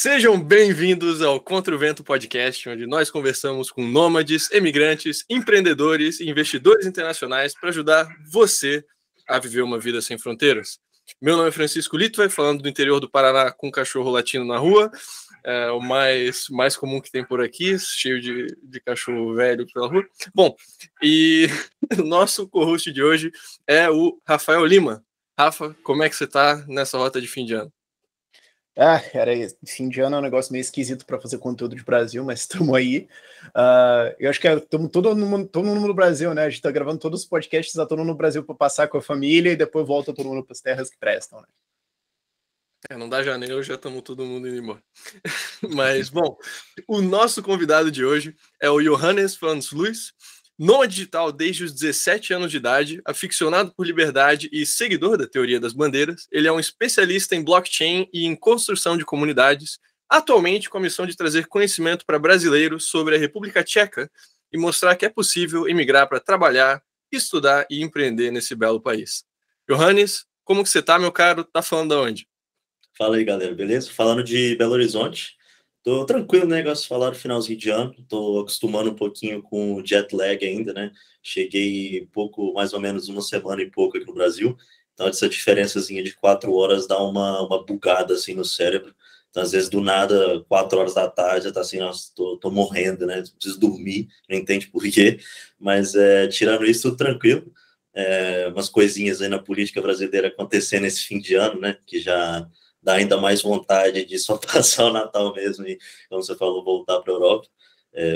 Sejam bem-vindos ao Contra o Vento Podcast, onde nós conversamos com nômades, emigrantes, empreendedores e investidores internacionais para ajudar você a viver uma vida sem fronteiras. Meu nome é Francisco Littwer, falando do interior do Paraná com um cachorro latindo na rua, o mais comum que tem por aqui, cheio de cachorro velho pela rua. Bom, e o nosso co-host de hoje é o Rafael Lima. Rafa, como é que você está nessa rota de fim de ano? Cara, fim de ano é um negócio meio esquisito para fazer conteúdo de Brasil, mas estamos aí. Eu acho que estamos todo mundo no Brasil, né? A gente está gravando todos os podcasts, todo mundo no Brasil para passar com a família e depois volta todo mundo para as terras que prestam, né? Não dá janeiro, já estamos todo mundo indo embora. Mas, bom, o nosso convidado de hoje é o Johannes Franz Luis, nômade digital desde os 17 anos de idade, aficionado por liberdade e seguidor da teoria das bandeiras. Ele é um especialista em blockchain e em construção de comunidades, atualmente com a missão de trazer conhecimento para brasileiros sobre a República Tcheca e mostrar que é possível emigrar para trabalhar, estudar e empreender nesse belo país. Johannes, como que você está, meu caro? Tá falando de onde? Fala aí, galera, beleza? Falando de Belo Horizonte. Tô tranquilo, né? Gosto de falar no finalzinho de ano. Tô acostumando um pouquinho com o jet lag ainda, né? Cheguei mais ou menos uma semana e pouco aqui no Brasil. Então, essa diferençazinha de 4 horas dá uma bugada, assim, no cérebro. Então, às vezes, do nada, 4 horas da tarde, já tá assim, nossa, tô morrendo, né? Preciso dormir, não entende por quê. Mas, tirando isso, tudo tranquilo. Umas coisinhas aí na política brasileira acontecendo esse fim de ano, né? Que já dá ainda mais vontade de só passar o Natal mesmo e, como você falou, voltar para a Europa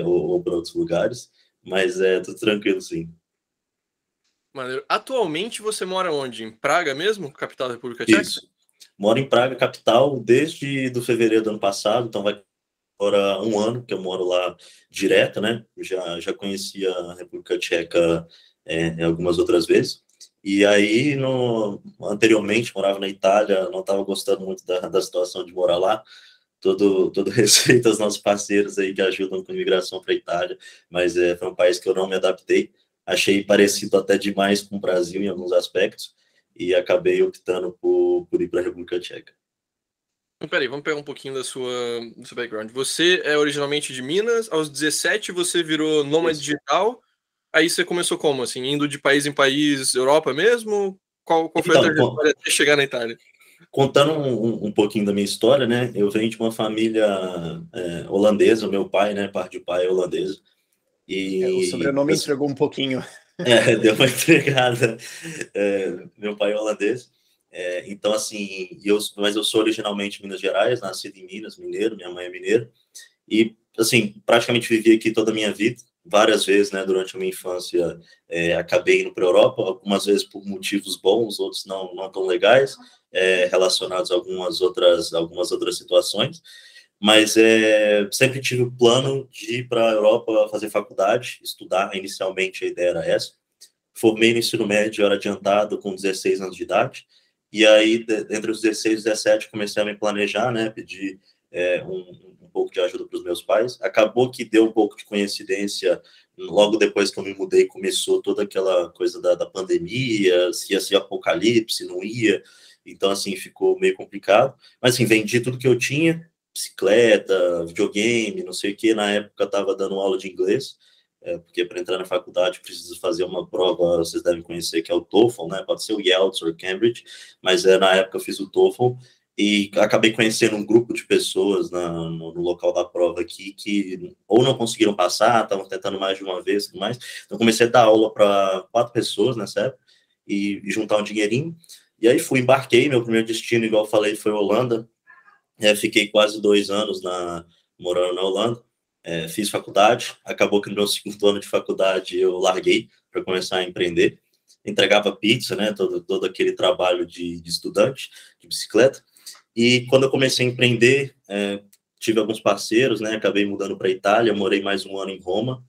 ou para outros lugares, mas tudo tranquilo, sim. Maneiro. Atualmente você mora onde? Em Praga mesmo, capital da República Tcheca? Isso. Moro em Praga, capital, desde fevereiro do ano passado, então vai agora 1 ano que eu moro lá direto, né? Já conhecia a República Tcheca algumas outras vezes. E aí, anteriormente, morava na Itália, não estava gostando muito da situação de morar lá. Todo respeito aos nossos parceiros aí que ajudam com imigração para a Itália, mas foi um país que eu não me adaptei. Achei parecido até demais com o Brasil em alguns aspectos e acabei optando por ir para a República Tcheca. Peraí, vamos pegar um pouquinho do seu background. Você é originalmente de Minas, aos 17 você virou nômade digital, aí você começou como, assim, indo de país em país, Europa mesmo? Qual foi a trajetória até chegar na Itália? Contando um pouquinho da minha história, né, eu venho de uma família holandesa, meu pai, né, parte de pai é holandês. E o sobrenome entregou um pouquinho. Deu uma entregada. Meu pai é holandês. Então, assim, mas eu sou originalmente de Minas Gerais, nascido em Minas, mineiro, minha mãe é mineira. E, assim, praticamente vivi aqui toda a minha vida, várias vezes, né, durante a minha infância, acabei indo para a Europa, algumas vezes por motivos bons, outros não tão legais, relacionados a algumas outras situações. Mas sempre tive o plano de ir para a Europa fazer faculdade, estudar. Inicialmente a ideia era essa. Formei no ensino médio, era adiantado, com 16 anos de idade. E aí, entre os 16 e 17, comecei a me planejar, né? Pedir um pouco de ajuda para os meus pais. Acabou que deu um pouco de coincidência. Logo depois que eu me mudei, começou toda aquela coisa da pandemia, se ia ser apocalipse, não ia. Então, assim, ficou meio complicado. Mas, assim, vendi tudo que eu tinha, bicicleta, videogame, não sei o que. Na época, eu estava dando aula de inglês, porque para entrar na faculdade precisa fazer uma prova, vocês devem conhecer, que é o TOEFL, né? Pode ser o IELTS ou Cambridge, mas na época eu fiz o TOEFL e acabei conhecendo um grupo de pessoas no local da prova aqui que ou não conseguiram passar, estavam tentando mais de uma vez e tudo mais. Então comecei a dar aula para 4 pessoas nessa época e juntar um dinheirinho. E aí embarquei, meu primeiro destino, igual eu falei, foi Holanda. Fiquei quase 2 anos morando na Holanda. Fiz faculdade, acabou que no meu segundo ano de faculdade eu larguei para começar a empreender. Entregava pizza, né, todo aquele trabalho de estudante, de bicicleta. E quando eu comecei a empreender, tive alguns parceiros, né, acabei mudando para a Itália, morei mais 1 ano em Roma.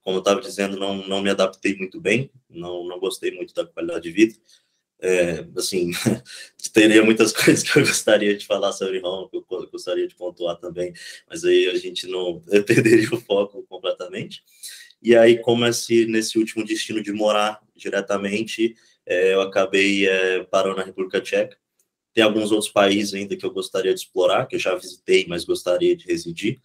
Como eu estava dizendo, não me adaptei muito bem, não gostei muito da qualidade de vida. Assim, teria muitas coisas que eu gostaria de falar sobre Roma, que eu gostaria de pontuar também, mas aí a gente eu perderia o foco completamente. E aí, como nesse último destino de morar diretamente, eu acabei parando na República Tcheca, Tem alguns outros países ainda que eu gostaria de explorar, que eu já visitei, mas gostaria de residir.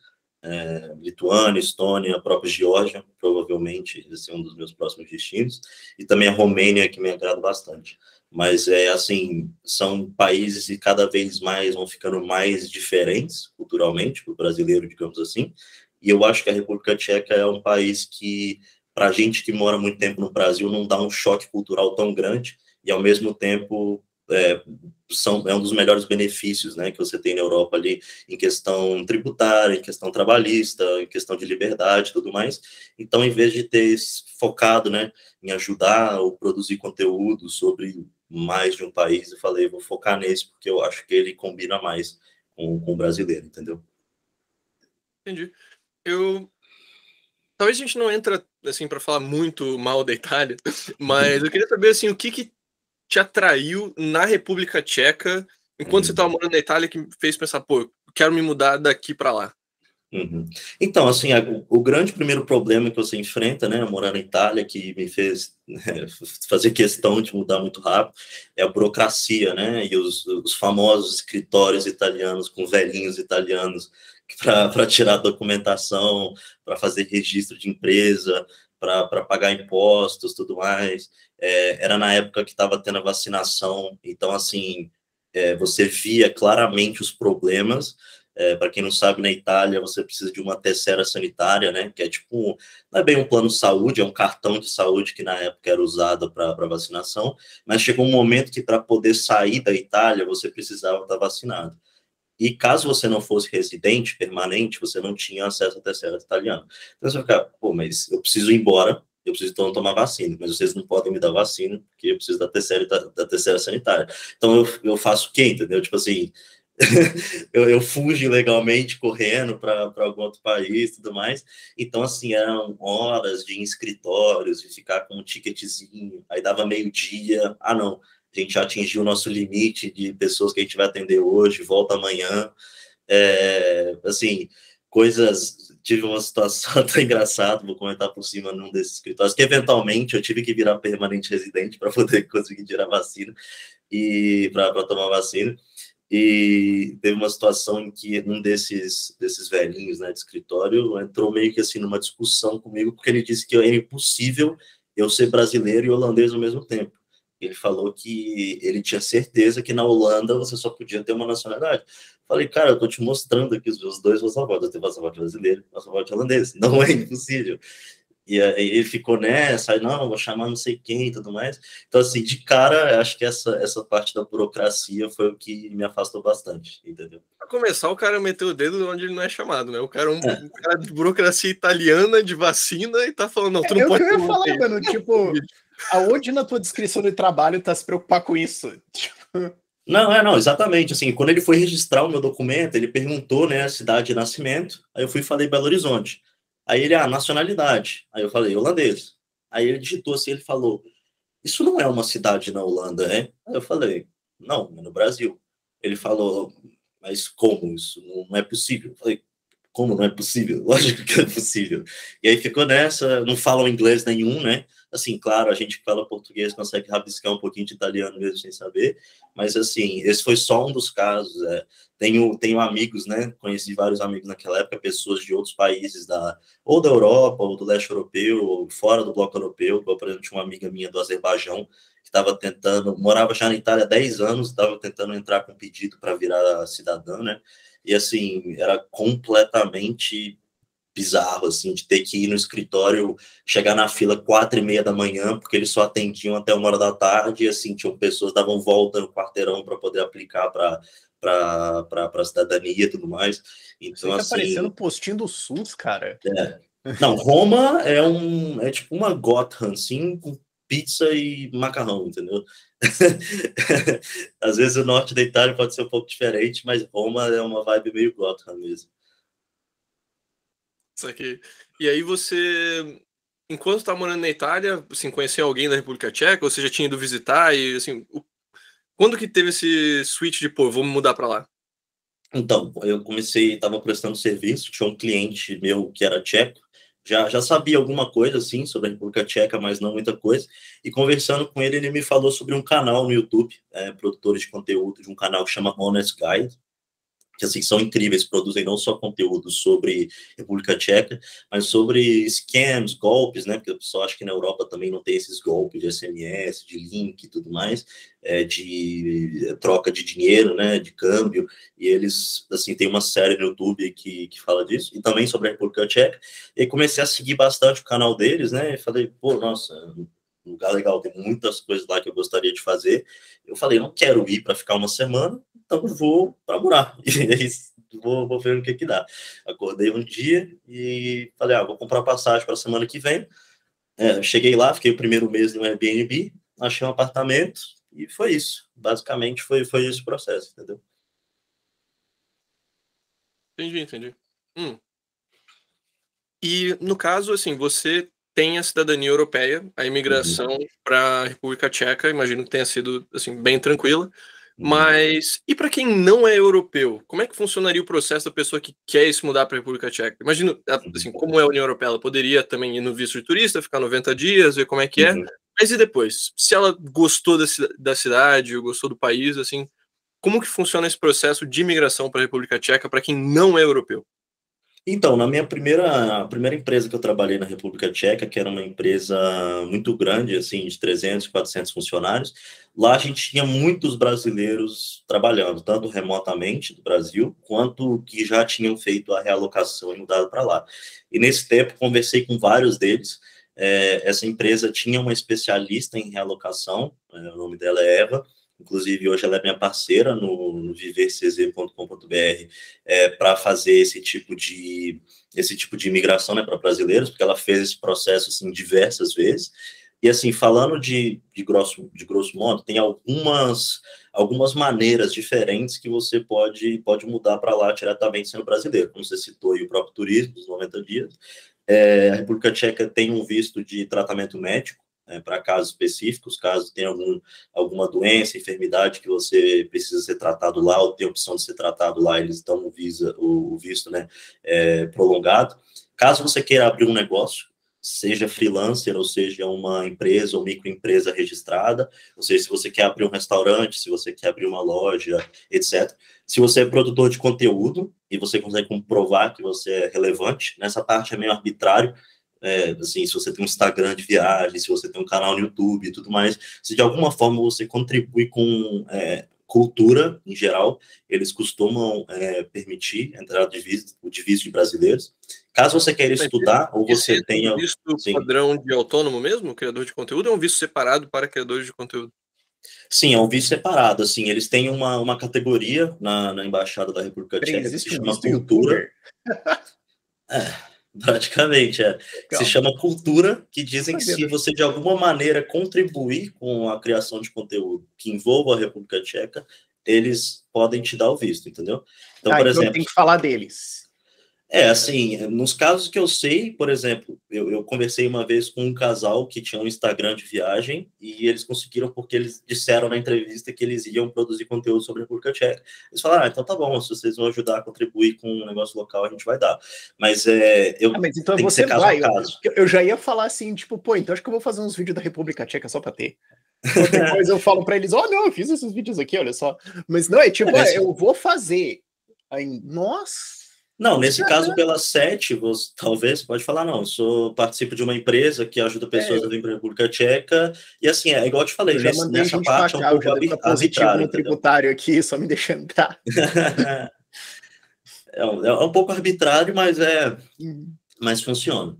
Lituânia, Estônia, a própria Geórgia, provavelmente esse é um dos meus próximos destinos, e também a Romênia, que me agrada bastante. Mas, assim, são países que cada vez mais vão ficando mais diferentes culturalmente, para o brasileiro, digamos assim, e eu acho que a República Tcheca é um país que, para a gente que mora muito tempo no Brasil, não dá um choque cultural tão grande, e, ao mesmo tempo, é um dos melhores benefícios, né, que você tem na Europa ali, em questão tributária, em questão trabalhista, em questão de liberdade e tudo mais. Então, em vez de ter focado, né, em ajudar ou produzir conteúdo sobre mais de um país, eu falei, vou focar nesse, porque eu acho que ele combina mais com o brasileiro, entendeu? Entendi. Talvez a gente não entra, assim, para falar muito mal da Itália, mas eu queria saber, assim, o que te atraiu na República Tcheca enquanto você estava morando na Itália que fez pensar, pô, eu quero me mudar daqui para lá? Então, assim, o grande primeiro problema que você enfrenta, né, morar na Itália, que me fez fazer questão de mudar muito rápido, é a burocracia, né, e os famosos escritórios italianos com velhinhos italianos para tirar documentação, para fazer registro de empresa, para pagar impostos, tudo mais. Era na época que estava tendo a vacinação, então, assim, você via claramente os problemas. Para quem não sabe, na Itália você precisa de uma terceira sanitária, né? Que é tipo, não é bem um plano de saúde, é um cartão de saúde que na época era usado para vacinação, mas chegou um momento que para poder sair da Itália você precisava estar vacinado. E caso você não fosse residente permanente, você não tinha acesso à terceira italiana. Então você fica, pô, mas eu preciso ir embora, eu preciso então tomar vacina, mas vocês não podem me dar vacina, porque eu preciso da terceira sanitária. Então eu faço o quê, entendeu? Tipo assim, eu fujo legalmente correndo para algum outro país e tudo mais. Então, assim, eram horas de ir em escritórios, de ficar com um ticketzinho, aí dava meio-dia, não, a gente já atingiu o nosso limite de pessoas que a gente vai atender hoje, volta amanhã. Assim, tive uma situação até engraçada, vou comentar por cima num desses escritórios, que eventualmente eu tive que virar permanente residente para poder conseguir tirar vacina e para tomar vacina. E teve uma situação em que um desses velhinhos, né, de escritório entrou meio que assim numa discussão comigo, porque ele disse que era impossível eu ser brasileiro e holandês ao mesmo tempo. Ele falou que ele tinha certeza que na Holanda você só podia ter uma nacionalidade. Falei, cara, eu tô te mostrando aqui os meus dois passaportes. Eu tenho passaporte brasileiro e passaporte holandês. Não é impossível. E aí ele ficou nessa, aí não, vou chamar não sei quem e tudo mais. Então, assim, de cara, acho que essa parte da burocracia foi o que me afastou bastante, entendeu? Pra começar, o cara meteu o dedo onde ele não é chamado, né? O cara é um cara de burocracia italiana, de vacina, e tá falando, não, tu não o que pode... eu ia falar, mano, tipo, aonde na tua descrição de trabalho tá se preocupar com isso? Não, exatamente, assim, quando ele foi registrar o meu documento, ele perguntou, né, a cidade de nascimento, aí eu fui e falei Belo Horizonte. Aí ele, nacionalidade. Aí eu falei holandês. Aí ele digitou assim, ele falou, isso não é uma cidade na Holanda, né? Aí eu falei, não, é no Brasil. Ele falou, mas como isso? Não é possível. Eu falei, como não é possível? Lógico que é possível. E aí ficou nessa, não falam inglês nenhum, né? Assim, claro, a gente que fala português consegue rabiscar um pouquinho de italiano mesmo sem saber, mas assim, esse foi só um dos casos. Tenho amigos, né? Conheci vários amigos naquela época, pessoas de outros países, ou da Europa, ou do leste europeu, ou fora do bloco europeu. Por exemplo, tinha uma amiga minha do Azerbaijão que estava morava já na Itália há 10 anos, estava tentando entrar com pedido para virar cidadã, né? E assim, era completamente bizarro, assim, de ter que ir no escritório, chegar na fila 4:30 da manhã, porque eles só atendiam até 1 hora da tarde, e assim, tinham pessoas que davam volta no quarteirão para poder aplicar para a cidadania e tudo mais. Então, Você tá assim... parecendo postinho do SUS, cara. Não, Roma é tipo uma Gotham, assim, com pizza e macarrão, entendeu? Às vezes o norte da Itália pode ser um pouco diferente, mas Roma é uma vibe meio Gotham mesmo. Isso aqui. E aí você, enquanto tá morando na Itália, assim, conheceu alguém da República Tcheca, ou você já tinha ido visitar, e assim, quando que teve esse switch de, pô, vou me mudar pra lá? Então, eu estava prestando serviço, tinha um cliente meu que era tcheco, já sabia alguma coisa, assim, sobre a República Tcheca, mas não muita coisa. E conversando com ele, ele me falou sobre um canal no YouTube, produtores de conteúdo de um canal que chama Honest Guide, que assim, são incríveis, produzem não só conteúdo sobre República Tcheca, mas sobre scams, golpes, né? Porque o pessoal acha que na Europa também não tem esses golpes de SMS, de link e tudo mais, de troca de dinheiro, né? De câmbio, e eles, assim, tem uma série no YouTube que fala disso, e também sobre a República Tcheca, e comecei a seguir bastante o canal deles, né? E falei, pô, nossa, um lugar legal, tem muitas coisas lá que eu gostaria de fazer. Eu falei, não quero ir para ficar uma semana, então vou para morar. E aí vou ver o que dá. Acordei um dia e falei, vou comprar passagem para a semana que vem. Cheguei lá, fiquei o primeiro mês no Airbnb, achei um apartamento e foi isso. Basicamente foi esse processo, entendeu? Entendi. E no caso, assim, você tem a cidadania europeia, a imigração para a República Tcheca, imagino que tenha sido assim bem tranquila. Mas e para quem não é europeu, como é que funcionaria o processo da pessoa que quer se mudar para a República Tcheca? Imagino, assim, como é a União Europeia, ela poderia também ir no visto de turista, ficar 90 dias, ver como é que é. Mas e depois? Se ela gostou da cidade, ou gostou do país, assim, como que funciona esse processo de imigração para a República Tcheca para quem não é europeu? Então, na minha primeira empresa que eu trabalhei na República Tcheca, que era uma empresa muito grande, assim, de 300, 400 funcionários, lá a gente tinha muitos brasileiros trabalhando, tanto remotamente do Brasil, quanto que já tinham feito a realocação e mudado para lá. E nesse tempo, conversei com vários deles. Essa empresa tinha uma especialista em realocação, o nome dela é Eva. Inclusive, hoje ela é minha parceira no vivercz.com.br para fazer esse tipo de imigração, né, para brasileiros, porque ela fez esse processo assim, diversas vezes. E, assim, falando de grosso modo, tem algumas maneiras diferentes que você pode mudar para lá diretamente sendo brasileiro. Como você citou aí, o próprio turismo, dos 90 dias. A República Tcheca tem um visto de tratamento médico, para casos específicos, caso tenha alguma doença, enfermidade que você precisa ser tratado lá, ou tem opção de ser tratado lá, eles dão o visto, né, prolongado. Caso você queira abrir um negócio, seja freelancer, ou seja, uma empresa ou microempresa registrada, ou seja, se você quer abrir um restaurante, se você quer abrir uma loja, etc. Se você é produtor de conteúdo e você consegue comprovar que você é relevante, nessa parte é meio arbitrário, assim, se você tem um Instagram de viagem, se você tem um canal no YouTube e tudo mais, se de alguma forma você contribui com cultura em geral, eles costumam permitir a entrada de visto de brasileiros. Caso você queira estudar ou você tenha... um visto padrão de autônomo mesmo, criador de conteúdo, ou é um visto separado para criadores de conteúdo? Sim, é um visto separado, assim, eles têm uma categoria na Embaixada da República Tcheca que se chama cultura. Praticamente, que se chama cultura, que dizem que se você de alguma maneira contribuir com a criação de conteúdo que envolva a República Tcheca, eles podem te dar o visto, entendeu? Então, por exemplo, tem que falar deles. Assim, nos casos que eu sei, por exemplo, eu conversei uma vez com um casal que tinha um Instagram de viagem e eles conseguiram porque eles disseram na entrevista que eles iam produzir conteúdo sobre a República Tcheca. Eles falaram, então tá bom, se vocês vão ajudar a contribuir com um negócio local, a gente vai dar. Mas mas então tem que você ser caso vai. a caso. Eu já ia falar assim, tipo, pô, então acho que eu vou fazer uns vídeos da República Tcheca só pra ter. Depois eu falo pra eles, não, eu fiz esses vídeos aqui, olha só. Mas não, eu vou fazer. Aí, nossa... Não, nesse caso, pela SET, você talvez pode falar, não, eu participo de uma empresa que ajuda pessoas a vir para a República Tcheca, e assim, igual eu te falei, nessa parte é um pouco arbitrário, no tributário aqui, só me deixa entrar. É um pouco arbitrário, mas funciona.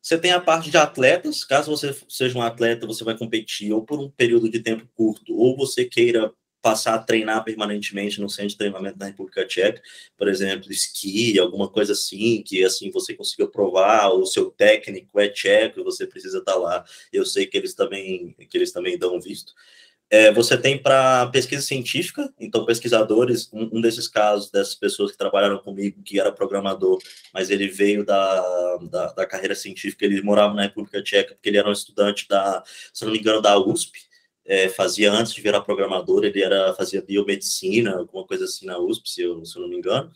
Você tem a parte de atletas, caso você seja um atleta, você vai competir ou por um período de tempo curto, ou você queira passar a treinar permanentemente no centro de treinamento da República Tcheca, por exemplo, esqui, alguma coisa assim, que assim você consiga provar, o seu técnico é tcheco e você precisa estar lá. Eu sei que eles também dão visto. Você tem para pesquisa científica, então pesquisadores, um desses casos, dessas pessoas que trabalharam comigo, que era programador, mas ele veio da carreira científica, ele morava na República Tcheca, porque ele era um estudante se não me engano, da USP, fazia antes de virar programador, ele fazia biomedicina, alguma coisa assim na USP, se eu não me engano,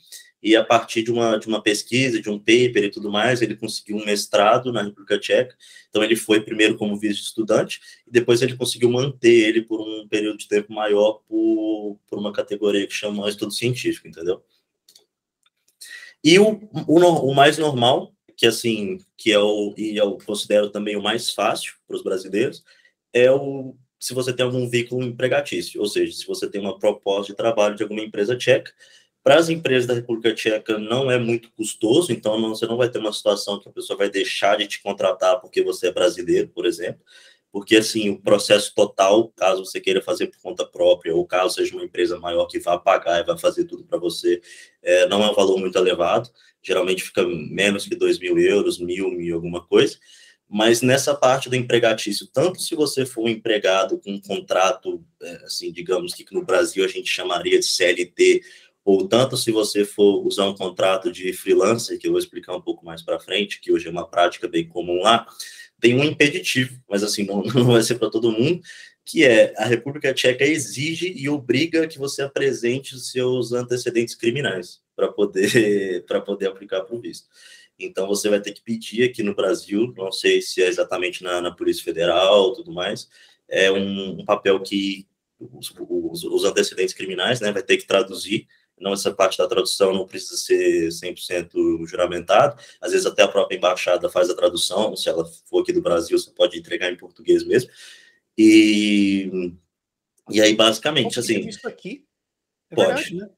e a partir de uma pesquisa, de um paper e tudo mais, ele conseguiu um mestrado na República Tcheca. Então, ele foi primeiro como vice-estudante, e depois ele conseguiu manter ele por um período de tempo maior por uma categoria que chama estudo científico, entendeu? E o mais normal, que assim, que eu considero também o mais fácil para os brasileiros, se você tem algum vínculo empregatício, ou seja, se você tem uma proposta de trabalho de alguma empresa tcheca. Para as empresas da República Tcheca não é muito custoso, então você não vai ter uma situação que a pessoa vai deixar de te contratar porque você é brasileiro, por exemplo, porque assim, o processo total, caso você queira fazer por conta própria, ou caso seja uma empresa maior que vá pagar e vai fazer tudo para você, não é um valor muito elevado, geralmente fica menos que 2.000 euros, 1.000 alguma coisa. Mas nessa parte do empregatício, tanto se você for um empregado com um contrato, assim, digamos que no Brasil a gente chamaria de CLT, ou tanto se você for usar um contrato de freelancer, que eu vou explicar um pouco mais para frente, que hoje é uma prática bem comum lá, tem um impeditivo, mas assim, não vai ser para todo mundo, que é a República Tcheca exige e obriga que você apresente os seus antecedentes criminais para poder aplicar para o visto. Então, você vai ter que pedir aqui no Brasil, não sei se é exatamente na Polícia Federal, tudo mais, é um papel que os antecedentes criminais, né, vai ter que traduzir. Não, essa parte da tradução não precisa ser 100% juramentado, às vezes até a própria embaixada faz a tradução, se ela for aqui do Brasil, você pode entregar em português mesmo, e aí, basicamente, assim... Visto aqui, é pode. verdade, né?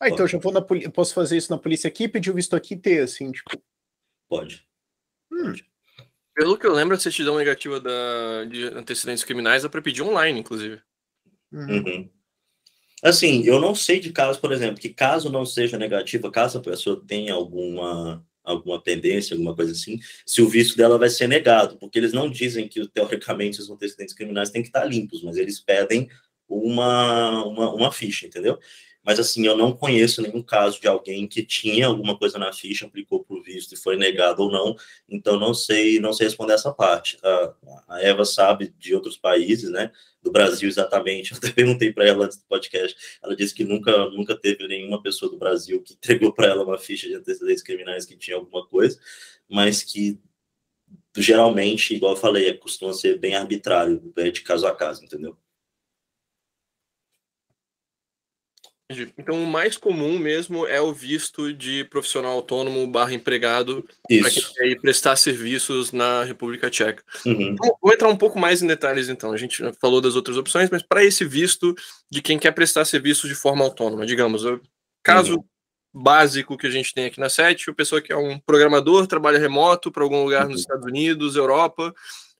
Então eu já vou posso fazer isso na polícia aqui, pedir o visto aqui e ter, assim, tipo... Pode. Pelo que eu lembro, a certidão negativa de antecedentes criminais é para pedir online, inclusive. Uhum. Assim, eu não sei de casos, por exemplo, que caso não seja negativa, caso a pessoa tenha alguma pendência, alguma coisa assim, se o visto dela vai ser negado, porque eles não dizem que, teoricamente, os antecedentes criminais têm que estar limpos, mas eles pedem uma ficha, entendeu? Mas, assim, eu não conheço nenhum caso de alguém que tinha alguma coisa na ficha, aplicou para o visto e foi negado ou não, então não sei responder essa parte. A Eva sabe de outros países, né? Do Brasil, exatamente. Eu até perguntei para ela antes do podcast, ela disse que nunca teve nenhuma pessoa do Brasil que entregou para ela uma ficha de antecedentes criminais que tinha alguma coisa, mas que, geralmente, igual eu falei, costuma ser bem arbitrário, de caso a caso, entendeu? Então, o mais comum mesmo é o visto de profissional autônomo / empregado para quem quer ir prestar serviços na República Tcheca. Uhum. Vou entrar um pouco mais em detalhes, então. A gente já falou das outras opções, mas para esse visto de quem quer prestar serviços de forma autônoma, digamos, caso básico que a gente tem aqui na SET, a pessoa que é um programador, trabalha remoto para algum lugar nos Estados Unidos, Europa,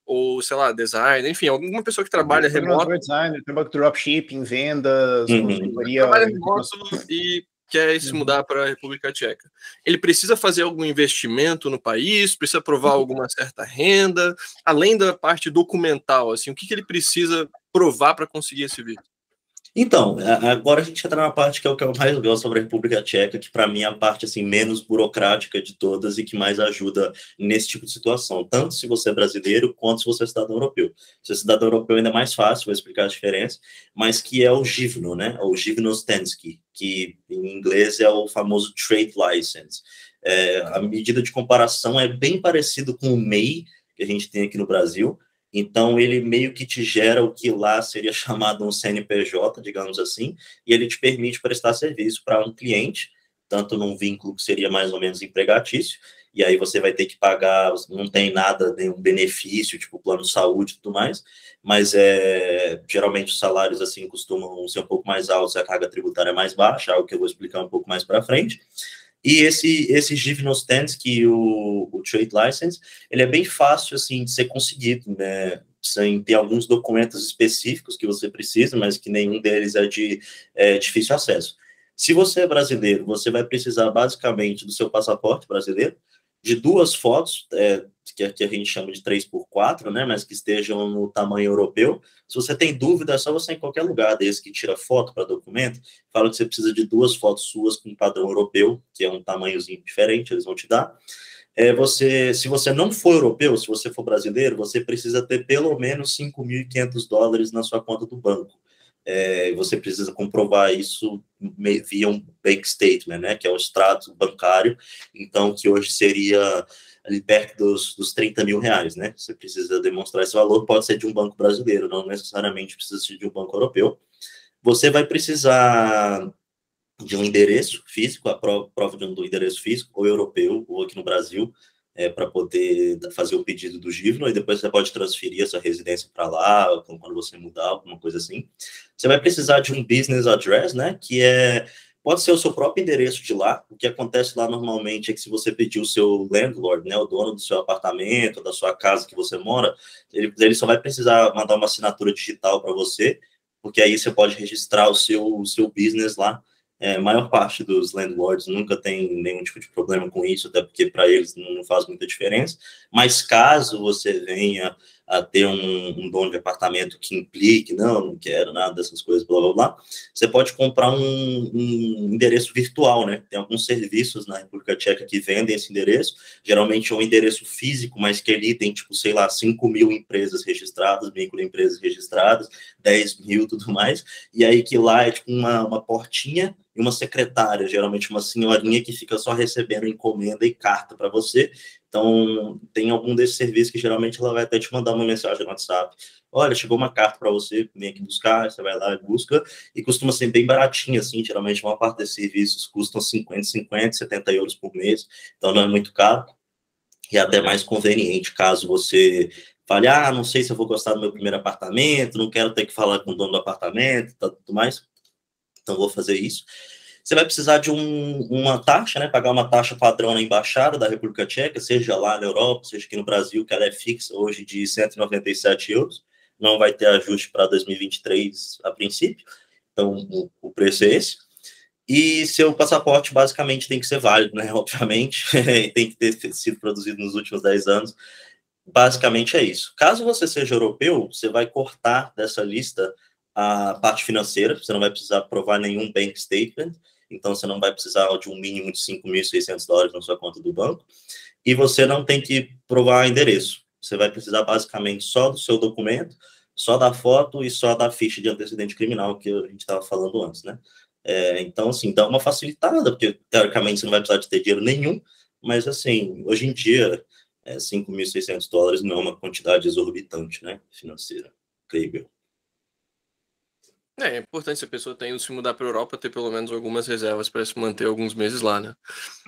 ou, sei lá, design, enfim, alguma pessoa que trabalha remoto. Designer, trabalha com dropshipping, vendas, consultoria. Trabalha remoto e quer se mudar para a República Tcheca. Ele precisa fazer algum investimento no país, precisa provar alguma certa renda, além da parte documental, assim, o que ele precisa provar para conseguir esse visto? Então, agora a gente entra na parte que é o que eu mais gosto sobre a República Tcheca, que para mim é a parte assim, menos burocrática de todas e que mais ajuda nesse tipo de situação, tanto se você é brasileiro quanto se você é cidadão europeu. Se é cidadão europeu ainda é mais fácil, vou explicar a diferença, mas que é o Živno, né? O Živnostenský, que em inglês é o famoso Trade License. A medida de comparação é bem parecido com o MEI, que a gente tem aqui no Brasil. Então, ele meio que te gera o que lá seria chamado um CNPJ, digamos assim, e ele te permite prestar serviço para um cliente, tanto num vínculo que seria mais ou menos empregatício, e aí você vai ter que pagar, não tem nada, nenhum benefício, tipo plano de saúde e tudo mais, mas geralmente os salários assim costumam ser um pouco mais altos, a carga tributária é mais baixa, algo que eu vou explicar um pouco mais para frente. E esse Živnostenský, o Trade License, ele é bem fácil, assim, de ser conseguido, né? Tem alguns documentos específicos que você precisa, mas que nenhum deles é de difícil acesso. Se você é brasileiro, você vai precisar, basicamente, do seu passaporte brasileiro, de 2 fotos, que a gente chama de 3x4, né, mas que estejam no tamanho europeu. Se você tem dúvida, é só você ir em qualquer lugar desse que tira foto para documento, fala que você precisa de 2 fotos suas com padrão europeu, que é um tamanhozinho diferente, eles vão te dar. Se você não for europeu, se você for brasileiro, você precisa ter pelo menos $5.500 na sua conta do banco. você precisa comprovar isso via um bank statement, né, que é o extrato bancário, então, que hoje seria ali perto dos 30 mil reais, né? Você precisa demonstrar esse valor, pode ser de um banco brasileiro, não necessariamente precisa ser de um banco europeu. Você vai precisar de um endereço físico, a prova do endereço físico, ou europeu, ou aqui no Brasil, para poder fazer o pedido do Givno, e depois você pode transferir essa residência para lá, quando você mudar, alguma coisa assim. Você vai precisar de um business address, né, que pode ser o seu próprio endereço de lá. O que acontece lá normalmente é que se você pedir o seu landlord, né, o dono do seu apartamento, da sua casa que você mora, ele só vai precisar mandar uma assinatura digital para você, porque aí você pode registrar o seu business lá. A maior parte dos landlords nunca tem nenhum tipo de problema com isso, até porque para eles não faz muita diferença. Mas caso você venha a ter um dono de apartamento que implique, não quero nada dessas coisas, blá, blá, blá, você pode comprar um endereço virtual, né? Tem alguns serviços na República Tcheca que vendem esse endereço, geralmente é um endereço físico, mas que ali tem, tipo, sei lá, 5 mil empresas registradas, microempresas registradas, 10 mil, tudo mais, e aí que lá é tipo uma portinha e uma secretária, geralmente uma senhorinha que fica só recebendo encomenda e carta para você. Então, tem algum desses serviços que geralmente ela vai até te mandar uma mensagem no WhatsApp. Olha, chegou uma carta para você, vem aqui buscar, você vai lá e busca, e costuma ser bem baratinho, assim, geralmente uma parte desses serviços custam 50, 70 euros por mês, então não é muito caro, e é até mais conveniente, caso você fale, não sei se eu vou gostar do meu primeiro apartamento, não quero ter que falar com o dono do apartamento, tudo mais, então vou fazer isso. Você vai precisar de uma taxa, né? Pagar uma taxa padrão na embaixada da República Tcheca, seja lá na Europa, seja aqui no Brasil, que ela é fixa hoje de 197 euros. Não vai ter ajuste para 2023 a princípio. Então, o preço é esse. E seu passaporte basicamente tem que ser válido, né? Obviamente, tem que ter sido produzido nos últimos 10 anos. Basicamente é isso. Caso você seja europeu, você vai cortar dessa lista a parte financeira, você não vai precisar provar nenhum bank statement, então você não vai precisar de um mínimo de $5.600 na sua conta do banco, e você não tem que provar endereço. Você vai precisar basicamente só do seu documento, só da foto e só da ficha de antecedente criminal que a gente estava falando antes, né? Então, assim, dá uma facilitada, porque teoricamente você não vai precisar de ter dinheiro nenhum, mas, assim, hoje em dia, $5.600 não é uma quantidade exorbitante, né, financeira, creio eu. É importante se a pessoa está indo se mudar para a Europa ter pelo menos algumas reservas para se manter alguns meses lá, né?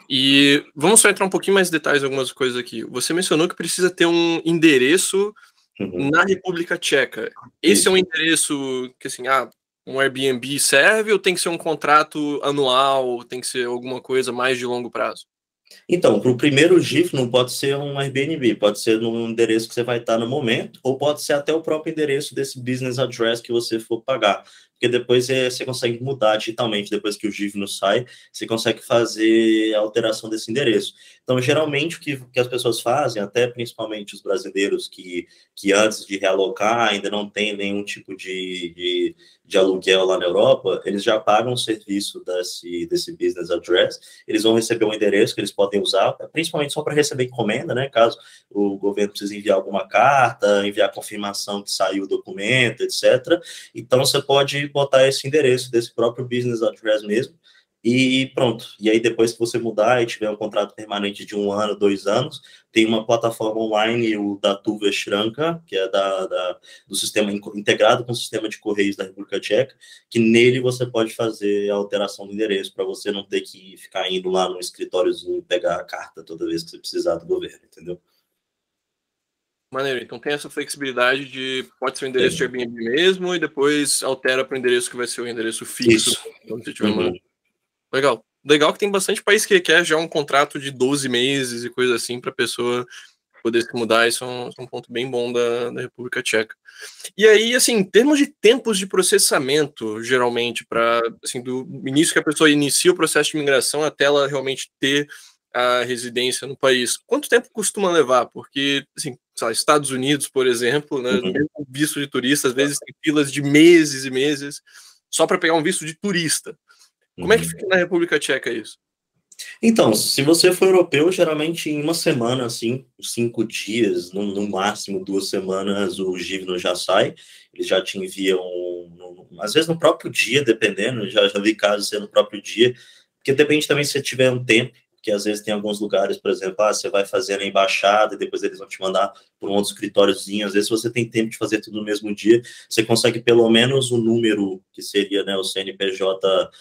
E vamos só entrar um pouquinho mais em detalhes em algumas coisas aqui. Você mencionou que precisa ter um endereço na República Tcheca. Esse é um endereço que, assim, um Airbnb serve ou tem que ser um contrato anual, tem que ser alguma coisa mais de longo prazo? Então, para o primeiro GIF não pode ser um Airbnb, pode ser no endereço que você vai estar no momento, ou pode ser até o próprio endereço desse business address que você for pagar, porque depois você consegue mudar digitalmente, depois que o GIF não sai, você consegue fazer a alteração desse endereço. Então, geralmente, o que as pessoas fazem, até principalmente os brasileiros que antes de realocar ainda não tem nenhum tipo de aluguel lá na Europa, eles já pagam o serviço desse business address, eles vão receber um endereço que eles podem usar, principalmente só para receber encomenda, né? Caso o governo precise enviar alguma carta, enviar confirmação que saiu o documento, etc. Então, você pode botar esse endereço desse próprio business address mesmo, e pronto. E aí, depois que você mudar e tiver um contrato permanente de 1 ano, 2 anos, tem uma plataforma online, o Datúva Shranka, que é do sistema integrado com o sistema de correios da República Tcheca, que nele você pode fazer a alteração do endereço, para você não ter que ficar indo lá no escritóriozinho pegar a carta toda vez que você precisar do governo, entendeu? Maneiro, então tem essa flexibilidade de pode ser o endereço de Airbnb mesmo e depois altera para o endereço que vai ser o endereço fixo. Quando você tiver Legal. Legal que tem bastante país que quer já um contrato de 12 meses e coisa assim para a pessoa poder se mudar. Isso é um ponto bem bom da República Tcheca. E aí, assim, em termos de tempos de processamento, geralmente, para assim, do início que a pessoa inicia o processo de imigração até ela realmente ter a residência no país, quanto tempo costuma levar? Porque, assim, sei lá, Estados Unidos, por exemplo, né, mesmo visto de turista, às vezes tem filas de meses e meses só para pegar um visto de turista. Como é que fica na República Tcheca isso? Então, se você for europeu, geralmente em 1 semana, assim, 5 dias, no máximo 2 semanas, o Givno já sai, eles já te enviam às vezes no próprio dia, dependendo, já vi casos ser no próprio dia, porque depende também se você tiver um tempo, que às vezes tem alguns lugares, por exemplo, você vai fazer na embaixada e depois eles vão te mandar para um outro escritóriozinho. Às vezes você tem tempo de fazer tudo no mesmo dia, você consegue pelo menos o número, que seria, né, o CNPJ,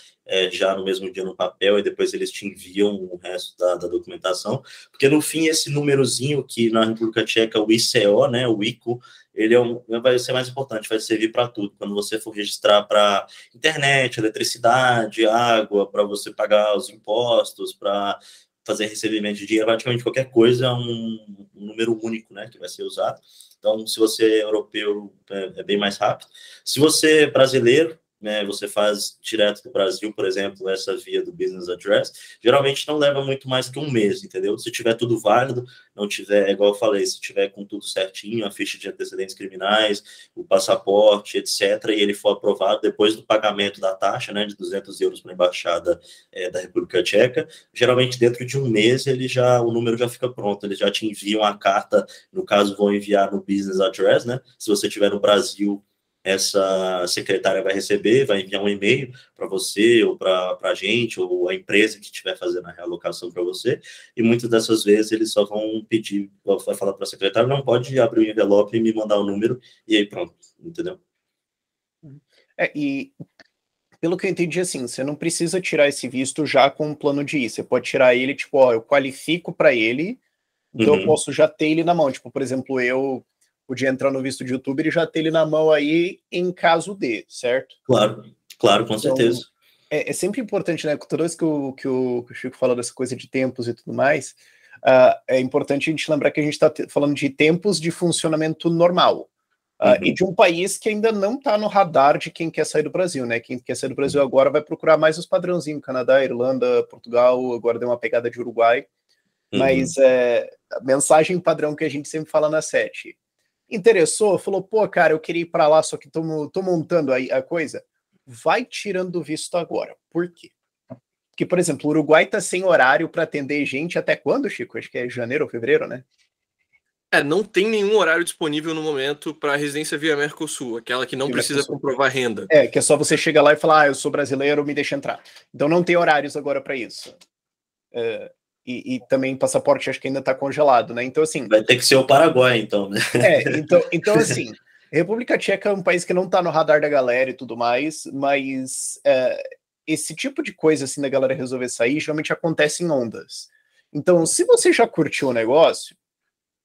já no mesmo dia no papel, e depois eles te enviam o resto da documentação, porque no fim esse númerozinho que na República Tcheca, o ICO, né, o ICO, ele vai ser mais importante, vai servir para tudo. Quando você for registrar para internet, eletricidade, água, para você pagar os impostos, para fazer recebimento de dinheiro, praticamente qualquer coisa é um número único, né, que vai ser usado. Então, se você é europeu, é bem mais rápido. Se você é brasileiro, né, você faz direto do Brasil, por exemplo, essa via do Business Address, geralmente não leva muito mais que um mês, entendeu? Se tiver tudo válido, não tiver, igual eu falei, se tiver com tudo certinho, a ficha de antecedentes criminais, o passaporte, etc., e ele for aprovado depois do pagamento da taxa, né, de 200 euros para a Embaixada da República Tcheca, geralmente dentro de um mês o número já fica pronto, eles já te enviam a carta, no caso vão enviar no Business Address, né, se você estiver no Brasil, essa secretária vai receber, vai enviar um e-mail para você, ou para a gente, ou a empresa que estiver fazendo a realocação para você, e muitas dessas vezes eles só vão pedir, vai falar para a secretária, não pode abrir o envelope e me mandar o número, e aí pronto, entendeu? E pelo que eu entendi, assim, você não precisa tirar esse visto já com um plano de ir, você pode tirar ele, tipo, ó, eu qualifico para ele, então eu posso já ter ele na mão, tipo, por exemplo, eu podia entrar no visto de youtuber e já ter ele na mão aí em caso de, certo? Claro, com então, certeza. É sempre importante, né? Toda vez que o Chico fala dessa coisa de tempos e tudo mais, é importante a gente lembrar que a gente está falando de tempos de funcionamento normal. E de um país que ainda não está no radar de quem quer sair do Brasil, né? Quem quer sair do Brasil agora vai procurar mais os padrãozinhos, Canadá, Irlanda, Portugal, agora deu uma pegada de Uruguai. Mas a mensagem padrão que a gente sempre fala na SET. Interessou? Falou, pô, cara, eu queria ir para lá, só que tô montando aí a coisa. Vai tirando o visto agora. Por quê? Porque, por exemplo, o Uruguai tá sem horário para atender gente até quando, Chico? Acho que é janeiro ou fevereiro, né? Não tem nenhum horário disponível no momento para residência via Mercosul, aquela que não precisa comprovar renda. Que é só você chegar lá e falar, eu sou brasileiro, me deixa entrar. Então não tem horários agora para isso. E também passaporte acho que ainda está congelado, né? Então, assim... Vai ter que ser o Paraguai, então, né? Então assim, República Tcheca é um país que não está no radar da galera e tudo mais, mas esse tipo de coisa, assim, da galera resolver sair, geralmente acontece em ondas. Então, se você já curtiu o negócio,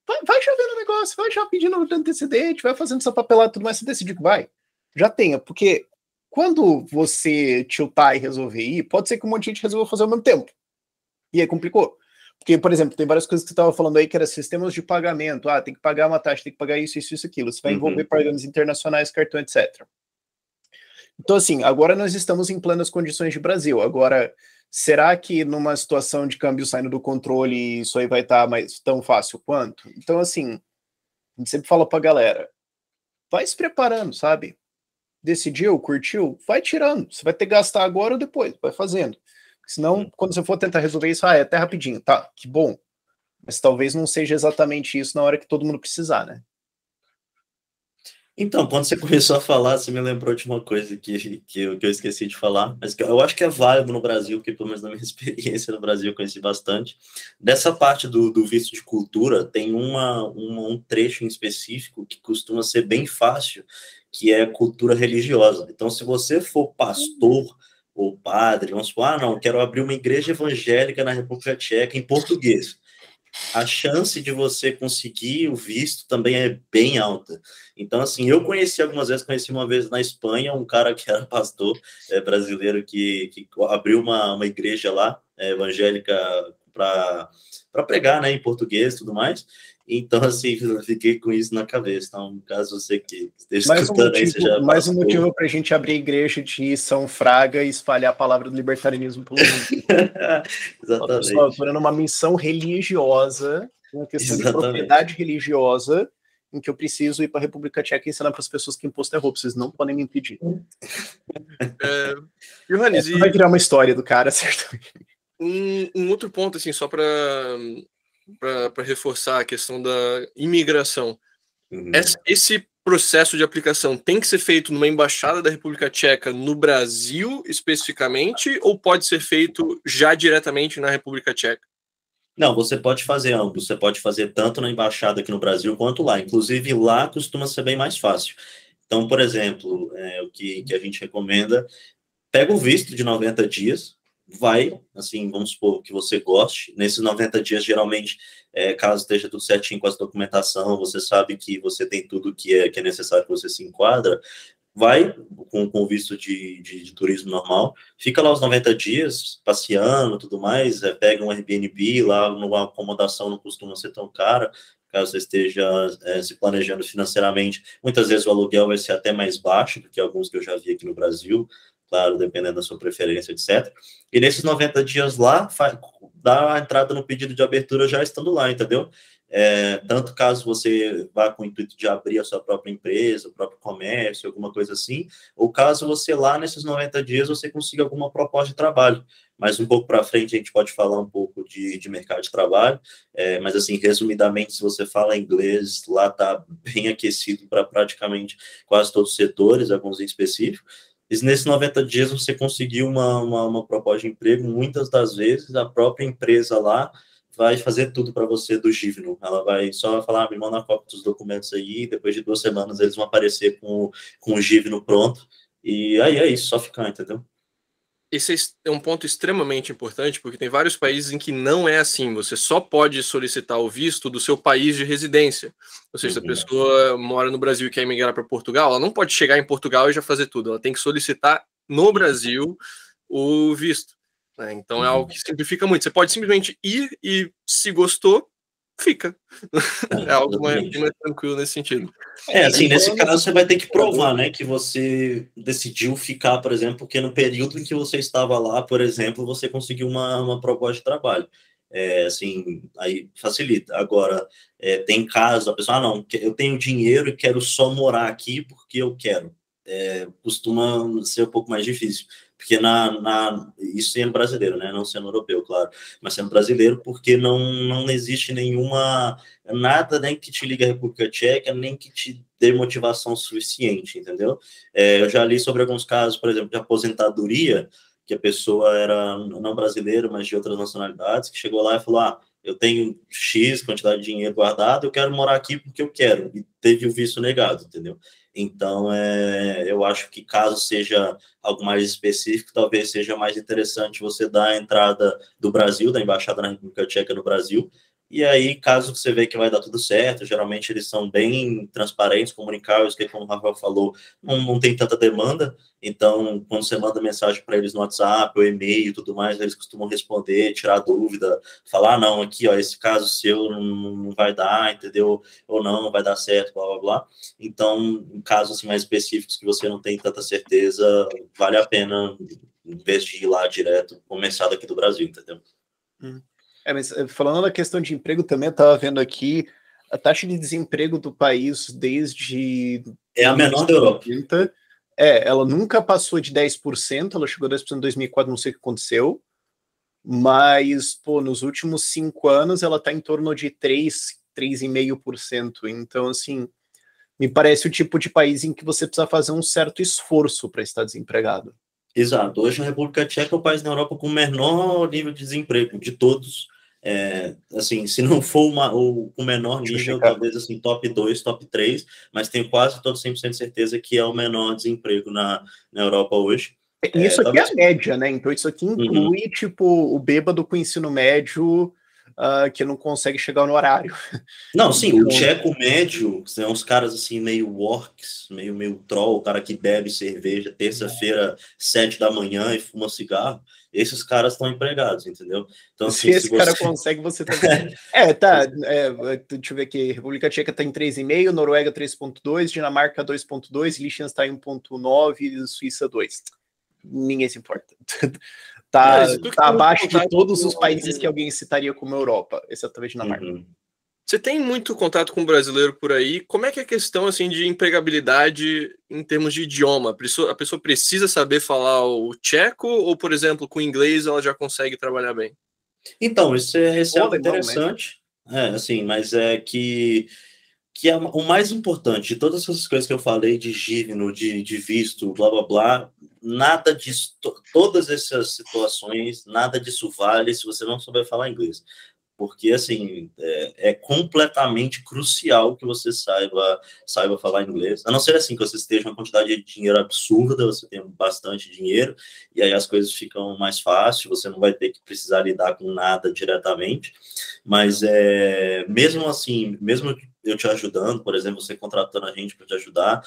vai já vendo o negócio, vai já pedindo antecedente, vai fazendo essa papelada e tudo mais, você decidir que vai. Já tenha, porque quando você tiltar e resolver ir, pode ser que um monte de gente resolva fazer ao mesmo tempo. E aí complicou. Porque, por exemplo, tem várias coisas que você estava falando aí que eram sistemas de pagamento. Tem que pagar uma taxa, tem que pagar isso, aquilo. Você vai envolver pagamentos internacionais, cartão, etc. Então, assim, agora nós estamos em plenas condições de Brasil. Agora, será que numa situação de câmbio saindo do controle isso aí vai estar tão fácil quanto? Então, assim, a gente sempre fala pra galera, vai se preparando, sabe? Decidiu, curtiu, vai tirando. Você vai ter que gastar agora ou depois, vai fazendo. Senão, quando você for tentar resolver isso, é até rapidinho, tá, que bom. Mas talvez não seja exatamente isso na hora que todo mundo precisar, né? Então, quando você começou a falar, você me lembrou de uma coisa que eu esqueci de falar, mas que eu acho que é válido no Brasil, porque pelo menos na minha experiência no Brasil eu conheci bastante. Dessa parte do visto de cultura, tem um trecho em específico que costuma ser bem fácil, que é cultura religiosa. Então, se você for pastor ou padre, vamos supor, não, quero abrir uma igreja evangélica na República Tcheca em português. A chance de você conseguir o visto também é bem alta. Então, assim, eu conheci uma vez na Espanha, um cara que era pastor brasileiro que abriu uma igreja lá, evangélica, para pregar, né, em português e tudo mais. Então, assim, eu fiquei com isso na cabeça. Então, caso você que esteja escutando aí, você já mais um motivo para a gente abrir a igreja de São Fraga e espalhar a palavra do libertarianismo pelo mundo. Exatamente. Pessoal, eu estou dando uma missão religiosa, uma questão de propriedade religiosa, em que eu preciso ir para a República Tcheca e ensinar para as pessoas que imposto é roubo. Vocês não podem me impedir. Johannes, vai virar uma história do cara, certamente. Um outro ponto, assim, só para reforçar a questão da imigração. Esse processo de aplicação tem que ser feito numa embaixada da República Tcheca no Brasil especificamente, ou pode ser feito já diretamente na República Tcheca? Não, você pode fazer ambos. Você pode fazer tanto na embaixada aqui no Brasil quanto lá. Inclusive, lá costuma ser bem mais fácil. Então, por exemplo, o que a gente recomenda, pega o visto de 90 dias, vai, assim, vamos supor que você goste. Nesses 90 dias, geralmente, caso esteja tudo certinho com a documentação, você sabe que você tem tudo que é necessário que você se enquadra, vai com visto de turismo normal, fica lá os 90 dias, passeando, tudo mais, pega um Airbnb, lá uma acomodação não costuma ser tão cara, caso você esteja se planejando financeiramente, muitas vezes o aluguel vai ser até mais baixo do que alguns que eu já vi aqui no Brasil, claro, dependendo da sua preferência, etc. E nesses 90 dias lá, dá a entrada no pedido de abertura já estando lá, entendeu? Tanto caso você vá com o intuito de abrir a sua própria empresa, o próprio comércio, alguma coisa assim, ou caso você lá nesses 90 dias você consiga alguma proposta de trabalho. Mas um pouco para frente a gente pode falar um pouco de mercado de trabalho, mas assim, resumidamente, se você fala inglês, lá está bem aquecido para praticamente quase todos os setores, alguns em específico. E nesses 90 dias você conseguiu uma proposta de emprego, muitas das vezes a própria empresa lá vai fazer tudo para você do Givno. Ela vai só falar, me manda a cópia dos documentos aí, depois de 2 semanas eles vão aparecer com o Givno pronto, e aí é isso, só ficar, entendeu? Esse é um ponto extremamente importante, porque tem vários países em que não é assim. Você só pode solicitar o visto do seu país de residência. Ou seja, se a pessoa mora no Brasil e quer migrar para Portugal, ela não pode chegar em Portugal e já fazer tudo. Ela tem que solicitar no Brasil o visto. Né? Então é algo que simplifica muito. Você pode simplesmente ir e, se gostou, fica. É algo mais tranquilo nesse sentido. Assim, nesse caso você vai ter que provar, né, que você decidiu ficar, por exemplo, porque no período em que você estava lá, por exemplo, você conseguiu uma proposta de trabalho. Assim, aí facilita. Agora, tem casos, a pessoa, não, eu tenho dinheiro e quero só morar aqui porque eu quero. Costuma ser um pouco mais difícil, porque isso sendo brasileiro, né, não sendo europeu, claro, mas sendo brasileiro, porque não existe nada nem que te ligue à República Tcheca, nem que te dê motivação suficiente, entendeu? Eu já li sobre alguns casos, por exemplo, de aposentadoria, que a pessoa era não brasileira, mas de outras nacionalidades, que chegou lá e falou, eu tenho X quantidade de dinheiro guardado, eu quero morar aqui porque eu quero, e teve o visto negado, entendeu? Então, eu acho que caso seja algo mais específico, talvez seja mais interessante você dar a entrada do Brasil, da Embaixada na República Tcheca no Brasil, e aí, caso você vê que vai dar tudo certo, geralmente eles são bem transparentes, comunicáveis, que como o Rafael falou, não tem tanta demanda, então, quando você manda mensagem para eles no WhatsApp, ou e-mail e tudo mais, eles costumam responder, tirar dúvida, falar, não, aqui, ó, esse caso seu não vai dar, entendeu? Ou não vai dar certo, blá, blá, blá. Então, em casos assim, mais específicos que você não tem tanta certeza, vale a pena, em vez de ir lá direto, começar daqui do Brasil, entendeu? Mas falando da questão de emprego também, eu estava vendo aqui a taxa de desemprego do país desde... É a menor da Europa. Ela nunca passou de 10%, ela chegou a 10% em 2004, não sei o que aconteceu, mas, nos últimos 5 anos ela está em torno de 3,5%. Então, assim, me parece o tipo de país em que você precisa fazer um certo esforço para estar desempregado. Exato. Hoje a República Tcheca é o país na Europa com o menor nível de desemprego de todos. Assim, se não for o menor nível, talvez assim, top 2, top 3, mas tenho quase todo 100% de certeza que é o menor desemprego na Europa hoje. Isso aqui é a média, né? Então isso aqui inclui, tipo, o bêbado com ensino médio que não consegue chegar no horário. Não, sim, o tcheco médio são uns caras assim, meio orcs, meio troll, o cara que bebe cerveja terça-feira, 7 da manhã e fuma cigarro. Esses caras estão empregados, entendeu? Então, assim, se esse cara consegue, você tá... deixa eu ver aqui. República Tcheca está em 3,5, Noruega 3,2, Dinamarca 2,2, Liechtenstein 1,9 e Suíça 2. Ninguém se importa. Tá abaixo de todos os países que alguém citaria como Europa, exceto a Dinamarca. Você tem muito contato com o brasileiro por aí. Como é que é a questão assim, de empregabilidade em termos de idioma? A pessoa precisa saber falar o tcheco ou, por exemplo, com o inglês ela já consegue trabalhar bem? Então, isso é algo interessante. Assim, mas é que que é o mais importante de todas essas coisas que eu falei, de givno, de visto, blá, blá, blá, nada disso, todas essas situações, nada disso vale se você não souber falar inglês. Porque, assim, é completamente crucial que você saiba falar inglês. A não ser, assim, que você esteja uma quantidade de dinheiro absurda, você tem bastante dinheiro, e aí as coisas ficam mais fáceis, você não vai ter que precisar lidar com nada diretamente. Mas, mesmo assim, mesmo eu te ajudando, por exemplo, você contratando a gente para te ajudar,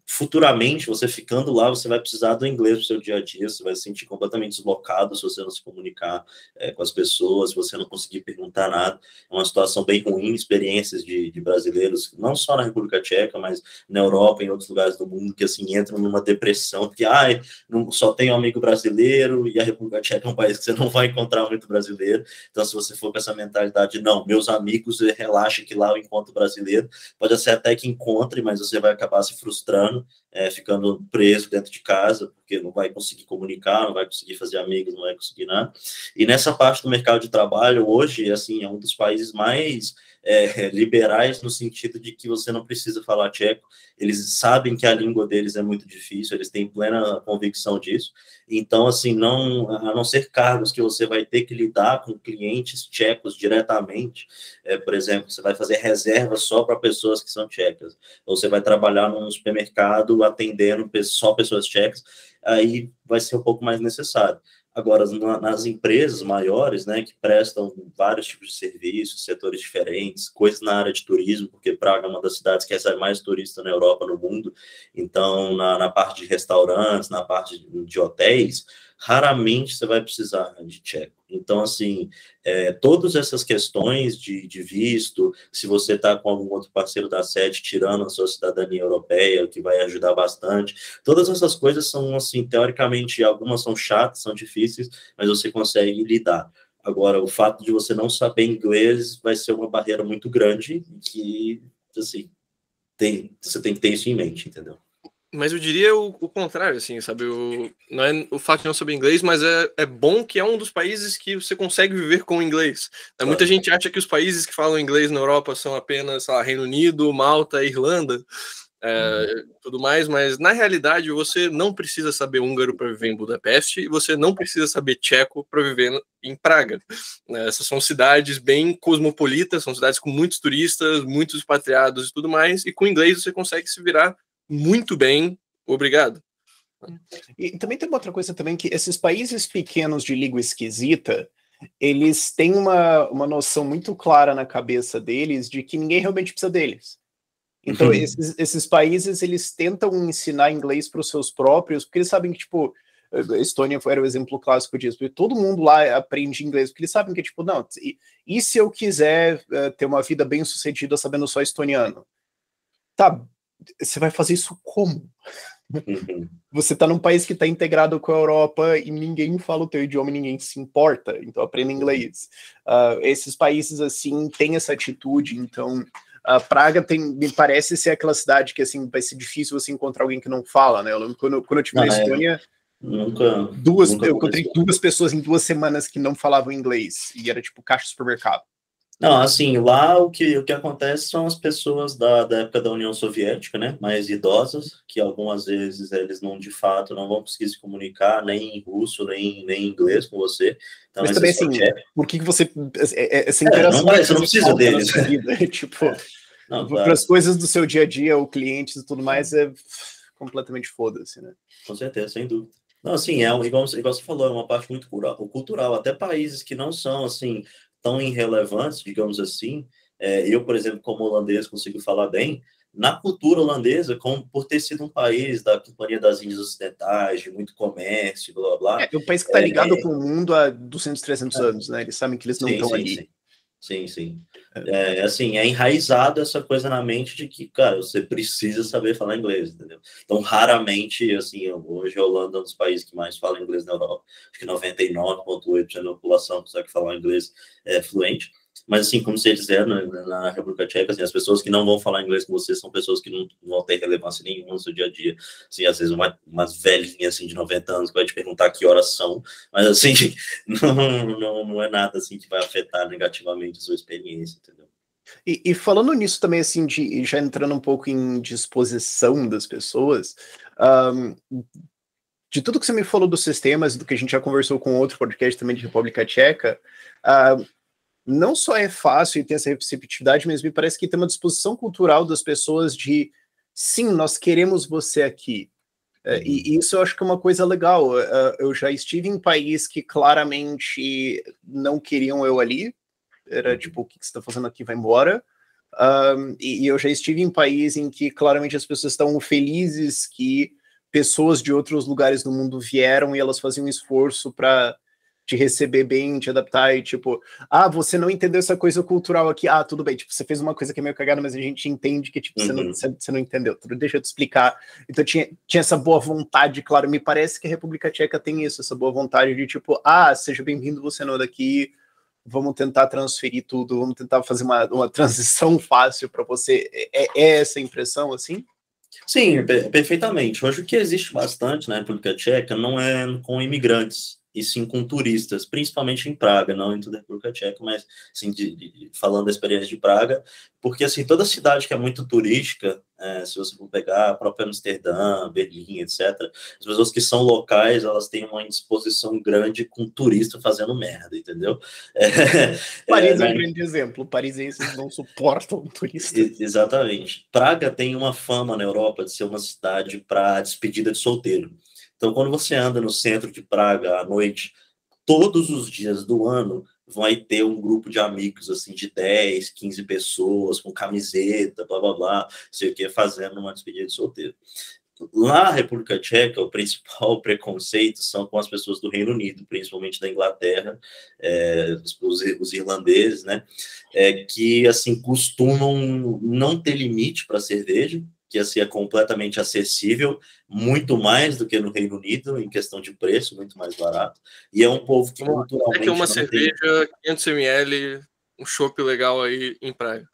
futuramente, você ficando lá, você vai precisar do inglês no seu dia a dia, você vai se sentir completamente deslocado se você não se comunicar com as pessoas, se você não conseguir perguntar nada. É uma situação bem ruim, experiências de brasileiros, não só na República Tcheca, mas na Europa, em outros lugares do mundo, que assim, entram numa depressão, que só tem um amigo brasileiro, e a República Tcheca é um país que você não vai encontrar muito brasileiro. Então, se você for com essa mentalidade, não, meus amigos, relaxa que lá eu encontro brasileiro, pode ser até que encontre, mas você vai acabar se frustrando, ficando preso dentro de casa, porque não vai conseguir comunicar, não vai conseguir fazer amigos, não vai conseguir nada. E nessa parte do mercado de trabalho, hoje, assim, é um dos países mais liberais, no sentido de que você não precisa falar tcheco, eles sabem que a língua deles é muito difícil, eles têm plena convicção disso. Então, assim, a não ser cargos que você vai ter que lidar com clientes tchecos diretamente, por exemplo, você vai fazer reserva só para pessoas que são tchecas, ou você vai trabalhar num supermercado atendendo só pessoas tchecas, aí vai ser um pouco mais necessário. Agora, nas empresas maiores, né, que prestam vários tipos de serviços, setores diferentes, coisas na área de turismo, porque Praga é uma das cidades que recebe mais turistas na Europa, no mundo, então, na parte de restaurantes, na parte de hotéis, raramente você vai precisar de tcheco. Então, assim, todas essas questões de visto, se você está com algum outro parceiro da sede tirando a sua cidadania europeia, que vai ajudar bastante, todas essas coisas são, assim, teoricamente, algumas são chatas, são difíceis, mas você consegue lidar. Agora, o fato de você não saber inglês vai ser uma barreira muito grande que, assim, você tem que ter isso em mente, entendeu? Mas eu diria o contrário, assim, sabe? Não é o fato de não saber inglês, mas é bom que é um dos países que você consegue viver com o inglês. Claro. Muita gente acha que os países que falam inglês na Europa são apenas, sei lá, Reino Unido, Malta, Irlanda, tudo mais, mas na realidade você não precisa saber húngaro para viver em Budapeste e você não precisa saber tcheco para viver em Praga. Essas são cidades bem cosmopolitas, são cidades com muitos turistas, muitos expatriados e tudo mais, e com inglês você consegue se virar muito bem, obrigado. E também tem uma outra coisa também, que esses países pequenos de língua esquisita, eles têm uma noção muito clara na cabeça deles de que ninguém realmente precisa deles. Então, esses países, eles tentam ensinar inglês para os seus próprios, porque eles sabem que, tipo, a Estônia era o exemplo clássico disso, porque todo mundo lá aprende inglês, porque eles sabem que, tipo, não, e se eu quiser ter uma vida bem sucedida sabendo só estoniano? Tá, você vai fazer isso como? Você está num país que está integrado com a Europa e ninguém fala o teu idioma e ninguém se importa, então aprenda inglês. Esses países, assim, têm essa atitude, então... Praga me parece ser aquela cidade que, assim, vai ser difícil você encontrar alguém que não fala, né? Eu lembro quando eu estive na Estônia, eu encontrei 2 pessoas em 2 semanas que não falavam inglês, e era tipo caixa de supermercado. Não, assim, lá o que acontece são as pessoas da época da União Soviética, né, mais idosas, que algumas vezes eles de fato não vão conseguir se comunicar nem em russo, nem em inglês com você. Então, mas também, assim, por que você... Essa interação você não precisa deles. Tipo, para as coisas do seu dia a dia, ou clientes e tudo mais, é completamente foda-se, né? Com certeza, sem dúvida. Não, assim, igual você falou, é uma parte muito cultural. Até países que não são, assim, tão irrelevantes, digamos assim. Eu, por exemplo, como holandês, consigo falar bem. Na cultura holandesa, por ter sido um país da Companhia das Índias Ocidentais, de muito comércio, blá, blá. É um país que está ligado com o mundo há 200, 300 anos, né? Eles sabem que eles não estão ali. Sim. Assim, é enraizado essa coisa na mente de que, cara, você precisa saber falar inglês, entendeu? Então, raramente, assim, hoje a Holanda é um dos países que mais fala inglês na Europa. Acho que 99,8% da população consegue falar inglês fluente. Mas, assim, como você dizer, na República Tcheca, assim, as pessoas que não vão falar inglês com você são pessoas que não vão ter relevância nenhuma no seu dia a dia. Assim, às vezes, umas velhinhas, assim, de 90 anos que vai te perguntar que horas são, mas, assim, não é nada, assim, que vai afetar negativamente a sua experiência, entendeu? E falando nisso também, assim, já entrando um pouco em disposição das pessoas, de tudo que você me falou dos sistemas, do que a gente já conversou com outro podcast também de República Tcheca, não só é fácil e tem essa receptividade, mas me parece que tem uma disposição cultural das pessoas de, sim, nós queremos você aqui. E isso eu acho que é uma coisa legal. Eu já estive em país que claramente não queriam eu ali. Era tipo, o que você está fazendo aqui? Vai embora. E eu já estive em país em que claramente as pessoas estão felizes que pessoas de outros lugares do mundo vieram e elas faziam um esforço para te receber bem, te adaptar e tipo, você não entendeu essa coisa cultural aqui, tudo bem, tipo, você fez uma coisa que é meio cagada, mas a gente entende que tipo, você não entendeu, deixa eu te explicar. Então tinha essa boa vontade, claro, me parece que a República Tcheca tem isso, essa boa vontade de tipo, seja bem-vindo, você não é daqui, vamos tentar transferir tudo, vamos tentar fazer uma transição fácil para você. É essa impressão, assim? Sim, perfeitamente. Hoje o que existe bastante na República Tcheca não é com imigrantes, e sim com turistas, principalmente em Praga, não em toda a República Tcheca, mas assim, falando da experiência de Praga, porque assim, toda cidade que é muito turística, se você for pegar a própria Amsterdã, Berlim, etc., as pessoas que são locais, elas têm uma indisposição grande com turista fazendo merda, entendeu? Paris é um grande exemplo, parisenses não suportam turistas. Exatamente. Praga tem uma fama na Europa de ser uma cidade para despedida de solteiro. Então, quando você anda no centro de Praga à noite, todos os dias do ano vai ter um grupo de amigos, assim, de 10, 15 pessoas, com camiseta, blá, blá, blá, sei o que, fazendo uma despedida de solteiro. Lá na República Tcheca, o principal preconceito são com as pessoas do Reino Unido, principalmente da Inglaterra, os irlandeses, né, que, assim, costumam não ter limite para cerveja, que assim, é completamente acessível, muito mais do que no Reino Unido, em questão de preço, muito mais barato. E é um povo que culturalmente... É que é uma cerveja, 500 ml, um chopp legal aí em Praga.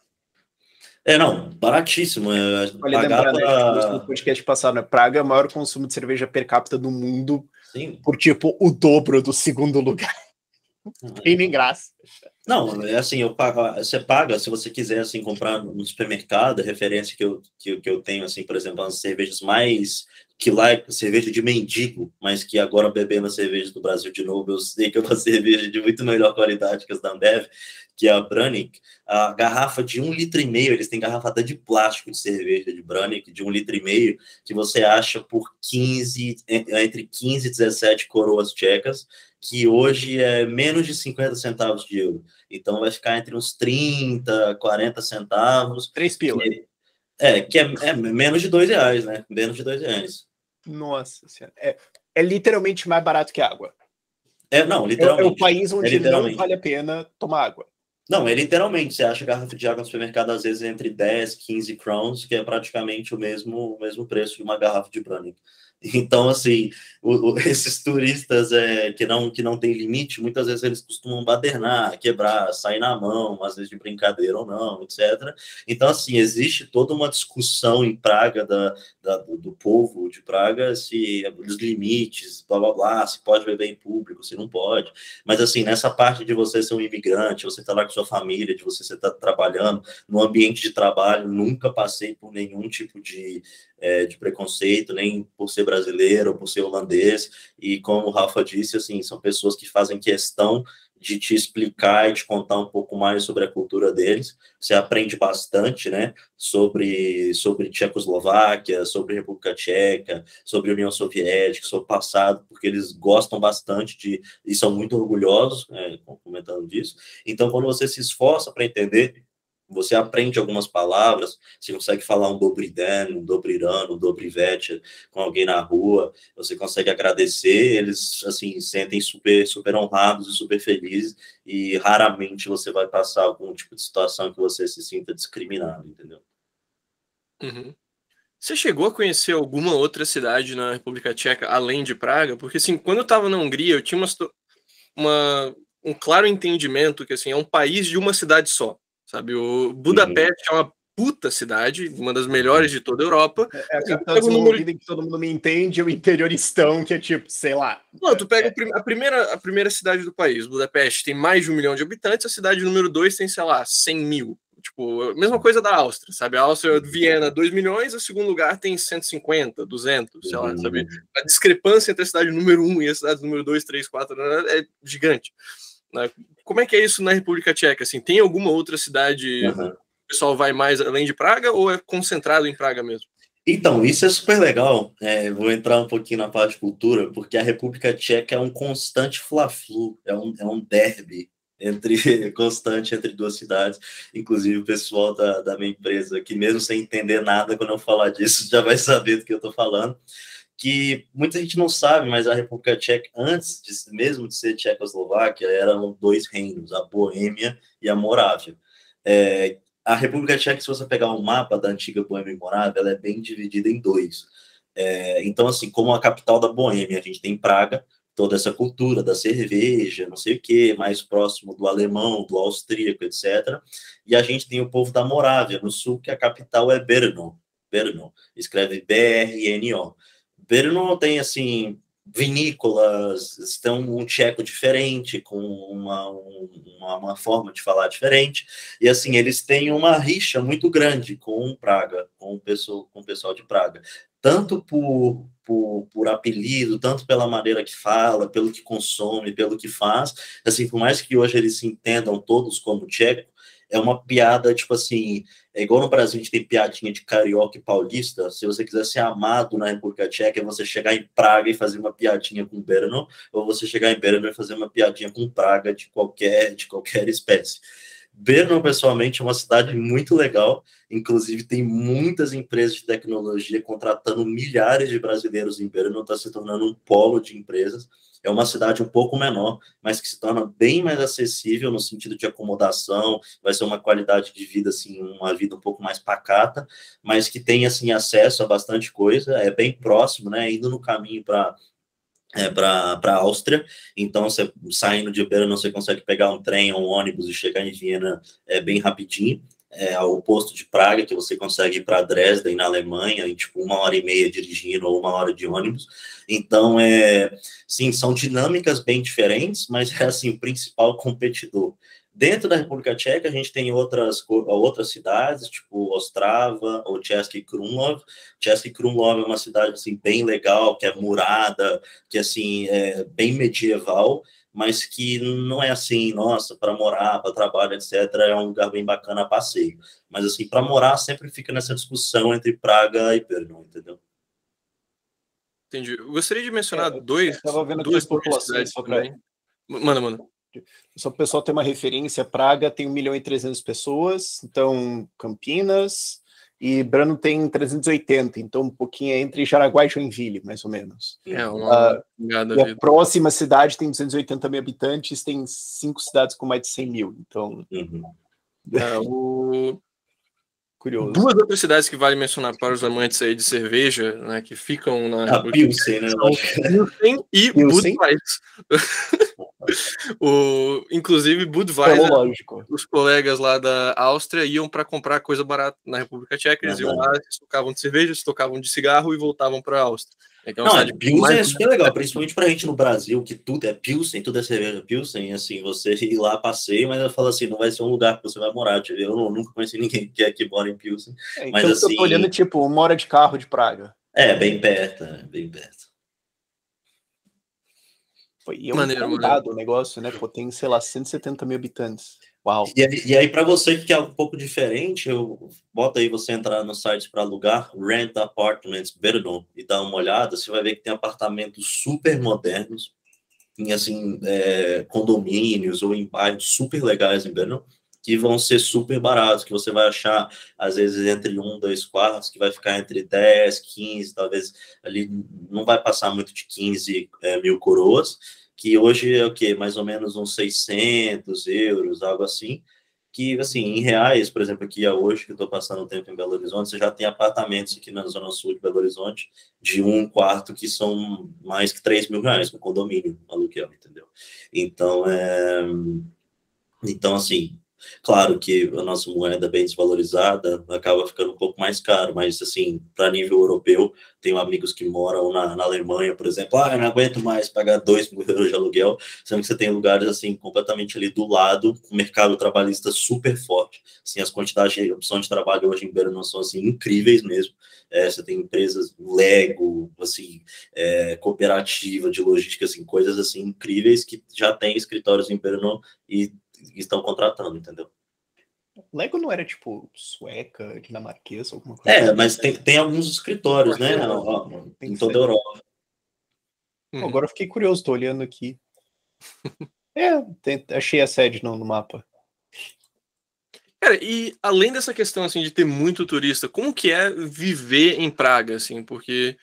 Não, baratíssimo. Olha, lembrando, no podcast passado, né? Praga é o maior consumo de cerveja per capita do mundo. Sim. Por, tipo, o dobro do segundo lugar. Tem nem graça. Não, é assim, você paga, se você quiser, assim, comprar no supermercado, a referência que eu tenho, assim, por exemplo, as cervejas mais, que lá é cerveja de mendigo, mas que agora bebendo a cerveja do Brasil de novo, eu sei que é uma cerveja de muito melhor qualidade que as da Ambev, que é a Brahnik, a garrafa de 1,5 litro, eles têm garrafa até de plástico de cerveja de Brahnik, de 1,5 litro, que você acha por entre 15 e 17 coroas tchecas, que hoje é menos de 50 centavos de euro. Então vai ficar entre uns 30, 40 centavos. 3 pila. Que é menos de R$2, né? Menos de R$2. Nossa senhora. É literalmente mais barato que água. Não, literalmente. É o país onde não vale a pena tomar água. Não, literalmente. Você acha garrafa de água no supermercado, às vezes, entre 10, 15 crowns, que é praticamente o mesmo preço de uma garrafa de Brahnik. Então, assim, esses turistas que não tem limite, muitas vezes eles costumam badernar, quebrar, sair na mão, às vezes de brincadeira ou não, etc. Então, assim, existe toda uma discussão em Praga do povo de Praga, se os limites, blá, blá, blá, se pode beber em público, se não pode. Mas, assim, nessa parte de você ser um imigrante, você estar lá com sua família, de você estar trabalhando no ambiente de trabalho, nunca passei por nenhum tipo de preconceito, nem por ser brasileiro ou por ser holandês, e como o Rafa disse, assim, são pessoas que fazem questão de te explicar e te contar um pouco mais sobre a cultura deles. Você aprende bastante, né, sobre Tchecoslováquia, sobre República Tcheca, sobre União Soviética, sobre o passado, porque eles gostam bastante e são muito orgulhosos, comentando disso. Então, quando você se esforça para entender, você aprende algumas palavras, você consegue falar um Dobry Den, um Dobry Ran, um Dobry Večer com alguém na rua, você consegue agradecer, eles, assim, sentem super, super honrados e super felizes, e raramente você vai passar algum tipo de situação que você se sinta discriminado, entendeu? Uhum. Você chegou a conhecer alguma outra cidade na República Tcheca, além de Praga? Porque, assim, quando eu estava na Hungria, eu tinha um claro entendimento que, assim, é um país de uma cidade só. Sabe, o Budapeste é uma puta cidade, uma das melhores de toda a Europa. É a capital desenvolvida em que todo mundo me entende, o interioristão, que é tipo, sei lá. Não, tu pega a primeira cidade do país, Budapeste, tem mais de 1 milhão de habitantes, a cidade número 2 tem, sei lá, 100 mil. Tipo, mesma coisa da Áustria, sabe? A Áustria, Viena, 2 milhões, o segundo lugar tem 150, 200, sei lá, sabe? A discrepância entre a cidade número 1 e a cidade número 2, 3, 4 é gigante. Né? Como é que é isso na República Tcheca? Assim, tem alguma outra cidade que o pessoal vai mais além de Praga ou é concentrado em Praga mesmo? Então, isso é super legal. Vou entrar um pouquinho na parte de cultura, porque a República Tcheca é um constante fla-flu, é um derby constante entre duas cidades. Inclusive, o pessoal da minha empresa, que mesmo sem entender nada, quando eu falar disso, já vai saber do que eu estou falando. Que muita gente não sabe, mas a República Tcheca, antes mesmo de ser Tchecoslováquia, eram 2 reinos, a Boêmia e a Morávia. A República Tcheca, se você pegar um mapa da antiga Boêmia e Morávia, ela é bem dividida em 2. Então, assim, como a capital da Boêmia, a gente tem Praga, toda essa cultura da cerveja, não sei o quê, mais próximo do alemão, do austríaco, etc. E a gente tem o povo da Morávia, no sul, que a capital é Brno. Brno, escreve B-R-N-O. Brno tem, assim, vinícolas, tem um tcheco diferente, com uma forma de falar diferente, e assim, eles têm uma rixa muito grande com Praga, com o pessoal de Praga, tanto por apelido, tanto pela maneira que fala, pelo que consome, pelo que faz, assim, por mais que hoje eles se entendam todos como tcheco, é uma piada, tipo assim, é igual no Brasil a gente tem piadinha de carioca e paulista. Se você quiser ser amado na República Tcheca, é você chegar em Praga e fazer uma piadinha com Brno, ou você chegar em Brno e fazer uma piadinha com Praga de qualquer espécie. Brno, pessoalmente, é uma cidade muito legal, inclusive tem muitas empresas de tecnologia contratando milhares de brasileiros em Brno, está se tornando um polo de empresas. É uma cidade um pouco menor, mas que se torna bem mais acessível no sentido de acomodação, vai ser uma qualidade de vida, assim, uma vida um pouco mais pacata, mas que tem, assim, acesso a bastante coisa, é bem próximo, né, indo no caminho para a Áustria, então você saindo de Brno, você consegue pegar um trem ou um ônibus e chegar em Viena bem rapidinho, ao oposto de Praga, que você consegue ir para Dresden, na Alemanha, em tipo 1h30 dirigindo ou 1 hora de ônibus. Então, sim, são dinâmicas bem diferentes, mas é assim, o principal competidor. Dentro da República Tcheca, a gente tem outras cidades, tipo Ostrava ou Český Krumlov. Český Krumlov é uma cidade assim, bem legal, que é murada, que assim, é bem medieval, mas que não é assim, nossa, para morar, para trabalho, etc., é um lugar bem bacana a passeio. Mas assim, para morar sempre fica nessa discussão entre Praga e Brno, entendeu? Entendi. Eu gostaria de mencionar duas as populações só para... Manda. Só para o pessoal ter uma referência, Praga tem 1.300.000 pessoas, então Campinas, e Brno tem 380, então um pouquinho entre Jaraguá e Joinville, mais ou menos. E a próxima cidade tem 280 mil habitantes, tem 5 cidades com mais de 100 mil, então... Curioso. 2 outras cidades que vale mencionar para os amantes aí de cerveja, né, que ficam na... Pilsen, né? Pilsen e Budweiser. Inclusive, Budweiser, os colegas lá da Áustria iam para comprar coisa barata na República Tcheca, eles iam lá, se tocavam de cerveja, se tocavam de cigarro e voltavam para a Áustria. Pilsen é super legal, principalmente pra gente no Brasil, que tudo é Pilsen, tudo é cerveja Pilsen, assim, você ir lá passeio, mas eu falo assim, não vai ser um lugar que você vai morar, eu nunca conheci ninguém que mora em Pilsen. Mas então assim, eu tô olhando, tipo, 1 hora de carro de Praga. Bem perto, bem perto. E é um condado o negócio, né? Pô, tem, sei lá, 170 mil habitantes. Uau. E aí, para você que é um pouco diferente, bota aí você entrar no site para alugar Rent Apartments Brno e dar uma olhada, você vai ver que tem apartamentos super modernos, em assim, condomínios ou em bairros super legais em Brno, que vão ser super baratos, que você vai achar, às vezes, entre 1, 2 quartos, que vai ficar entre 10, 15, talvez ali não vai passar muito de 15 mil coroas, que hoje é o quê? Mais ou menos uns 600 euros, algo assim, que, assim, em reais, por exemplo, aqui hoje, que eu estou passando um tempo em Belo Horizonte, você já tem apartamentos aqui na zona sul de Belo Horizonte, de 1 quarto, que são mais que 3 mil reais, no condomínio, aluguel, entendeu? Então, assim, Claro que a nossa moeda bem desvalorizada acaba ficando um pouco mais caro, mas, assim, para nível europeu, tenho amigos que moram na Alemanha, por exemplo, eu não aguento mais pagar 2.000 euros de aluguel, sendo que você tem lugares, assim, completamente ali do lado, com o mercado trabalhista super forte, assim, as quantidades de opção de trabalho hoje em Brno são, assim, incríveis mesmo, você tem empresas Lego, assim, cooperativa de logística, assim, coisas, assim, incríveis que já tem escritórios em Brno e estão contratando, entendeu? Lego não era tipo sueca, dinamarquesa, alguma coisa assim? Mas tem alguns escritórios, né, em toda a Europa. Agora eu fiquei curioso, tô olhando aqui. Achei a sede no mapa. Cara, e além dessa questão, assim, de ter muito turista, como que é viver em Praga, assim? Porque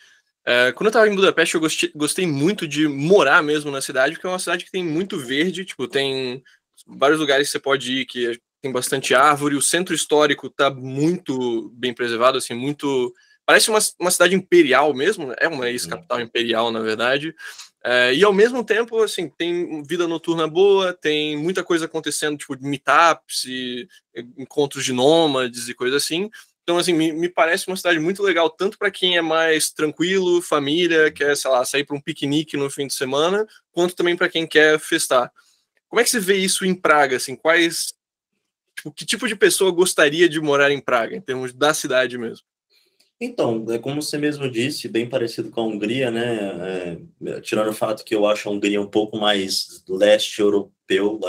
quando eu tava em Budapeste, eu gostei muito de morar mesmo na cidade, porque é uma cidade que tem muito verde, tipo, tem vários lugares que você pode ir que tem bastante árvore, o centro histórico tá muito bem preservado, assim, muito... Parece uma cidade imperial mesmo, é uma ex-capital imperial, na verdade. E ao mesmo tempo, assim, tem vida noturna boa, tem muita coisa acontecendo, tipo, meetups e encontros de nômades e coisa assim. Então, assim, me parece uma cidade muito legal, tanto para quem é mais tranquilo, família, quer, sei lá, sair para um piquenique no fim de semana, quanto também para quem quer festar. Como é que você vê isso em Praga, assim? Que tipo de pessoa gostaria de morar em Praga, em termos da cidade mesmo? Então, como você mesmo disse, bem parecido com a Hungria, né? Tirando o fato que eu acho a Hungria um pouco mais leste europeu,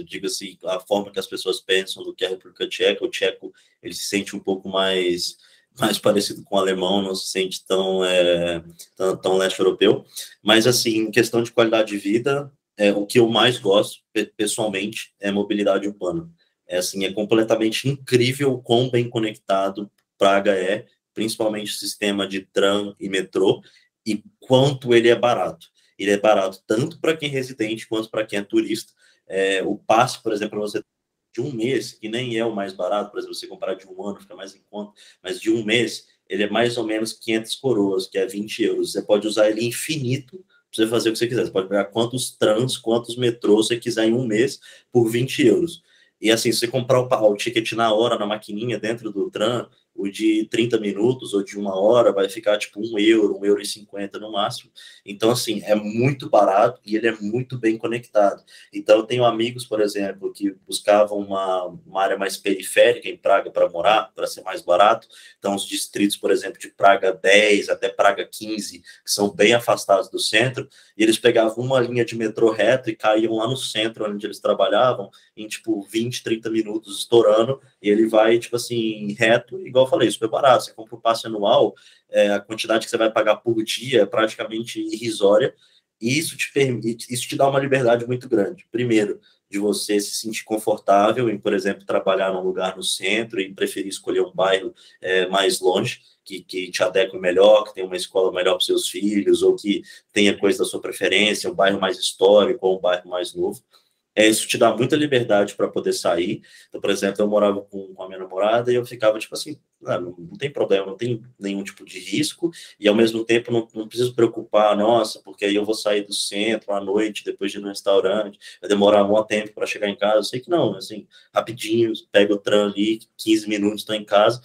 diga-se, a forma que as pessoas pensam do que a República Tcheca. O tcheco, ele se sente um pouco mais parecido com o alemão, não se sente tão leste europeu. Mas, assim, em questão de qualidade de vida, o que eu mais gosto, pessoalmente, é mobilidade urbana. Assim, é completamente incrível o quão bem conectado Praga principalmente o sistema de tram e metrô, e quanto ele é barato. Ele é barato tanto para quem é residente quanto para quem é turista. O passe, por exemplo, você de um mês, que nem é o mais barato, por exemplo, você comparar de um ano, fica mais em conta, mas de um mês, ele é mais ou menos 500 coroas, que é 20 euros. Você pode usar ele infinito para você fazer o que você quiser. Você pode pegar quantos trams, quantos metrôs você quiser em um mês por 20 euros. E assim, se você comprar o ticket na hora, na maquininha, dentro do tram, o de 30 minutos ou de uma hora vai ficar tipo 1 euro, 1,50 € no máximo. Então, assim, é muito barato e ele é muito bem conectado. Então, eu tenho amigos, por exemplo, que buscavam uma área mais periférica em Praga para morar, para ser mais barato. Então, os distritos, por exemplo, de Praga 10 até Praga 15, que são bem afastados do centro, e eles pegavam uma linha de metrô reto e caíam lá no centro, onde eles trabalhavam, em tipo 20, 30 minutos estourando, e ele vai, tipo assim, reto, igual eu falei, super barato. Você compra o passe anual, a quantidade que você vai pagar por dia é praticamente irrisória, e isso te dá uma liberdade muito grande. Primeiro, de você se sentir confortável em, por exemplo, trabalhar num lugar no centro e preferir escolher um bairro mais longe, que te adeque melhor, que tenha uma escola melhor para seus filhos, ou que tenha coisa da sua preferência, um bairro mais histórico ou um bairro mais novo. Isso te dá muita liberdade para poder sair. Então, por exemplo, eu morava com a minha namorada e eu ficava tipo assim, não tem problema, não tem nenhum tipo de risco, e ao mesmo tempo não preciso preocupar, nossa, porque aí eu vou sair do centro à noite, depois de ir no restaurante, vai demorar um tempo para chegar em casa. Eu sei que não, assim, rapidinho, pego o tram ali, 15 minutos, estou em casa.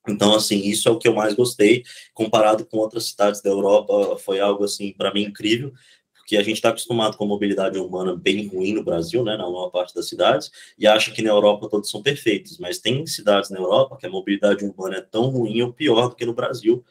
Então, assim, isso é o que eu mais gostei, comparado com outras cidades da Europa, foi algo, assim, para mim, incrível, porque a gente está acostumado com a mobilidade urbana bem ruim no Brasil, né, na maior parte das cidades, e acha que na Europa todos são perfeitos, mas tem cidades na Europa que a mobilidade urbana é tão ruim ou pior do que no Brasil,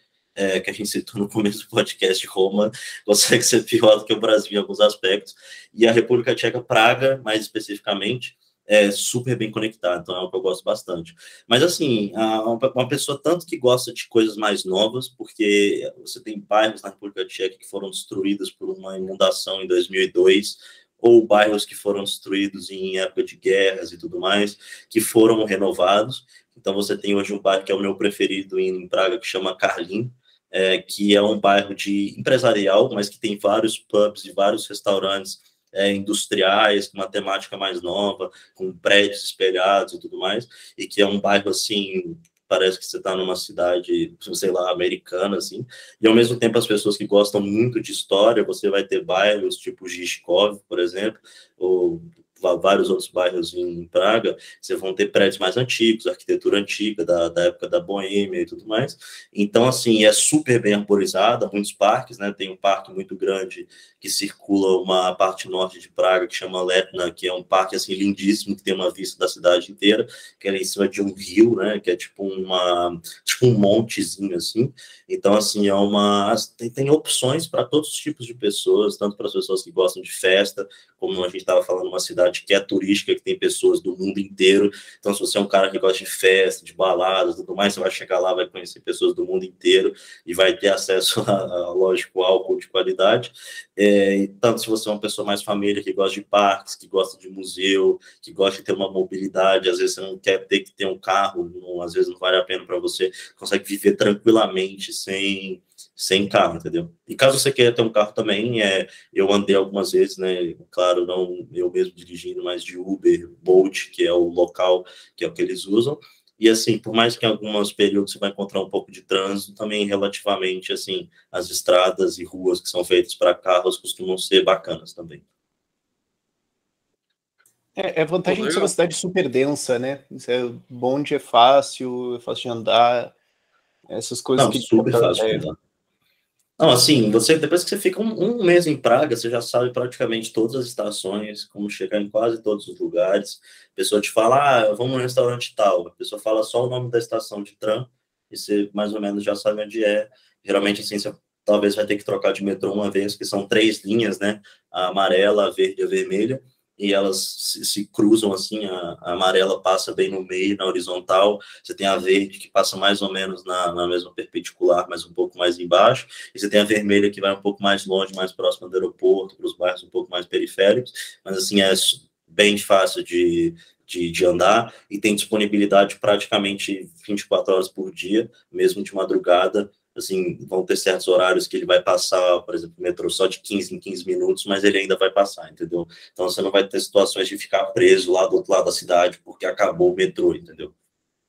que a gente citou no começo do podcast. Roma consegue ser pior do que o Brasil em alguns aspectos, e a República Tcheca, Praga, mais especificamente, é super bem conectado, então é o que eu gosto bastante. Mas, assim, uma pessoa tanto que gosta de coisas mais novas, porque você tem bairros na República Tcheca que foram destruídos por uma inundação em 2002, ou bairros que foram destruídos em época de guerras e tudo mais, que foram renovados. Então, você tem hoje um bairro que é o meu preferido em Praga, que chama Karlin, que é um bairro de empresarial, mas que tem vários pubs e vários restaurantes industriais, com uma temática mais nova, com prédios espelhados e tudo mais, e que é um bairro, assim, parece que você está numa cidade, sei lá, americana, assim, e ao mesmo tempo as pessoas que gostam muito de história, você vai ter bairros tipo Žižkov, por exemplo, ou vários outros bairros em Praga, vocês vão ter prédios mais antigos, arquitetura antiga, da época da Boêmia e tudo mais. Então, assim, é super bem arborizada, muitos parques, né? Tem um parque muito grande que circula uma parte norte de Praga, que chama Letna, que é um parque, assim, lindíssimo, que tem uma vista da cidade inteira, que é em cima de um rio, né? Que é tipo um montezinho, assim. Então, assim, tem opções para todos os tipos de pessoas, tanto para as pessoas que gostam de festa, como a gente estava falando, uma cidade que é turística, que tem pessoas do mundo inteiro. Então, se você é um cara que gosta de festa, de baladas, tudo mais, você vai chegar lá, vai conhecer pessoas do mundo inteiro e vai ter acesso lógico, álcool de qualidade. Tanto se você é uma pessoa mais família, que gosta de parques, que gosta de museu, que gosta de ter uma mobilidade, às vezes você não quer ter que ter um carro, às vezes não vale a pena para você, consegue viver tranquilamente sem carro, entendeu? E caso você queira ter um carro também, eu andei algumas vezes, né? Claro, não eu mesmo dirigindo, mas de Uber, Bolt, que é o local, que é o que eles usam. E assim, por mais que em alguns períodos você vai encontrar um pouco de trânsito, também relativamente, assim, as estradas e ruas que são feitas para carros costumam ser bacanas também. É vantagem de ser uma cidade super densa, né? Bonde é fácil de andar, essas coisas Não, que... super fácil de andar. Não, assim, depois que você fica um mês em Praga, você já sabe praticamente todas as estações, como chegar em quase todos os lugares. A pessoa te fala, vamos no restaurante tal. A pessoa fala só o nome da estação de tram, e você mais ou menos já sabe onde é. Geralmente, assim, você talvez vai ter que trocar de metrô uma vez, que são 3 linhas, né? A amarela, a verde e a vermelha. E elas se cruzam assim, a amarela passa bem no meio, na horizontal, você tem a verde que passa mais ou menos na mesma perpendicular, mas um pouco mais embaixo, e você tem a vermelha que vai um pouco mais longe, mais próximo do aeroporto, para os bairros um pouco mais periféricos, mas assim, é bem fácil de andar, e tem disponibilidade praticamente 24 horas por dia, mesmo de madrugada. Assim, vão ter certos horários que ele vai passar, por exemplo, o metrô só de 15 em 15 minutos, mas ele ainda vai passar, entendeu? Então, você não vai ter situações de ficar preso lá do outro lado da cidade porque acabou o metrô, entendeu?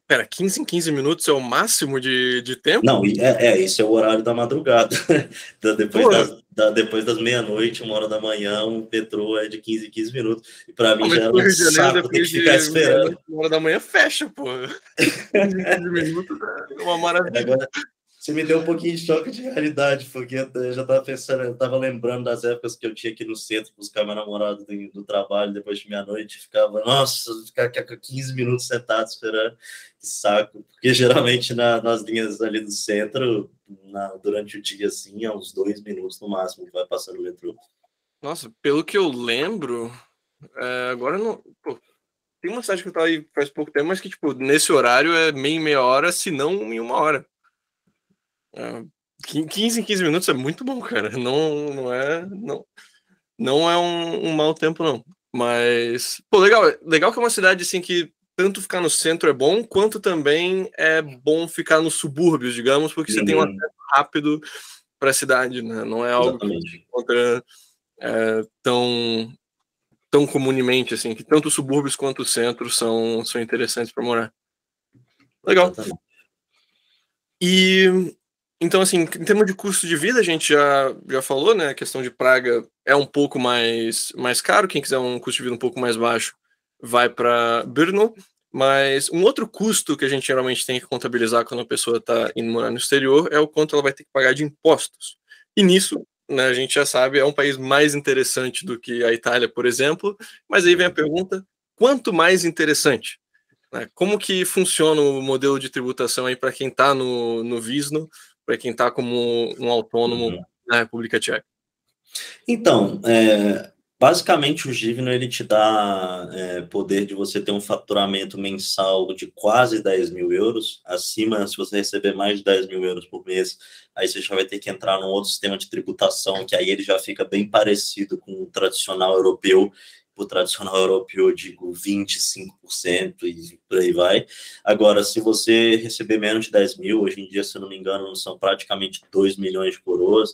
Pera, 15 em 15 minutos é o máximo de tempo? Não, esse é o horário da madrugada. Depois das meia-noite, 1 hora da manhã, um metrô é de 15 em 15 minutos. E para mim já era um saco ter que ficar esperando. 1 hora da manhã fecha, pô. 15 em 15 minutos é uma maravilha. Agora, você me deu um pouquinho de choque de realidade, porque eu já estava pensando, eu estava lembrando das épocas que eu tinha aqui no centro buscar meu namorado do trabalho depois de meia-noite, ficava, nossa, ficar 15 minutos sentado esperando, que saco, porque geralmente nas linhas ali do centro, durante o dia, assim, é uns 2 minutos no máximo que vai passando o metrô. Nossa, pelo que eu lembro, agora não... Pô, tem uma cidade que eu tava aí faz pouco tempo, mas que, tipo, nesse horário é meia hora, se não em 1 hora. 15 em 15 minutos é muito bom, cara. Não é um mau tempo, não. Mas, pô, legal que é uma cidade, assim, que tanto ficar no centro é bom, quanto também é bom ficar nos subúrbios, digamos, porque você tem um acesso rápido para a cidade, né? Não é algo que você encontra tão comunemente, assim, que tanto os subúrbios quanto o centro são interessantes para morar. Legal. Exatamente. E então, assim, em termos de custo de vida, a gente já falou, né? A questão de Praga é um pouco mais caro. Quem quiser um custo de vida um pouco mais baixo vai para Brno. Mas um outro custo que a gente geralmente tem que contabilizar quando a pessoa está indo morar no exterior é o quanto ela vai ter que pagar de impostos. E nisso, né, a gente já sabe, é um país mais interessante do que a Itália, por exemplo. Mas aí vem a pergunta, quanto mais interessante? Como que funciona o modelo de tributação aí para quem está no Visno, para quem está como um autônomo na República Tcheca? Então, basicamente o Givno ele te dá poder de você ter um faturamento mensal de quase 10 mil euros. Acima, se você receber mais de 10 mil euros por mês, aí você já vai ter que entrar num outro sistema de tributação, que aí ele já fica bem parecido com o tradicional europeu. Por tradicional europeu, eu digo 25% e por aí vai. Agora, se você receber menos de 10 mil, hoje em dia, se eu não me engano, são praticamente 2 milhões de coroas,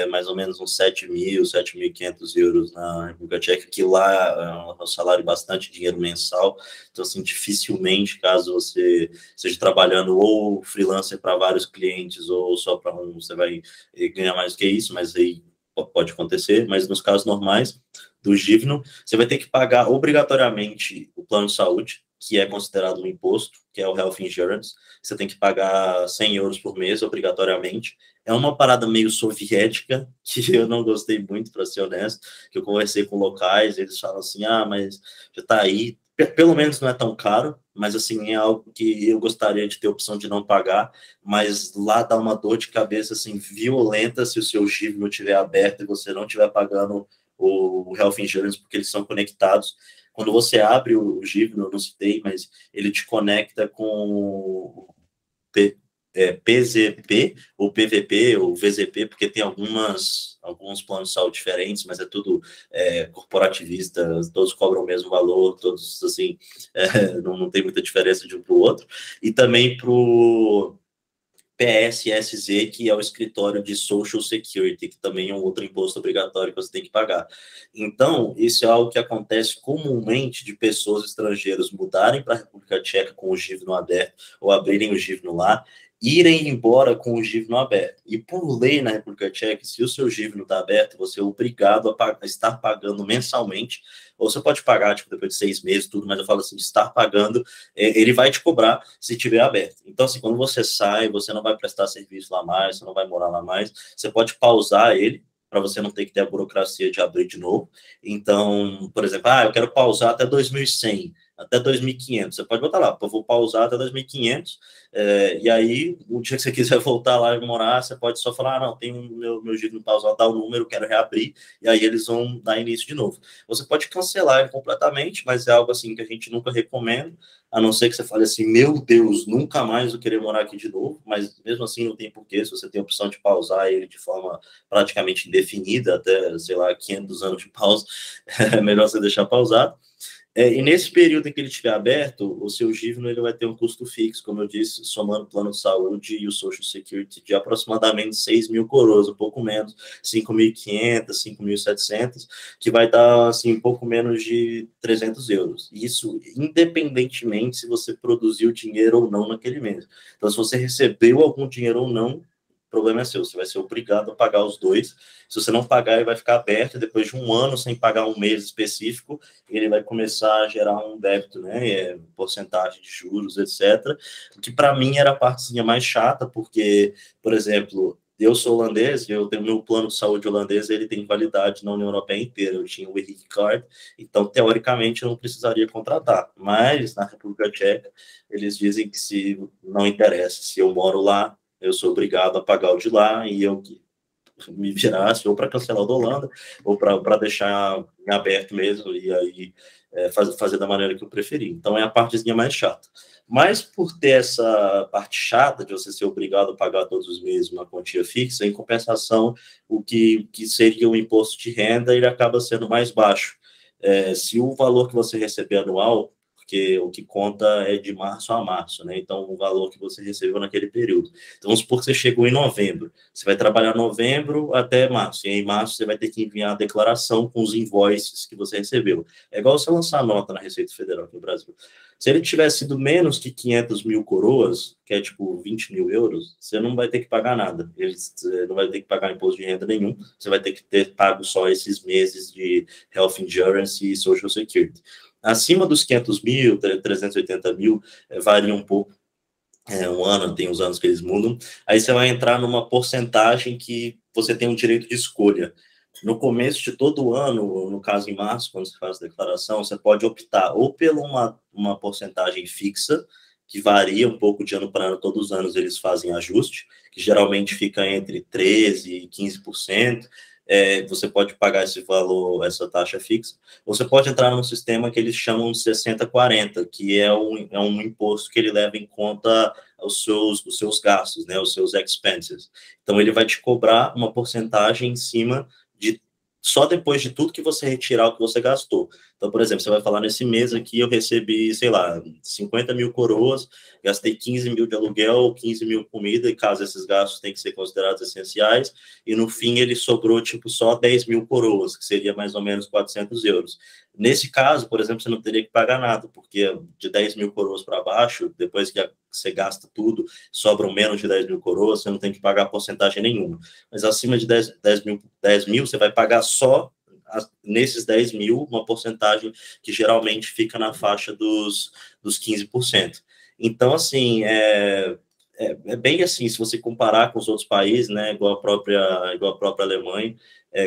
mais ou menos uns 7.500 euros na República Tcheca, que lá é um salário bastante dinheiro mensal. Então, assim, dificilmente, caso você esteja trabalhando ou freelancer para vários clientes ou só para um, você vai ganhar mais do que isso, mas aí pode acontecer. Mas nos casos normais, do Givno, você vai ter que pagar obrigatoriamente o plano de saúde, que é considerado um imposto, que é o Health Insurance. Você tem que pagar 100 euros por mês, obrigatoriamente. É uma parada meio soviética, que eu não gostei muito, para ser honesto, que eu conversei com locais, eles falam assim, mas já tá aí, pelo menos não é tão caro, mas assim, é algo que eu gostaria de ter a opção de não pagar, mas lá dá uma dor de cabeça, assim, violenta se o seu Givno estiver aberto e você não estiver pagando o Health Insurance, porque eles são conectados. Quando você abre o Givno, eu não citei, mas ele te conecta com o PZP, ou PVP, ou VZP, porque tem alguns planos de saúde diferentes, mas é tudo corporativista, todos cobram o mesmo valor, todos, assim, não tem muita diferença de um para o outro. E também para o PSSZ, que é o escritório de Social Security, que também é um outro imposto obrigatório que você tem que pagar. Então, isso é algo que acontece comumente de pessoas estrangeiras mudarem para a República Tcheca com o Givno aberto, ou abrirem o Givno lá, irem embora com o Givno aberto. E por lei na República Tcheca, se o seu Givno está aberto, você é obrigado a estar pagando mensalmente, ou você pode pagar tipo, depois de 6 meses, tudo, mas eu falo assim, estar pagando, ele vai te cobrar se estiver aberto. Então, assim, quando você sai, você não vai prestar serviço lá mais, você não vai morar lá mais, você pode pausar ele, para você não ter que ter a burocracia de abrir de novo. Então, por exemplo, eu quero pausar até 2100, até 2.500. Você pode botar lá, eu vou pausar até 2.500, e aí, o dia que você quiser voltar lá e morar, você pode só falar, não, tem meu Givno pausado, dá o número, quero reabrir, e aí eles vão dar início de novo. Você pode cancelar ele completamente, mas é algo assim que a gente nunca recomenda, a não ser que você fale assim, meu Deus, nunca mais vou querer morar aqui de novo, mas mesmo assim não tem porquê, se você tem a opção de pausar ele de forma praticamente indefinida, até, sei lá, 500 anos de pausa, é melhor você deixar pausado. E nesse período em que ele estiver aberto, o seu Givno ele vai ter um custo fixo, como eu disse, somando o plano de saúde e o Social Security, de aproximadamente 6.000 coroas, um pouco menos, 5.500, 5.700, que vai dar assim, um pouco menos de 300 euros. Isso independentemente se você produziu dinheiro ou não naquele mês. Então, se você recebeu algum dinheiro ou não, o problema é seu, você vai ser obrigado a pagar os dois. Se você não pagar, ele vai ficar aberto, e depois de um ano sem pagar um mês específico, ele vai começar a gerar um débito, né, porcentagem de juros, etc. O que para mim era a partezinha mais chata, porque, por exemplo, eu sou holandês, eu tenho meu plano de saúde holandês, ele tem validade na União Europeia inteira, eu tinha o Henrique Card, então, teoricamente, eu não precisaria contratar, mas na República Tcheca, eles dizem que se não interessa, se eu moro lá, eu sou obrigado a pagar o de lá, e eu me virasse ou para cancelar o da Holanda, ou para deixar em aberto mesmo, e aí fazer da maneira que eu preferir. Então, é a partezinha mais chata. Mas, por ter essa parte chata de você ser obrigado a pagar todos os meses uma quantia fixa, em compensação, o que seria o imposto de renda, ele acaba sendo mais baixo. Se o valor que você receber anual, porque o que conta é de março a março, né? Então, o valor que você recebeu naquele período. Então, vamos supor que você chegou em novembro. Você vai trabalhar novembro até março. E em março você vai ter que enviar a declaração com os invoices que você recebeu. É igual você lançar nota na Receita Federal aqui no Brasil. Se ele tivesse sido menos que 500.000 coroas, que é tipo 20.000 euros, você não vai ter que pagar nada. Você não vai ter que pagar imposto de renda nenhum. Você vai ter que ter pago só esses meses de Health Insurance e Social Security. Acima dos 500.000, 380.000, varia um pouco. Um ano, tem uns anos que eles mudam. Aí você vai entrar numa porcentagem que você tem um direito de escolha. No começo de todo ano, no caso em março, quando você faz a declaração, você pode optar ou pela uma porcentagem fixa, que varia um pouco de ano para ano, todos os anos eles fazem ajuste, que geralmente fica entre 13% e 15%. Você pode pagar esse valor, essa taxa fixa, ou você pode entrar num sistema que eles chamam de 60-40, que é um imposto que ele leva em conta os seus gastos, né, os seus expenses. Então, ele vai te cobrar uma porcentagem em cima de só depois de tudo que você retirar o que você gastou. Então, por exemplo, você vai falar, nesse mês aqui eu recebi, sei lá, 50.000 coroas, gastei 15.000 de aluguel, 15.000 comida, e caso esses gastos tenham que ser considerados essenciais, e no fim ele sobrou, tipo, só 10.000 coroas, que seria mais ou menos 400 euros. Nesse caso, por exemplo, você não teria que pagar nada, porque de 10.000 coroas para baixo, depois que você gasta tudo, sobram menos de 10.000 coroas, você não tem que pagar porcentagem nenhuma. Mas acima de 10 mil, você vai pagar só nesses 10 mil, uma porcentagem que geralmente fica na faixa dos 15%. Então, assim, é bem assim, se você comparar com os outros países, né, igual a própria Alemanha,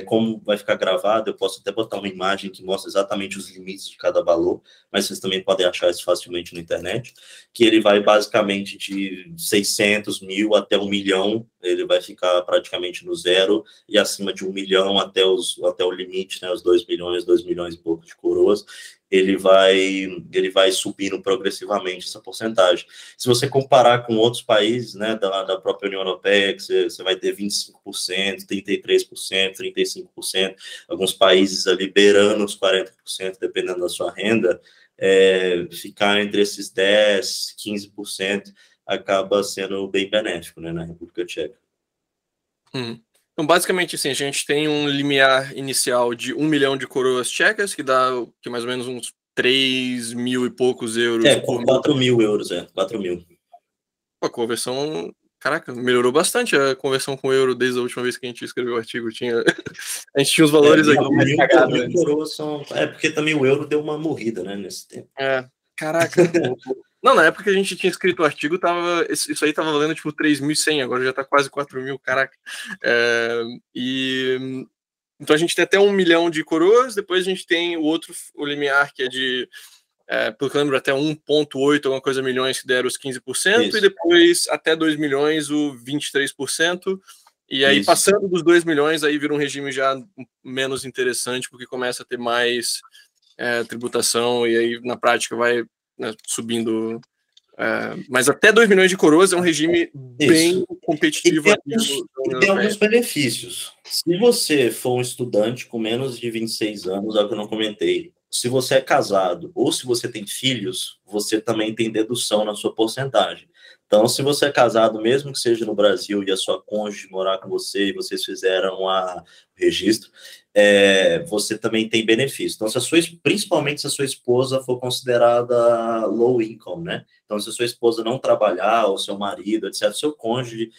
como vai ficar gravado, eu posso até botar uma imagem que mostra exatamente os limites de cada valor, mas vocês também podem achar isso facilmente na internet, que ele vai basicamente de 600 mil até 1 milhão, ele vai ficar praticamente no zero, e acima de 1 milhão até o limite, né, os 2 milhões e pouco de coroas, ele vai subindo progressivamente essa porcentagem. Se você comparar com outros países, né, da própria União Europeia, que você vai ter 25%, 33%, 35%, alguns países ali beirando os 40%, dependendo da sua renda, ficar entre esses 10%, 15% acaba sendo bem benéfico, né, na República Tcheca. Então, basicamente, assim, a gente tem um limiar inicial de 1 milhão de coroas tchecas, que dá mais ou menos uns 3 mil e poucos euros por 4 mil euros, 4 mil. A conversão, caraca, melhorou bastante a conversão com euro desde a última vez que a gente escreveu o artigo. A gente tinha os valores aqui. Mil coroas são... porque também o euro deu uma morrida, né, nesse tempo. Caraca. Não, na época que a gente tinha escrito o artigo, isso aí tava valendo tipo 3.100, agora já tá quase 4 mil, caraca. Então a gente tem até 1 milhão de coroas, depois a gente tem o limiar, que é de, pelo que eu lembro, até 1,8, alguma coisa, milhões, que deram os 15%, isso. E depois até 2 milhões, o 23%. E aí, passando dos 2 milhões, aí vira um regime já menos interessante, porque começa a ter mais tributação, e aí, na prática, vai, né, subindo. Mas até 2 milhões de coroas é um regime bem competitivo. E tem alguns benefícios. Se você for um estudante com menos de 26 anos, é o que eu não comentei. Se você é casado ou se você tem filhos, você também tem dedução na sua porcentagem. Então, se você é casado, mesmo que seja no Brasil, e a sua cônjuge morar com você, e vocês fizeram o registro, você também tem benefício. Então, principalmente se a sua esposa for considerada low income, né? Então, se a sua esposa não trabalhar, ou seu marido, etc., seu cônjuge,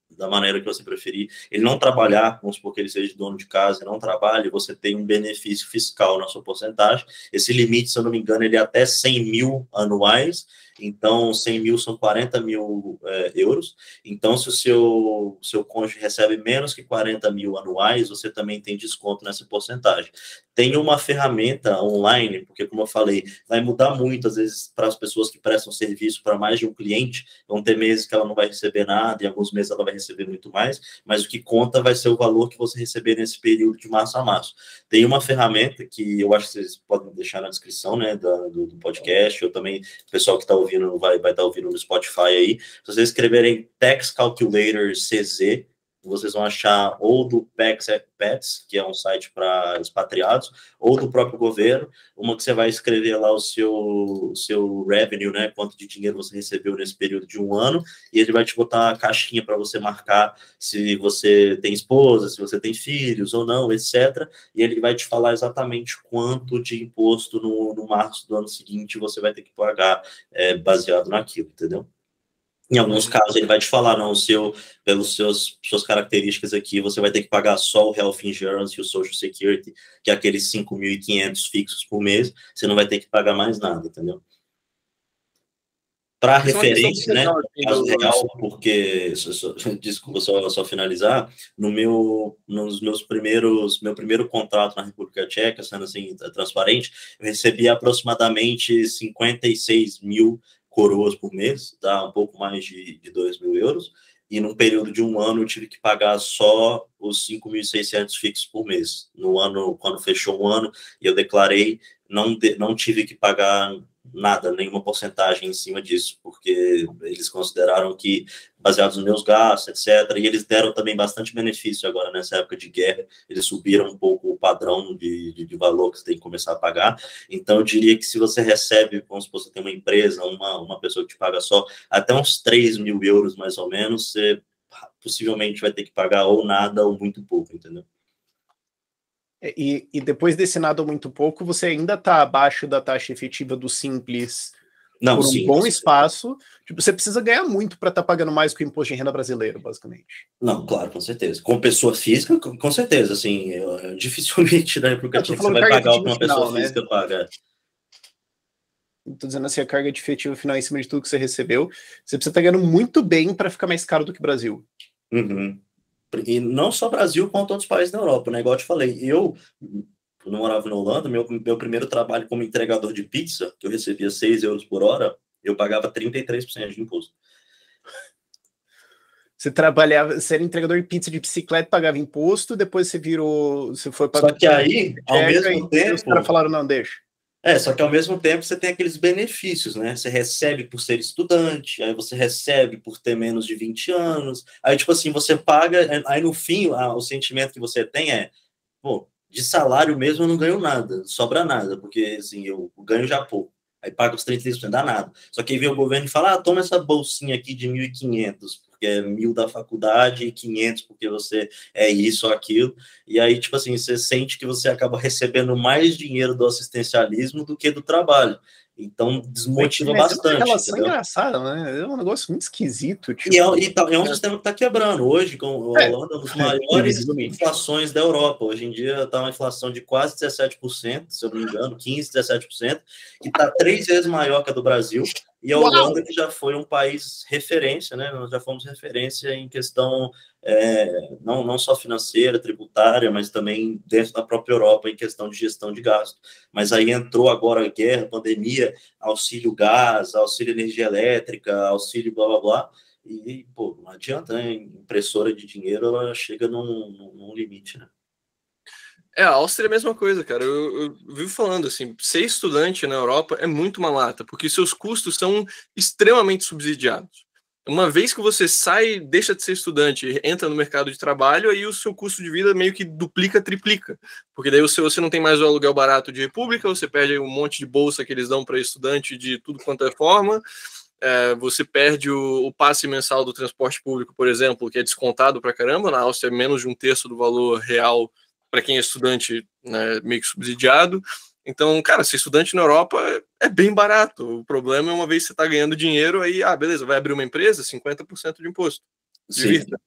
da maneira que você preferir, ele não trabalhar, vamos supor que ele seja dono de casa e não trabalhe, você tem um benefício fiscal na sua porcentagem. Esse limite, se eu não me engano, ele é até 100 mil anuais. Então, 100 mil são 40 mil euros. Então, se o seu cônjuge recebe menos que 40 mil anuais, você também tem desconto nessa porcentagem. Tem uma ferramenta online, porque, como eu falei, vai mudar muito, às vezes, para as pessoas que prestam serviço para mais de um cliente. Vão ter meses que ela não vai receber nada, e alguns meses ela vai receber muito mais, mas o que conta vai ser o valor que você receber nesse período de março a março. Tem uma ferramenta que eu acho que vocês podem deixar na descrição, né, do podcast, ou também o pessoal que está ouvindo vai estar ouvindo no Spotify aí. Se vocês escreverem Tax Calculator CZ, vocês vão achar ou do PaxPets, que é um site para expatriados, ou do próprio governo, uma que você vai escrever lá o seu revenue, né, quanto de dinheiro você recebeu nesse período de um ano, e ele vai te botar uma caixinha para você marcar se você tem esposa, se você tem filhos ou não, etc. E ele vai te falar exatamente quanto de imposto no março do ano seguinte você vai ter que pagar baseado naquilo, entendeu? Em alguns casos, ele vai te falar, não, pelas suas características aqui, você vai ter que pagar só o Health Insurance e o Social Security, que é aqueles 5.500 fixos por mês, você não vai ter que pagar mais nada, entendeu? Para referência, né, caso real, porque, desculpa só finalizar, meu primeiro contrato na República Tcheca, sendo assim transparente, eu recebi aproximadamente 56 mil coroas por mês, dá um pouco mais de 2 mil euros, e num período de um ano eu tive que pagar só os 5.600 fixos por mês. No ano, quando fechou um ano, eu declarei, não tive que pagar nada, nenhuma porcentagem em cima disso, porque eles consideraram que, baseados nos meus gastos, etc., e eles deram também bastante benefício agora nessa época de guerra, eles subiram um pouco o padrão de valor que você tem que começar a pagar. Então, eu diria que se você recebe, como se você tem uma empresa, uma pessoa que te paga só até uns 3 mil euros, mais ou menos, você possivelmente vai ter que pagar ou nada ou muito pouco, entendeu? E depois desse nada ou muito pouco, você ainda está abaixo da taxa efetiva do Simples Não, por um sim, bom espaço. Tipo, você precisa ganhar muito para estar pagando mais que o imposto de renda brasileiro, basicamente. Não, claro, com certeza. Com pessoa física, com certeza, assim, dificilmente, né, porque Eu tô você falando vai carga pagar o efetiva que uma pessoa final, né? física paga. Tô dizendo assim, a carga efetiva final em cima de tudo que você recebeu, você precisa estar ganhando muito bem para ficar mais caro do que o Brasil. Uhum. E não só Brasil, quanto outros países da Europa, né? Igual eu te falei, eu não morava na Holanda, meu primeiro trabalho como entregador de pizza, que eu recebia 6 euros por hora, eu pagava 33% de imposto. Você trabalhava, você era entregador de pizza de bicicleta, pagava imposto, depois você virou, você foi para Só que aí, ao Tcheca mesmo e os caras tempo, falaram, não, deixa. só que ao mesmo tempo você tem aqueles benefícios, né? Você recebe por ser estudante, aí você recebe por ter menos de 20 anos, aí tipo assim, você paga, aí no fim, o sentimento que você tem é, pô, de salário mesmo eu não ganho nada, sobra nada, porque assim, eu ganho já pouco. Aí paga os 33%, dá nada. Só que aí vem o governo e fala, toma essa bolsinha aqui de 1.500, porque é 1.000 da faculdade e 500 porque você é isso ou aquilo. E aí, tipo assim, você sente que você acaba recebendo mais dinheiro do assistencialismo do que do trabalho. Então, desmotiva Mas é uma bastante, relação entendeu? engraçada, né? É um negócio muito esquisito, E é, tipo. é um sistema que está quebrando. Hoje, com a Holanda, é um dos maiores Previsivelmente. inflações da Europa. Hoje em dia está uma inflação de quase 17%, se eu não me engano, 15, 17%, que está 3 vezes maior que a do Brasil. E a Uau! Holanda, que já foi um país referência, né? Nós já fomos referência em questão não só financeira, tributária, mas também dentro da própria Europa, em questão de gestão de gasto. Mas aí entrou agora a guerra, pandemia, auxílio gás, auxílio energia elétrica, auxílio blá blá blá. E, pô, não adianta, né? Impressora de dinheiro, ela chega num limite, né? A Áustria é a mesma coisa, cara. Eu vivo falando assim, ser estudante na Europa é muito uma lata, porque seus custos são extremamente subsidiados. Uma vez que você sai, deixa de ser estudante, entra no mercado de trabalho, aí o seu custo de vida meio que duplica, triplica. Porque daí você não tem mais o aluguel barato de república, você perde um monte de bolsa que eles dão para estudante de tudo quanto é forma. Você perde o passe mensal do transporte público, por exemplo, que é descontado para caramba. Na Áustria é menos de um terço do valor real para quem é estudante, né, meio que subsidiado. Então, cara, ser estudante na Europa é bem barato. O problema é uma vez que você está ganhando dinheiro, aí, beleza, vai abrir uma empresa, 50% de imposto. Sim. Divirta.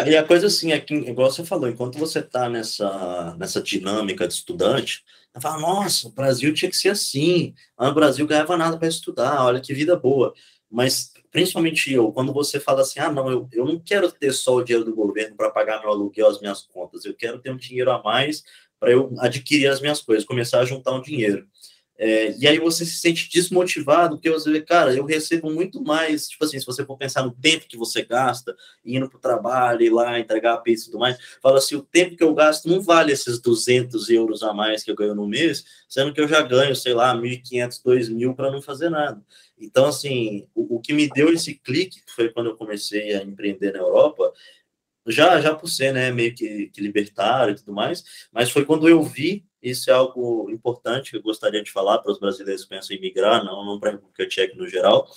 E a coisa assim, é que, igual você falou, enquanto você está nessa dinâmica de estudante, você fala, nossa, o Brasil tinha que ser assim, o Brasil ganhava nada para estudar, olha que vida boa. Mas, principalmente eu, quando você fala assim, não, eu não quero ter só o dinheiro do governo para pagar meu aluguel, as minhas contas, eu quero ter um dinheiro a mais para eu adquirir as minhas coisas, começar a juntar um dinheiro. E aí você se sente desmotivado, porque você vê, cara, eu recebo muito mais, tipo assim, se você for pensar no tempo que você gasta, indo para o trabalho, ir lá, entregar a pizza e tudo mais, fala assim, o tempo que eu gasto não vale esses 200 euros a mais que eu ganho no mês, sendo que eu já ganho, sei lá, 1.500, 2.000 para não fazer nada. Então, assim, o que me deu esse clique, que foi quando eu comecei a empreender na Europa, já por ser, né, meio que libertário e tudo mais, mas foi quando eu vi, isso é algo importante que eu gostaria de falar para os brasileiros que pensam em migrar, não para a República Tcheca no geral,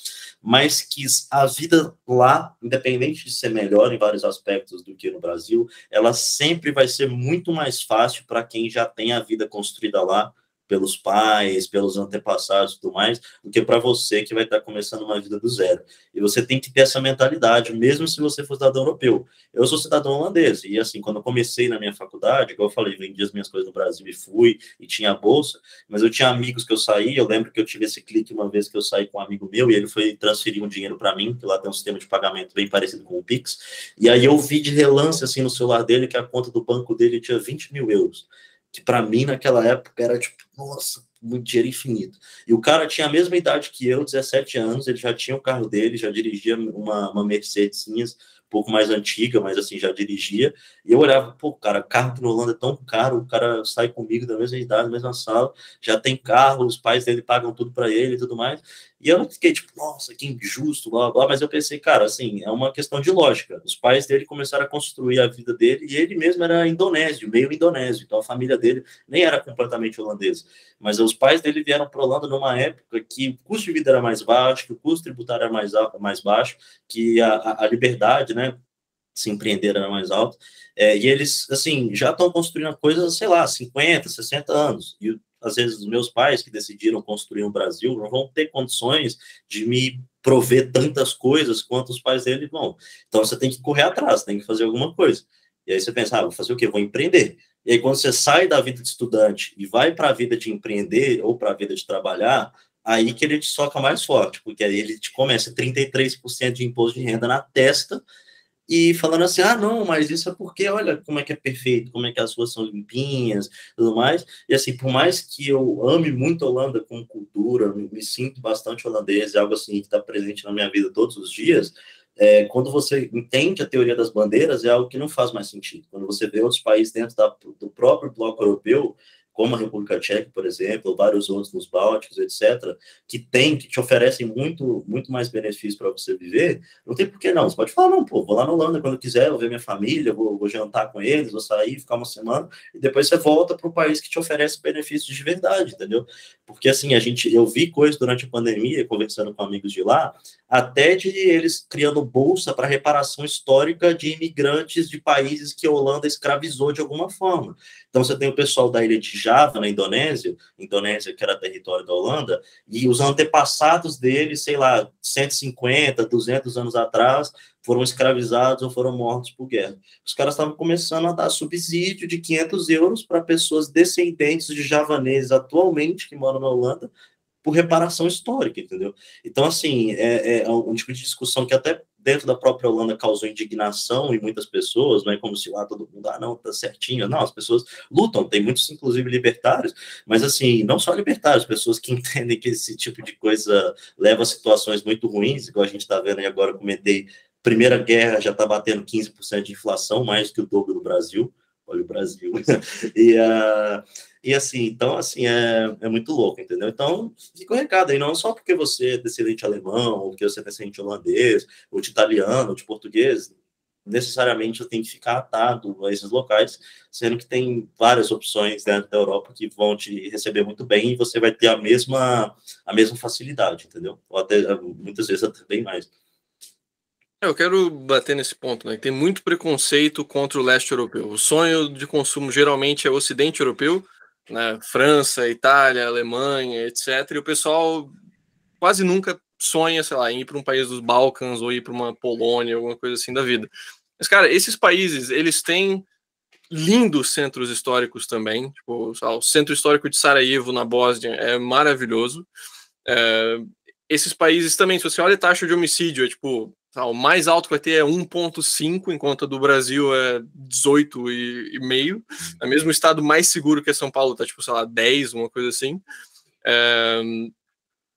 mas que a vida lá, independente de ser melhor em vários aspectos do que no Brasil, ela sempre vai ser muito mais fácil para quem já tem a vida construída lá, pelos pais, pelos antepassados e tudo mais, do que para você que vai estar começando uma vida do zero. E você tem que ter essa mentalidade, mesmo se você for cidadão europeu. Eu sou cidadão holandês, e assim, quando eu comecei na minha faculdade, igual eu falei, vendi as minhas coisas no Brasil e fui, e tinha a bolsa, mas eu tinha amigos que eu saí, eu lembro que eu tive esse clique uma vez que eu saí com um amigo meu, e ele foi transferir um dinheiro para mim, que lá tem um sistema de pagamento bem parecido com o Pix, e aí eu vi de relance, assim, no celular dele, que a conta do banco dele tinha 20.000 euros, que para mim, naquela época, era tipo, nossa, muito dinheiro infinito. E o cara tinha a mesma idade que eu, 17 anos, ele já tinha o carro dele, já dirigia uma Mercedes, um pouco mais antiga, mas assim, já dirigia, e eu olhava, pô, cara, carro aqui na Holanda é tão caro, o cara sai comigo da mesma idade, mesma sala, já tem carro, os pais dele pagam tudo para ele e tudo mais, e eu fiquei tipo, nossa, que injusto, blá, blá, mas eu pensei, cara, assim, é uma questão de lógica, os pais dele começaram a construir a vida dele, e ele mesmo era indonésio, meio indonésio, então a família dele nem era completamente holandesa, mas os pais dele vieram para a Holanda numa época que o custo de vida era mais baixo, que o custo tributário era mais baixo, que a liberdade, né, se empreender era mais alta, e eles, assim, já estão construindo coisas, sei lá, 50, 60 anos, e às vezes, os meus pais que decidiram construir no Brasil não vão ter condições de me prover tantas coisas quanto os pais dele vão. Então, você tem que correr atrás, tem que fazer alguma coisa. E aí você pensa, vou fazer o quê? Vou empreender. E aí, quando você sai da vida de estudante e vai para a vida de empreender ou para a vida de trabalhar, aí que ele te soca mais forte, porque aí ele te começa 33% de imposto de renda na testa, e falando assim, não, mas isso é porque, olha como é que é perfeito, como é que as ruas são limpinhas, tudo mais, e assim, por mais que eu ame muito a Holanda como cultura, me sinto bastante holandês, é algo assim que está presente na minha vida todos os dias, quando você entende a teoria das bandeiras, é algo que não faz mais sentido. Quando você vê outros países dentro do próprio bloco europeu, como a República Tcheca, por exemplo, ou vários outros nos Bálticos, etc., que te oferecem muito, muito mais benefícios para você viver, não tem por que não. Você pode falar, não, pô, vou lá na Holanda quando eu quiser, vou ver minha família, vou jantar com eles, vou sair, ficar uma semana, e depois você volta para o país que te oferece benefícios de verdade, entendeu? Porque, assim, eu vi coisas durante a pandemia, conversando com amigos de lá, até de eles criando bolsa para reparação histórica de imigrantes de países que a Holanda escravizou de alguma forma. Então, você tem o pessoal da ilha de Java, na Indonésia que era território da Holanda, e os antepassados deles, sei lá, 150, 200 anos atrás, foram escravizados ou foram mortos por guerra. Os caras estavam começando a dar subsídio de 500 euros para pessoas descendentes de javaneses atualmente que moram na Holanda, por reparação histórica, entendeu? Então, assim, é um tipo de discussão que até dentro da própria Holanda causou indignação em muitas pessoas, não é como se lá todo mundo, não, tá certinho. Não, as pessoas lutam, tem muitos, inclusive, libertários, mas, assim, não só libertários, pessoas que entendem que esse tipo de coisa leva a situações muito ruins, igual a gente está vendo aí agora, comentei, Primeira Guerra já está batendo 15% de inflação, mais que o dobro do Brasil. Olha o Brasil. E assim, então, assim, é muito louco, entendeu? Então, fica o recado aí, não só porque você é descendente alemão, ou porque você é descendente holandês, ou de italiano, ou de português, necessariamente você tem que ficar atado a esses locais, sendo que tem várias opções dentro da Europa que vão te receber muito bem e você vai ter a mesma facilidade, entendeu? Ou até, muitas vezes, até bem mais. Eu quero bater nesse ponto, né? Tem muito preconceito contra o leste europeu. O sonho de consumo geralmente é o ocidente europeu, né? França, Itália, Alemanha, etc. E o pessoal quase nunca sonha, sei lá, em ir para um país dos Balcãs ou ir para uma Polônia, alguma coisa assim da vida. Mas, cara, esses países, eles têm lindos centros históricos também. Tipo, o centro histórico de Sarajevo, na Bósnia, é maravilhoso. Esses países também, se você olha a taxa de homicídio, tipo, o mais alto que vai ter é 1,5, enquanto a do Brasil é 18,5. É mesmo o estado mais seguro que é São Paulo, tá tipo, sei lá, 10, uma coisa assim.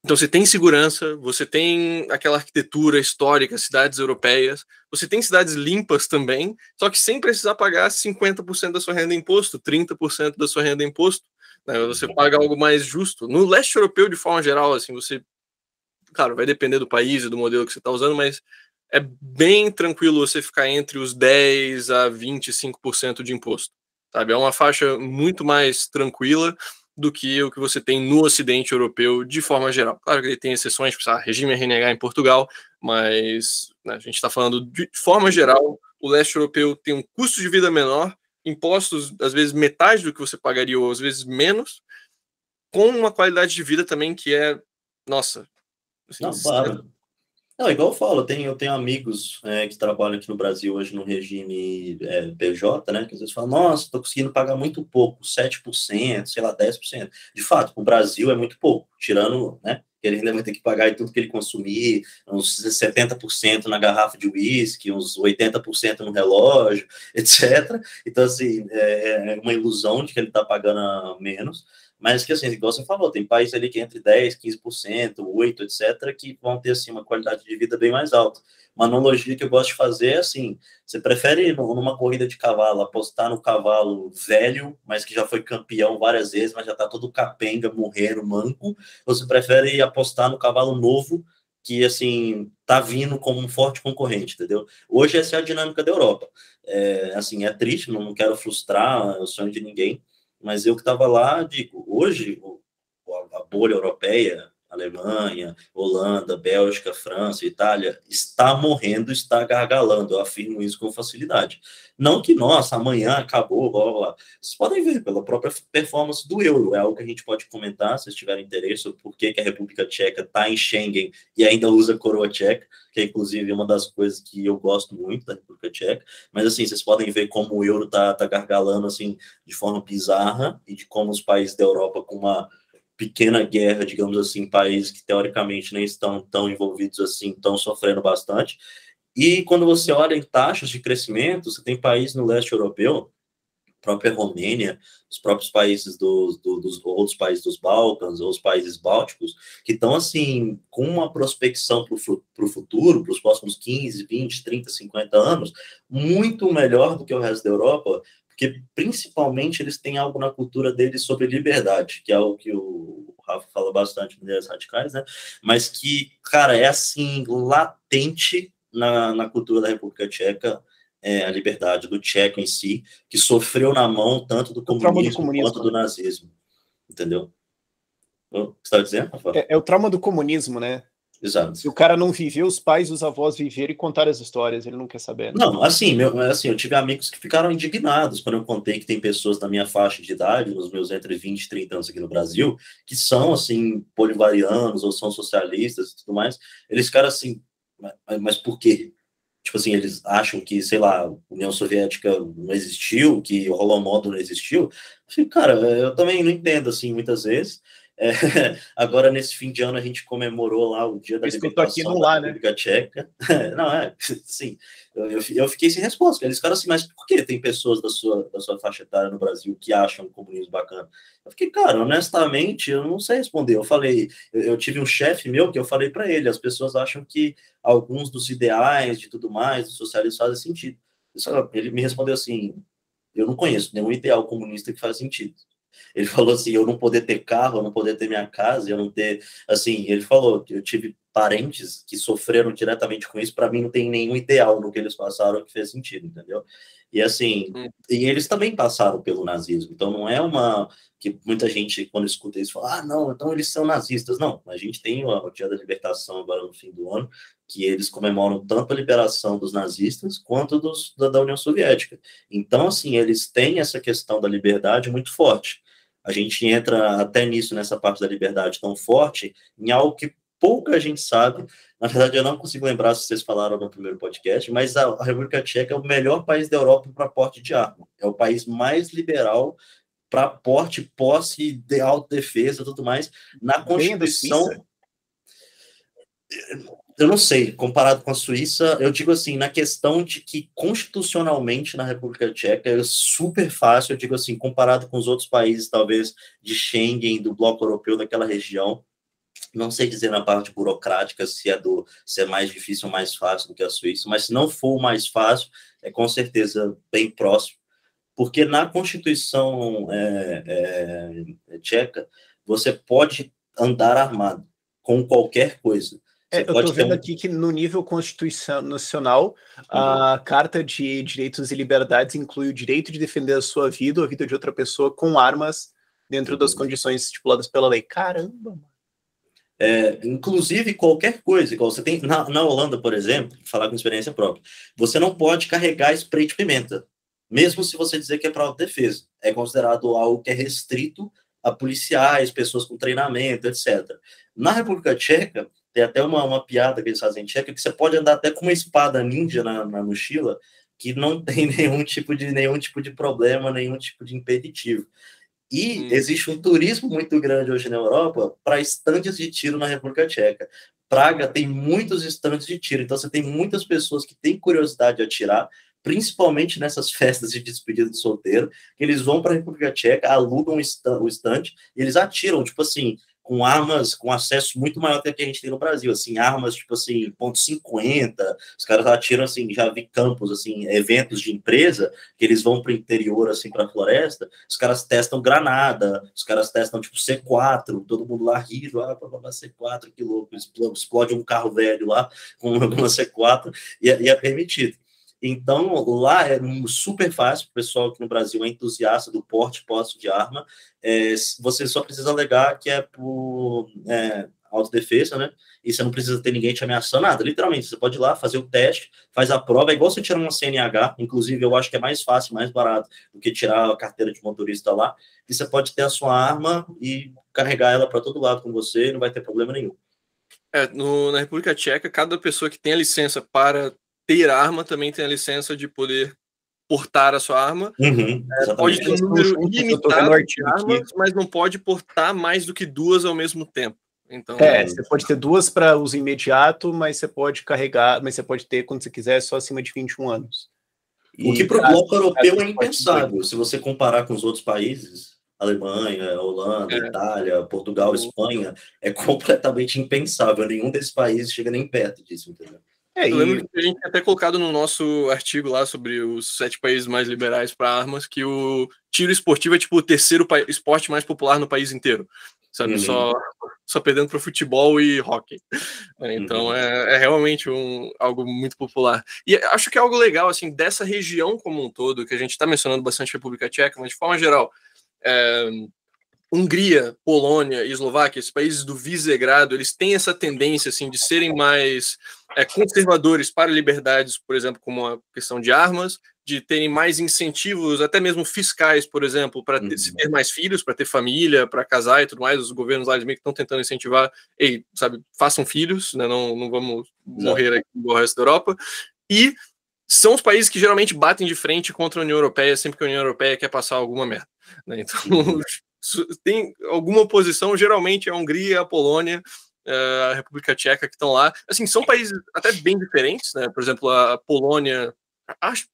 Então você tem segurança, você tem aquela arquitetura histórica, cidades europeias, você tem cidades limpas também, só que sem precisar pagar 50% da sua renda em imposto, 30% da sua renda em imposto. Né? Você paga algo mais justo. No leste europeu, de forma geral, assim, você... Claro, vai depender do país e do modelo que você está usando, mas é bem tranquilo você ficar entre os 10% a 25% de imposto. Sabe? É uma faixa muito mais tranquila do que o que você tem no Ocidente Europeu, de forma geral. Claro que ele tem exceções, tipo, regime RNH em Portugal, mas né, a gente está falando de forma geral, o leste europeu tem um custo de vida menor, impostos, às vezes, metade do que você pagaria, ou às vezes menos, com uma qualidade de vida também que é, nossa... Assim, não, claro. Não, igual eu falo, eu tenho amigos que trabalham aqui no Brasil hoje no regime PJ, né? Que às vezes falam, nossa, estou conseguindo pagar muito pouco, 7%, sei lá, 10%. De fato, o Brasil é muito pouco, tirando, né? Ele ainda vai ter que pagar em tudo que ele consumir, uns 70% na garrafa de uísque, uns 80% no relógio, etc. Então, assim, é uma ilusão de que ele está pagando menos. Mas que, assim, igual você falou, tem países ali que entre 10%, 15%, 8%, etc., que vão ter, assim, uma qualidade de vida bem mais alta. Uma analogia que eu gosto de fazer é, assim, você prefere, numa corrida de cavalo, apostar no cavalo velho, mas que já foi campeão várias vezes, mas já está todo capenga, morrendo, manco, ou você prefere apostar no cavalo novo, que, assim, tá vindo como um forte concorrente, entendeu? Hoje essa é a dinâmica da Europa. Assim, é triste, não quero frustrar o sonho de ninguém, mas eu que estava lá, digo, hoje a bolha europeia, Alemanha, Holanda, Bélgica, França, Itália, está morrendo, está gargalando. Eu afirmo isso com facilidade. Não que, nossa, amanhã acabou, blá, blá, blá. Vocês podem ver pela própria performance do euro. É algo que a gente pode comentar, se vocês tiverem interesse, sobre por que a República Tcheca está em Schengen e ainda usa coroa tcheca, que é, inclusive, uma das coisas que eu gosto muito da República Tcheca. Mas, assim, vocês podem ver como o euro está gargalando, assim, de forma bizarra, e de como os países da Europa, com uma pequena guerra, digamos assim, países que teoricamente nem estão tão envolvidos assim, estão sofrendo bastante. E quando você olha em taxas de crescimento, você tem países no leste europeu, a própria Romênia, os próprios países dos outros países dos Balcãs, ou os países bálticos, que estão, assim, com uma prospecção para o futuro, para os próximos 15, 20, 30, 50 anos, muito melhor do que o resto da Europa, porque, principalmente, eles têm algo na cultura deles sobre liberdade, que é algo que o Rafa fala bastante em Ideias Radicais, né? Mas que, cara, é, assim, latente na cultura da República Tcheca, a liberdade do tcheco em si, que sofreu na mão tanto do comunismo quanto do nazismo, entendeu? O que você está dizendo, Rafa? É o trauma do comunismo, né? Exato. Se o cara não viveu, os pais e os avós viveram e contaram as histórias, ele não quer saber. Né? Não, assim, eu tive amigos que ficaram indignados quando eu contei que tem pessoas da minha faixa de idade, nos meus entre 20 e 30 anos aqui no Brasil, que são, assim, bolivarianos ou são socialistas e tudo mais. Eles ficaram assim, mas por quê? Tipo assim, eles acham que, sei lá, a União Soviética não existiu, que o Holodomor não existiu. Eu falei, cara, eu também não entendo, assim, muitas vezes. Agora, nesse fim de ano, a gente comemorou lá o dia da libertação da República Tcheca. Não, sim, eu fiquei sem resposta. Eles ficaram assim, mas por que tem pessoas da sua faixa etária no Brasil que acham o comunismo bacana? Eu fiquei, cara, honestamente, eu não sei responder. Eu falei, eu tive um chefe meu que eu falei para ele, as pessoas acham que alguns dos ideais de tudo mais, do socialismo fazem sentido. Ele me respondeu assim, eu não conheço nenhum ideal comunista que faz sentido. Ele falou assim, eu não poder ter carro, eu não poder ter minha casa, eu não ter, assim, ele falou que eu tive parentes que sofreram diretamente com isso, para mim não tem nenhum ideal no que eles passaram que fez sentido, entendeu? E assim, e eles também passaram pelo nazismo, então não é uma, que muita gente quando escuta isso fala, não, então eles são nazistas, não, a gente tem o Dia da Libertação agora no fim do ano, que eles comemoram tanto a liberação dos nazistas quanto da União Soviética, então assim, eles têm essa questão da liberdade muito forte. A gente entra até nisso, nessa parte da liberdade tão forte, em algo que pouca gente sabe. Na verdade, eu não consigo lembrar se vocês falaram no primeiro podcast, mas a República Tcheca é o melhor país da Europa para porte de arma. É o país mais liberal para porte, posse, de autodefesa e tudo mais. Na Constituição... Eu não sei, comparado com a Suíça, eu digo assim, na questão de que constitucionalmente na República Tcheca é super fácil, eu digo assim, comparado com os outros países, talvez, de Schengen, do bloco europeu, daquela região, não sei dizer na parte burocrática se é mais difícil ou mais fácil do que a Suíça, mas se não for o mais fácil, é com certeza bem próximo, porque na Constituição tcheca, você pode andar armado com qualquer coisa. Eu estou vendo aqui que no nível constitucional, a Carta de Direitos e Liberdades inclui o direito de defender a sua vida ou a vida de outra pessoa com armas dentro das condições estipuladas pela lei. Caramba, mano. Inclusive qualquer coisa, igual você tem na Holanda, por exemplo, falar com experiência própria, você não pode carregar spray de pimenta, mesmo se você dizer que é para autodefesa. É considerado algo que é restrito a policiais, pessoas com treinamento, etc. Na República Tcheca, tem até uma piada que eles fazem em tcheca, que você pode andar até com uma espada ninja na mochila, que não tem nenhum tipo de problema, nenhum tipo de impeditivo. E existe um turismo muito grande hoje na Europa para estandes de tiro na República Tcheca. Praga tem muitos estandes de tiro, então você tem muitas pessoas que têm curiosidade de atirar, principalmente nessas festas de despedida de solteiro, que eles vão para a República Tcheca, alugam o estande e eles atiram, tipo assim, com armas com acesso muito maior que a gente tem no Brasil, assim, armas tipo assim, .50, os caras atiram assim, já vi campos, assim, eventos de empresa, que eles vão para o interior, assim, para a floresta, os caras testam granada, os caras testam tipo C4, todo mundo lá ri, C4, que louco, explode um carro velho lá com uma C4 e é permitido. Então, lá é super fácil, o pessoal aqui no Brasil é entusiasta do porte e posse de arma, você só precisa alegar que é por autodefesa, né? E você não precisa ter ninguém te ameaçando nada. Literalmente, você pode ir lá, fazer o teste, faz a prova, é igual você tirar uma CNH, inclusive eu acho que é mais fácil, mais barato do que tirar a carteira de motorista lá, e você pode ter a sua arma e carregar ela para todo lado com você, não vai ter problema nenhum. Na República Tcheca, cada pessoa que tem a licença para ter arma também tem a licença de poder portar a sua arma. Pode ter um número ilimitado de armas, mas não pode portar mais do que 2 ao mesmo tempo. Então, você pode ter 2 para uso imediato, mas você pode carregar, mas você pode ter quando você quiser só acima de 21 anos. O que para o bloco europeu é impensável. Se você comparar com os outros países, Alemanha, Holanda, Itália, Portugal, Espanha, é completamente impensável. Nenhum desses países chega nem perto disso, entendeu? Eu lembro que a gente tinha até colocado no nosso artigo lá sobre os 7 países mais liberais para armas, que o tiro esportivo é tipo o terceiro esporte mais popular no país inteiro, sabe? Só perdendo para futebol e hóquei. Então é realmente algo muito popular. E acho que é algo legal, assim, dessa região como um todo, que a gente está mencionando bastante a República Tcheca, mas de forma geral, Hungria, Polônia e Eslováquia, esses países do Visegrado, eles têm essa tendência assim, de serem mais conservadores para liberdades, por exemplo, como a questão de armas, de terem mais incentivos, até mesmo fiscais, por exemplo, para se ter mais filhos, para ter família, para casar e tudo mais. Os governos lá eles meio que estão tentando incentivar, façam filhos, né, não vamos morrer aqui igual o resto da Europa. E são os países que geralmente batem de frente contra a União Europeia sempre que a União Europeia quer passar alguma merda, né? Então, tem alguma oposição, geralmente é a Hungria, a Polônia, a República Tcheca que estão lá. Assim, são países até bem diferentes, né? Por exemplo, a Polônia, acho,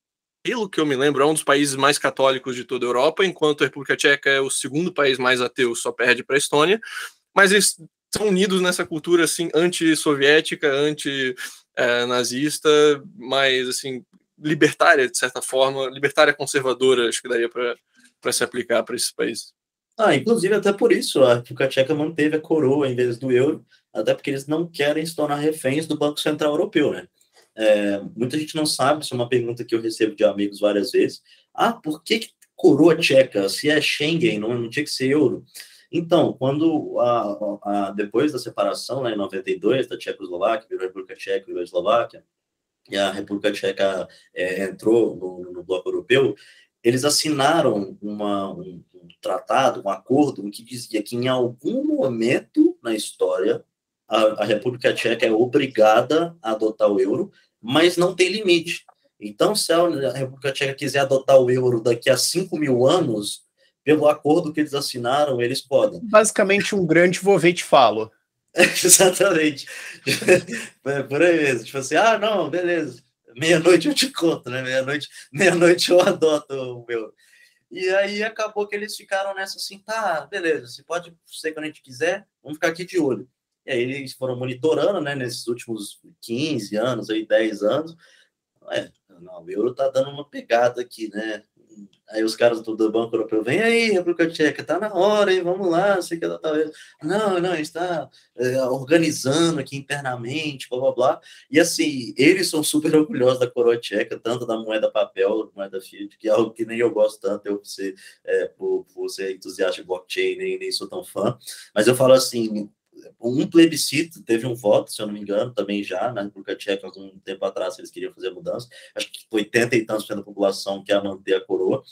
pelo que eu me lembro, é um dos países mais católicos de toda a Europa, enquanto a República Tcheca é o segundo país mais ateu, só perde para a Estônia. Mas eles são unidos nessa cultura assim anti-soviética, anti-nazista, mas assim libertária de certa forma, libertária conservadora, acho que daria para se aplicar para esses países. Inclusive até por isso a República Tcheca manteve a coroa em vez do euro, até porque eles não querem se tornar reféns do Banco Central Europeu, né? Muita gente não sabe, isso é uma pergunta que eu recebo de amigos várias vezes. Por que coroa tcheca? Se é Schengen, não tinha que ser euro. Então, quando depois da separação, lá em 92, da Tchecoslováquia, virou a República Tcheca, virou a Eslováquia, e a República Tcheca entrou no bloco europeu, eles assinaram um tratado, um acordo, que dizia que em algum momento na história a República Tcheca é obrigada a adotar o euro, mas não tem limite. Então, se a República Tcheca quiser adotar o euro daqui a 5.000 anos, pelo acordo que eles assinaram, eles podem. Basicamente um grande vovê-te-falo. Exatamente. Por aí mesmo. Tipo assim, não, beleza. Meia-noite eu te conto, né? Meia-noite eu adoto o meu. E aí acabou que eles ficaram nessa assim, tá, beleza, você pode ser quando a gente quiser, vamos ficar aqui de olho. E aí eles foram monitorando, né, nesses últimos 15 anos, aí 10 anos. O euro tá dando uma pegada aqui, né? Aí os caras do Banco Europeu, vem aí, República Tcheca, tá na hora, hein? Vamos lá, sei que talvez. Não, a gente está organizando aqui internamente, blá, blá, blá. E assim, eles são super orgulhosos da coroa tcheca, tanto da moeda papel, moeda fiat, que é algo que nem eu gosto tanto, eu por ser entusiasta de blockchain, nem sou tão fã. Mas eu falo assim, um plebiscito, teve um voto, se eu não me engano, também já, na República Tcheca, algum tempo atrás, eles queriam fazer mudança. Acho que 80 e tantos % da população quer manter a coroa.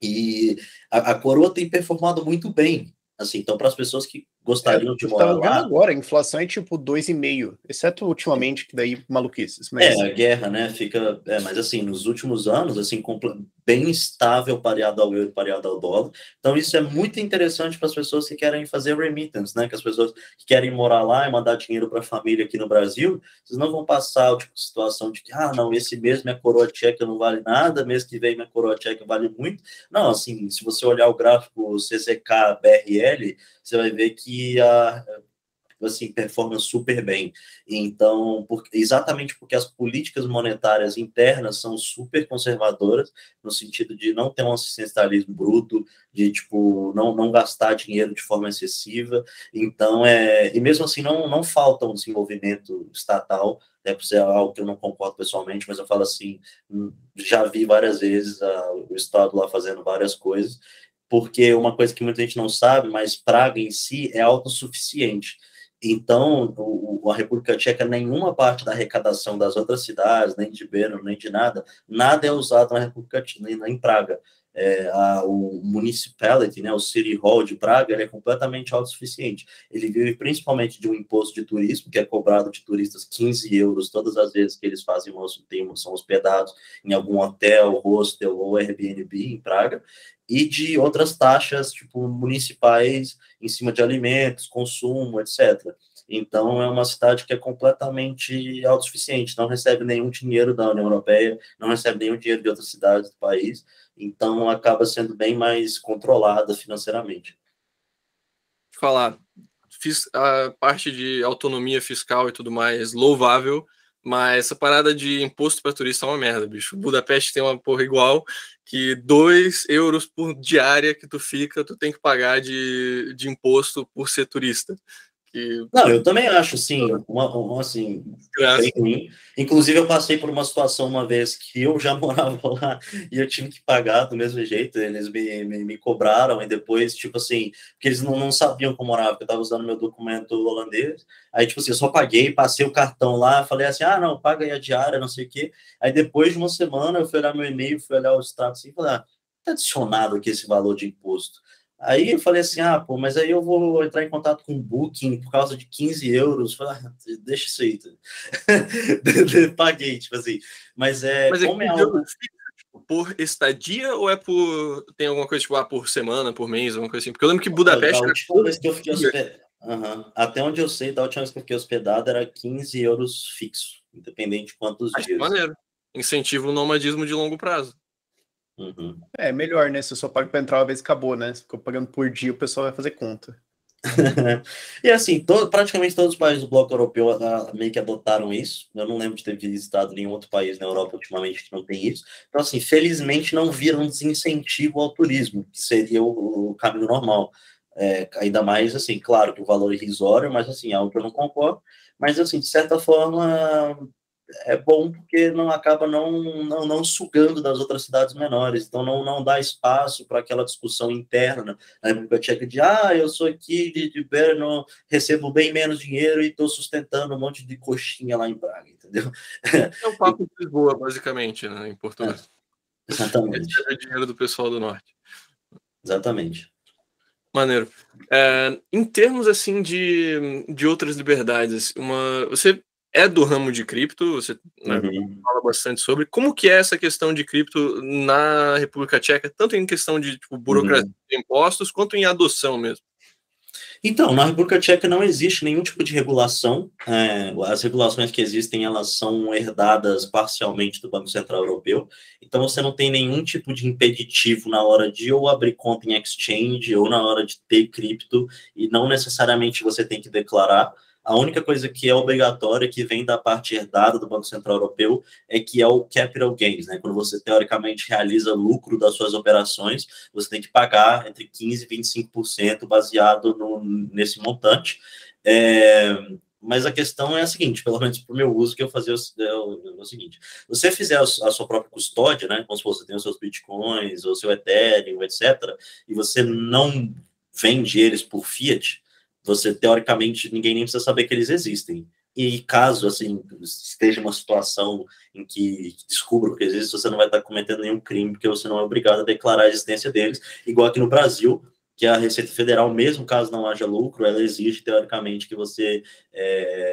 E a coroa tem performado muito bem. Assim, então, para as pessoas que gostariam de morar lá... agora, a inflação é tipo 2,5%, exceto ultimamente, que daí maluquices. Mas... a guerra, né, fica... mas assim, nos últimos anos, assim, bem estável, pareado ao euro, pareado ao dólar. Então, isso é muito interessante para as pessoas que querem fazer remittance, né, que as pessoas que querem morar lá e mandar dinheiro para a família aqui no Brasil, vocês não vão passar, tipo, situação de que, não, esse mês minha coroa tcheca não vale nada, mês que vem minha coroa tcheca vale muito. Não, assim, se você olhar o gráfico CZK-BRL, você vai ver que assim, performa super bem. Então, exatamente porque as políticas monetárias internas são super conservadoras, no sentido de não ter um assistencialismo bruto, de, tipo, não gastar dinheiro de forma excessiva. Então, e mesmo assim, não falta um desenvolvimento estatal, por ser algo que eu não concordo pessoalmente, mas eu falo assim, já vi várias vezes o Estado lá fazendo várias coisas, porque uma coisa que muita gente não sabe, mas Praga em si é autossuficiente. Então, a República Tcheca, nenhuma parte da arrecadação das outras cidades, nem de Brno, nem de nada, nada é usado na República Tcheca, em Praga. O municipality, né, o City Hall de Praga, ele é completamente autossuficiente. Ele vive principalmente de um imposto de turismo, que é cobrado de turistas 15 euros todas as vezes que eles são hospedados em algum hotel, hostel ou Airbnb em Praga, e de outras taxas, tipo, municipais em cima de alimentos, consumo, etc. Então, é uma cidade que é completamente autossuficiente, não recebe nenhum dinheiro da União Europeia, não recebe nenhum dinheiro de outras cidades do país, então acaba sendo bem mais controlada financeiramente. Falar, fiz a parte de autonomia fiscal e tudo mais, louvável, mas essa parada de imposto para turista é uma merda, bicho. Budapeste tem uma porra igual, que 2 euros por diária que tu fica, tu tem que pagar de imposto por ser turista. Não, eu também acho, sim, assim, bem ruim. Inclusive, eu passei por uma situação uma vez que eu já morava lá e eu tive que pagar do mesmo jeito. Eles me cobraram e depois, tipo assim, porque eles não sabiam como morava, porque eu estava usando meu documento holandês. Aí, tipo assim, eu só paguei, passei o cartão lá, falei assim, não, paga aí a diária, não sei o quê. Aí, depois de uma semana, eu fui olhar meu e-mail, fui olhar o status assim, e falei, tá adicionado aqui esse valor de imposto. Aí eu falei assim, pô, mas aí eu vou entrar em contato com o Booking por causa de 15 euros. Falei, deixa isso aí. Paguei, tipo assim. Mas como é algo... por estadia ou tem alguma coisa tipo por semana, por mês, alguma coisa assim? Porque eu lembro que Budapeste... Da última vez que eu fiquei hospedado, até onde eu sei, da última vez que eu fiquei hospedado era 15 euros fixo, independente de quantos dias. Maneiro. Incentivo o nomadismo de longo prazo. Uhum. É melhor, né? Se eu só pago para entrar uma vez, acabou, né? Se ficou pagando por dia, o pessoal vai fazer conta. E assim, praticamente todos os países do bloco europeu meio que adotaram isso. Eu não lembro de ter visitado nenhum outro país na Europa ultimamente que não tem isso. Então, assim, felizmente não viram desincentivo ao turismo, que seria o caminho normal. Ainda mais, assim, claro que o valor é irrisório, mas, assim, é algo que eu não concordo. Mas, assim, de certa forma, é bom porque não acaba não sugando das outras cidades menores, então não dá espaço para aquela discussão interna na República Tcheca de eu sou aqui de Brno, recebo bem menos dinheiro e estou sustentando um monte de coxinha lá em Praga, entendeu? É o papo de Lisboa, basicamente, né, em português. Exatamente. Esse é o dinheiro do pessoal do norte. Exatamente. Maneiro. Em termos, assim, de outras liberdades, você é do ramo de cripto, você fala bastante sobre. Como que é essa questão de cripto na República Tcheca, tanto em questão de burocracia de impostos, quanto em adoção mesmo? Então, na República Tcheca não existe nenhum tipo de regulação. As regulações que existem, elas são herdadas parcialmente do Banco Central Europeu. Então, você não tem nenhum tipo de impeditivo na hora de ou abrir conta em exchange ou na hora de ter cripto, e não necessariamente você tem que declarar. A única coisa que é obrigatória, que vem da parte herdada do Banco Central Europeu, é que é o capital gains, né? Quando você, teoricamente, realiza lucro das suas operações, você tem que pagar entre 15% e 25% baseado nesse montante. Mas a questão é a seguinte, pelo menos para o meu uso, que eu fazia o seguinte: você fizer a sua própria custódia, né? Como se você tem os seus bitcoins, ou seu Ethereum, etc., e você não vende eles por fiat, você, teoricamente, ninguém nem precisa saber que eles existem. E caso, assim, esteja uma situação em que descubra que existe, você não vai estar cometendo nenhum crime, porque você não é obrigado a declarar a existência deles, igual aqui no Brasil, que a Receita Federal, mesmo caso não haja lucro, ela exige, teoricamente, que você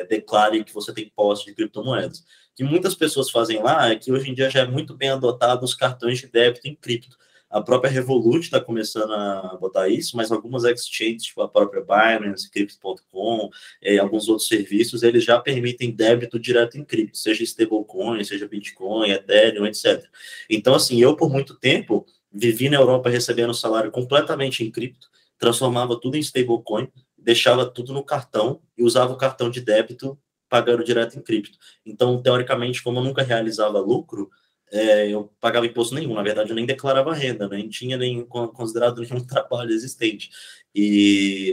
declare que você tem posse de criptomoedas. O que muitas pessoas fazem lá é que hoje em dia já é muito bem adotado os cartões de débito em cripto. A própria Revolut está começando a botar isso, mas algumas exchanges, tipo a própria Binance, Crypto.com, e alguns outros serviços, eles já permitem débito direto em cripto, seja stablecoin, seja Bitcoin, Ethereum, etc. Então, assim, eu por muito tempo vivi na Europa recebendo salário completamente em cripto, transformava tudo em stablecoin, deixava tudo no cartão e usava o cartão de débito pagando direto em cripto. Então, teoricamente, como eu nunca realizava lucro, eu pagava imposto nenhum, na verdade eu nem declarava renda, nem tinha nem considerado nenhum trabalho existente.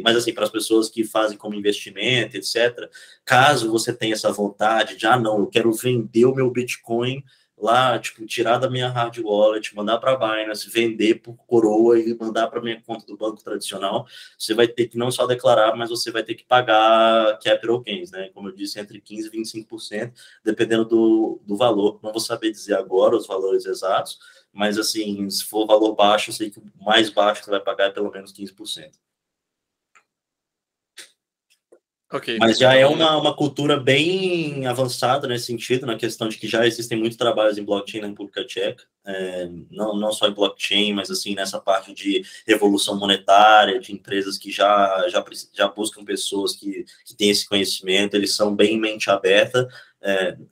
Mas assim, para as pessoas que fazem como investimento, etc., caso você tenha essa vontade de, não, eu quero vender o meu Bitcoin lá, tipo, tirar da minha hard wallet, mandar para a Binance, vender por coroa e mandar para minha conta do banco tradicional, você vai ter que não só declarar, mas você vai ter que pagar capital gains, né? Como eu disse, entre 15% e 25%, dependendo do valor. Não vou saber dizer agora os valores exatos, mas assim, se for valor baixo, eu sei que o mais baixo que você vai pagar é pelo menos 15%. Okay, Mas já então, é uma cultura bem avançada nesse sentido, na questão de que já existem muitos trabalhos em blockchain na República Tcheca, não só em blockchain, mas assim nessa parte de revolução monetária, de empresas que já buscam pessoas que têm esse conhecimento, eles são bem mente aberta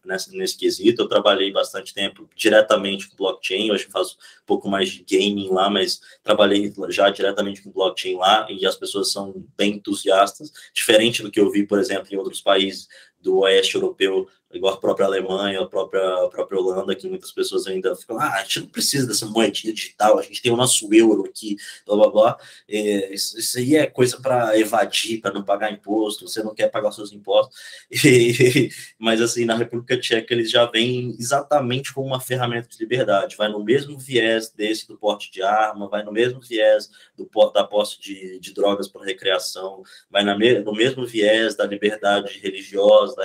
nesse quesito. Eu trabalhei bastante tempo diretamente com blockchain, hoje eu faço um pouco mais de gaming lá, mas trabalhei já diretamente com blockchain lá, e as pessoas são bem entusiastas, diferente do que eu vi, por exemplo, em outros países do oeste europeu, igual a própria Alemanha, a própria Holanda, que muitas pessoas ainda ficam, a gente não precisa dessa moedinha digital, a gente tem o nosso euro aqui, blá, blá, blá. Isso aí é coisa para evadir, para não pagar imposto, você não quer pagar os seus impostos. Mas, assim, na República Tcheca, eles já vêm exatamente como uma ferramenta de liberdade, vai no mesmo viés desse do porte de arma, vai no mesmo viés da posse de drogas para recreação, vai no mesmo viés da liberdade religiosa,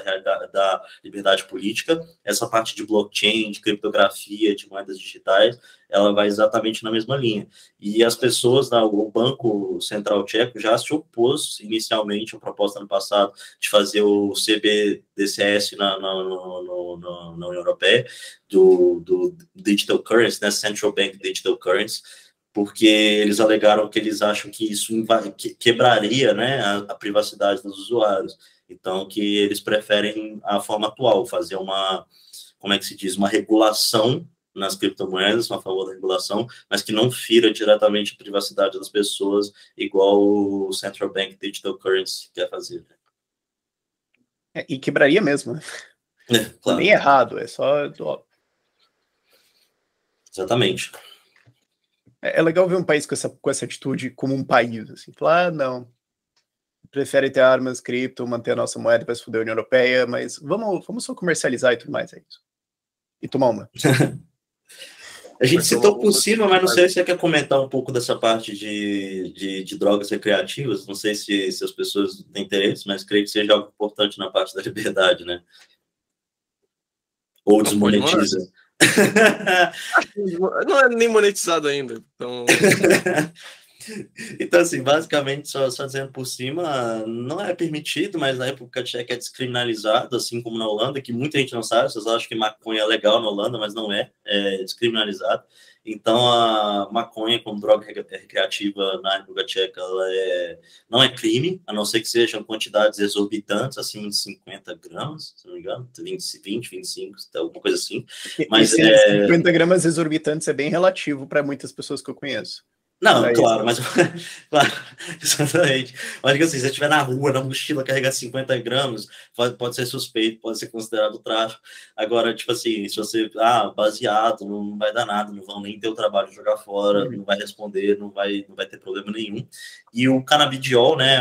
da liberdade política. Essa parte de blockchain, de criptografia, de moedas digitais, ela vai exatamente na mesma linha. E as pessoas, o Banco Central Tcheco já se opôs inicialmente à proposta no passado de fazer o CBDCS na União Europeia, do Digital Currency, né, Central Bank Digital Currency, porque eles alegaram que eles acham que isso quebraria, né, a privacidade dos usuários. Então, que eles preferem a forma atual, fazer como é que se diz, uma regulação nas criptomoedas, a favor da regulação, mas que não fira diretamente a privacidade das pessoas, igual o Central Bank Digital Currency quer fazer. E quebraria mesmo, né? Claro. Nem errado, é só... Exatamente. É legal ver um país com essa atitude como um país, assim, falar, não, prefere ter armas, cripto, manter a nossa moeda para se fuder a União Europeia, mas vamos só comercializar e tudo mais, é isso. E tomar uma. A gente citou por cima, mas não sei se você quer comentar um pouco dessa parte de drogas recreativas. Não sei se as pessoas têm interesse, mas creio que seja algo importante na parte da liberdade, né? Ou desmonetiza. Não é nem monetizado ainda. Então, então assim, basicamente, só dizendo por cima, não é permitido, mas na República Tcheca é descriminalizado, assim como na Holanda, que muita gente não sabe. Vocês acham que maconha é legal na Holanda, mas não é descriminalizado. Então, a maconha como droga recreativa na República Tcheca não é crime, a não ser que sejam quantidades exorbitantes, acima de 50 gramas, se não me engano, 20, 25, alguma coisa assim. Mas 50 gramas exorbitantes é bem relativo para muitas pessoas que eu conheço. Não, claro, mas claro, exatamente. Mas assim, se você estiver na rua, na mochila, carregar 50 gramas, pode ser suspeito, pode ser considerado tráfico. Agora, tipo assim, se você, baseado, não vai dar nada, não vão nem ter o trabalho de jogar fora, não vai responder, não vai ter problema nenhum. E o canabidiol, né,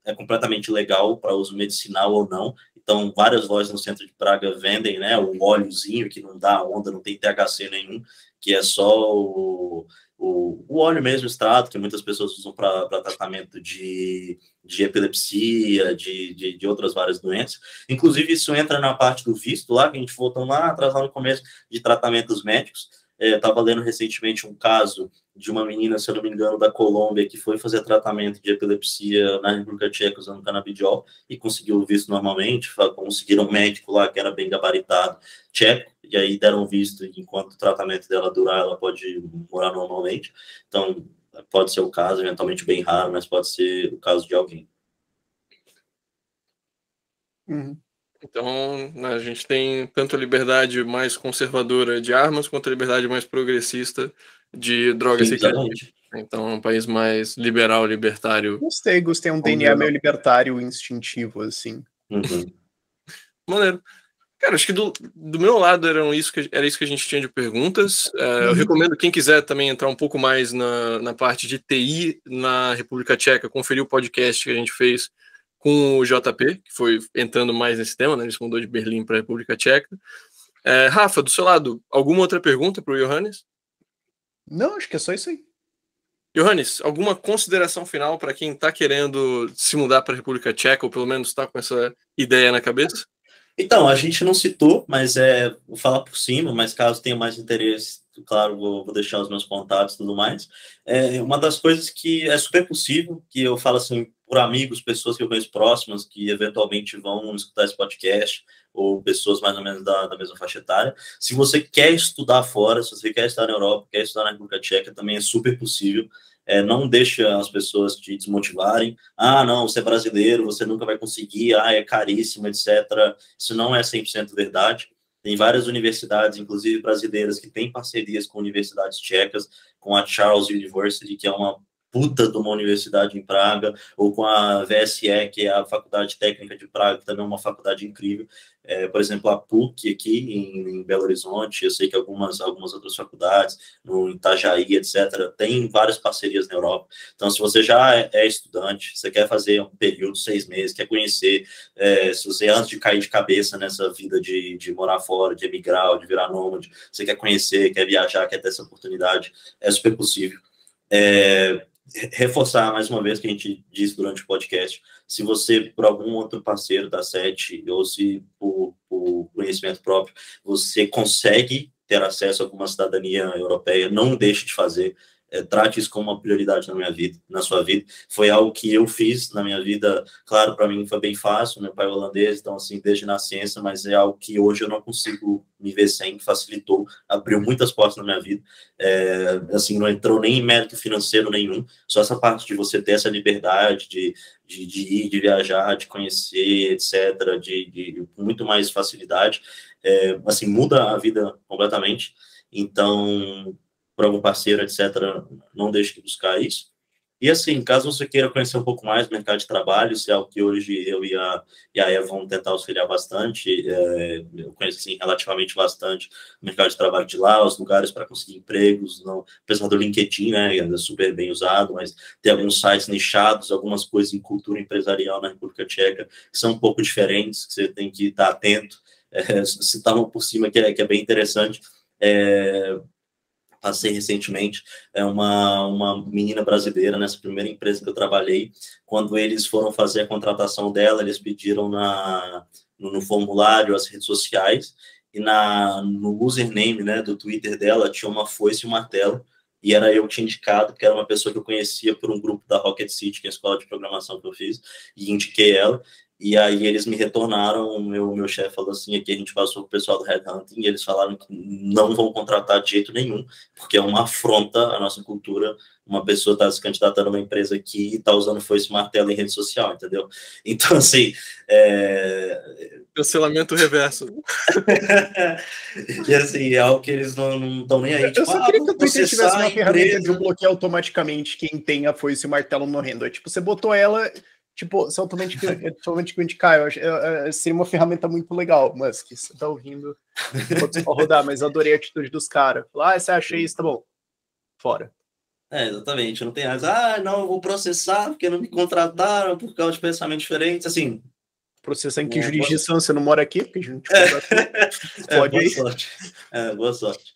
é completamente legal para uso medicinal ou não. Então, várias lojas no centro de Praga vendem, né, o óleozinho que não dá onda, não tem THC nenhum, que é só o óleo mesmo, extrato, que muitas pessoas usam para tratamento de epilepsia, de outras várias doenças. Inclusive, isso entra na parte do visto lá, que a gente voltou lá atrás, lá no começo, de tratamentos médicos. Estava lendo recentemente um caso de uma menina, se eu não me engano, da Colômbia, que foi fazer tratamento de epilepsia na República Tcheca usando canabidiol e conseguiu o visto normalmente. Conseguiram um médico lá que era bem gabaritado, tcheco, e aí deram visto, e enquanto o tratamento dela durar, ela pode morar normalmente. Então, pode ser o caso, eventualmente bem raro, mas pode ser o caso de alguém. Então, a gente tem tanto a liberdade mais conservadora de armas, quanto a liberdade mais progressista de drogas recreativas. Então, é um país mais liberal, libertário. Gostei, um DNA meio libertário, instintivo, assim. Maneiro. Cara, acho que do meu lado era isso que a gente tinha de perguntas. Eu recomendo quem quiser também entrar um pouco mais na parte de TI na República Tcheca, conferir o podcast que a gente fez com o JP, que foi entrando mais nesse tema, né? Ele se mudou de Berlim para a República Tcheca. Rafa, do seu lado, alguma outra pergunta para o Johannes? Não, acho que é só isso aí. Johannes, alguma consideração final para quem está querendo se mudar para a República Tcheca, ou pelo menos está com essa ideia na cabeça? Então, a gente não citou, mas vou falar por cima, mas caso tenha mais interesse, claro, vou deixar os meus contatos e tudo mais. Uma das coisas que é super possível, que eu falo assim, por amigos, pessoas que eu conheço próximas, que eventualmente vão escutar esse podcast, ou pessoas mais ou menos da mesma faixa etária. Se você quer estudar fora, se você quer estudar na Europa, quer estudar na República Tcheca, também é super possível. Não deixa as pessoas te desmotivarem. Ah, não, você é brasileiro, você nunca vai conseguir, é caríssimo, etc. Isso não é 100% verdade. Tem várias universidades, inclusive brasileiras, que têm parcerias com universidades tchecas, com a Charles University, que é uma puta de uma universidade em Praga, ou com a VSE, que é a Faculdade Técnica de Praga, que também é uma faculdade incrível. Por exemplo, a PUC aqui em Belo Horizonte, eu sei que algumas outras faculdades, no Itajaí, etc., tem várias parcerias na Europa. Então, se você já é estudante, você quer fazer um período de 6 meses, quer conhecer, se você, antes de cair de cabeça nessa vida de morar fora, de emigrar, de virar nômade, você quer conhecer, quer viajar, quer ter essa oportunidade, é super possível. Reforçar mais uma vez que a gente disse durante o podcast, se você, por algum outro parceiro da SET, ou se por conhecimento próprio, você consegue ter acesso a alguma cidadania europeia, não deixe de fazer. Trate isso como uma prioridade na minha vida, na sua vida. Foi algo que eu fiz na minha vida. Claro, para mim foi bem fácil, meu pai é holandês, então assim, desde nascença, mas é algo que hoje eu não consigo me ver sem, que facilitou, abriu muitas portas na minha vida. Assim, não entrou nem em mérito financeiro nenhum, só essa parte de você ter essa liberdade de ir, de viajar, de conhecer, etc., de muito mais facilidade, assim, muda a vida completamente. Então, por algum parceiro, etc., não deixe de buscar isso. E assim, caso você queira conhecer um pouco mais do mercado de trabalho, se é algo que hoje eu e a Eva vão tentar auxiliar bastante, eu conheço assim, relativamente bastante o mercado de trabalho de lá, os lugares para conseguir empregos, não, apesar do LinkedIn, né, é super bem usado, mas tem alguns sites nichados, algumas coisas em cultura empresarial na República Tcheca que são um pouco diferentes, que você tem que estar atento, citar uma por cima que é bem interessante. Passei recentemente, uma menina brasileira nessa primeira empresa que eu trabalhei. Quando eles foram fazer a contratação dela, eles pediram no formulário as redes sociais, e no username, né, do Twitter dela tinha uma foice e um martelo, e era eu que tinha indicado, porque era uma pessoa que eu conhecia por um grupo da Rocket City, que é a escola de programação que eu fiz, e indiquei ela. E aí eles me retornaram, o meu chefe falou assim, aqui a gente passou para o pessoal do Headhunting, e eles falaram que não vão contratar de jeito nenhum, porque é uma afronta à nossa cultura, uma pessoa está se candidatando a uma empresa aqui e está usando foice martelo em rede social, entendeu? Então, assim... Cancelamento reverso. E assim, é algo que eles não estão nem aí. Eu só queria que o Twitter tivesse uma ferramenta de bloquear automaticamente quem tem a foice e o martelo morrendo. Tipo, você botou ela... Tipo, se automaticamente cai, seria uma ferramenta muito legal, mas que você tá ouvindo, pode só rodar, mas eu adorei a atitude dos caras. Você acha isso, tá bom, fora. Exatamente, não tem nada, não, eu vou processar porque não me contrataram por causa de pensamentos diferentes, assim... Processar em que jurisdição? Você não mora aqui? Porque a gente pode boa sorte. Boa sorte.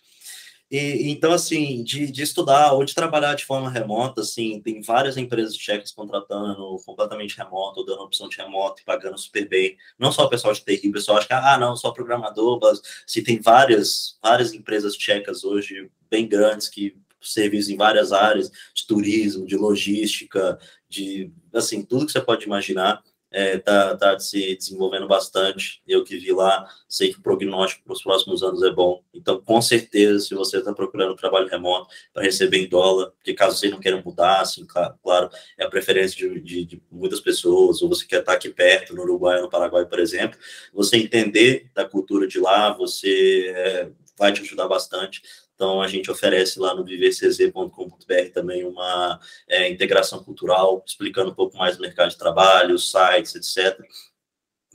E, então, assim, de estudar ou de trabalhar de forma remota, assim, tem várias empresas tchecas contratando completamente remoto, ou dando opção de remoto e pagando super bem. Não só o pessoal de TI, o pessoal acha que, não, só programador, mas assim, tem várias empresas tchecas hoje, bem grandes, que serviços em várias áreas, de turismo, de logística, de, assim, tudo que você pode imaginar. Tá se desenvolvendo bastante. Eu que vi lá, sei que o prognóstico para os próximos anos é bom. Então, com certeza, se você está procurando trabalho remoto para receber em dólar, porque caso você não queira mudar, assim, claro, é a preferência de muitas pessoas, ou você quer estar aqui perto, no Uruguai ou no Paraguai, por exemplo, você entender da cultura de lá, você vai te ajudar bastante. Então, a gente oferece lá no vivercz.com.br também uma integração cultural, explicando um pouco mais do mercado de trabalho, sites, etc.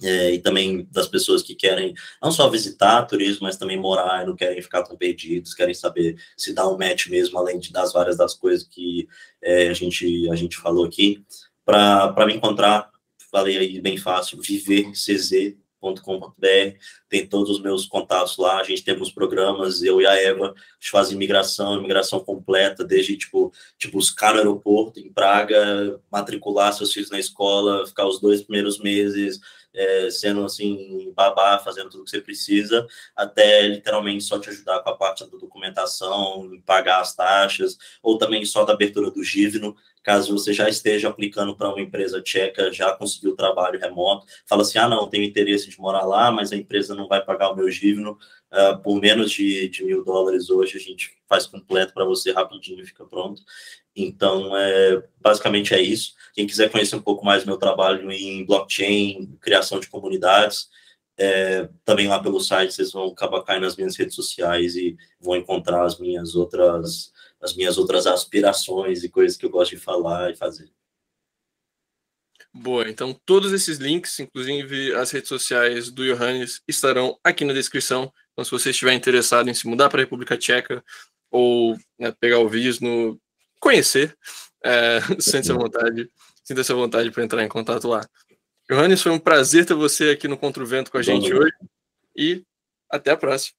E também das pessoas que querem não só visitar turismo, mas também morar e não querem ficar tão perdidos, querem saber se dá um match mesmo, além das várias das coisas que a gente falou aqui. Para me encontrar, falei aí bem fácil, vivercz.com.br. tem todos os meus contatos lá, a gente tem uns programas, eu e a Eva, a gente faz imigração completa, desde, tipo buscar no aeroporto, em Praga, matricular seus filhos na escola, ficar os 2 primeiros meses, sendo, assim, babá, fazendo tudo que você precisa, até, literalmente, só te ajudar com a parte da documentação, pagar as taxas, ou também só da abertura do Givno, caso você já esteja aplicando para uma empresa tcheca, já conseguiu trabalho remoto, fala assim, não, tenho interesse de morar lá, mas a empresa não vai pagar o meu Givno, por menos de $1.000 hoje, a gente faz completo para você rapidinho, fica pronto. Então, basicamente é isso. Quem quiser conhecer um pouco mais do meu trabalho em blockchain, criação de comunidades, também lá pelo site vocês vão acabar caindo nas minhas redes sociais e vão encontrar as minhas outras aspirações e coisas que eu gosto de falar e fazer. Boa, então todos esses links, inclusive as redes sociais do Johannes, estarão aqui na descrição. Então, se você estiver interessado em se mudar para a República Tcheca ou pegar o visto, conhecer, sinta-se à vontade para entrar em contato lá. Johannes, foi um prazer ter você aqui no Contra o Vento com a gente hoje e até a próxima.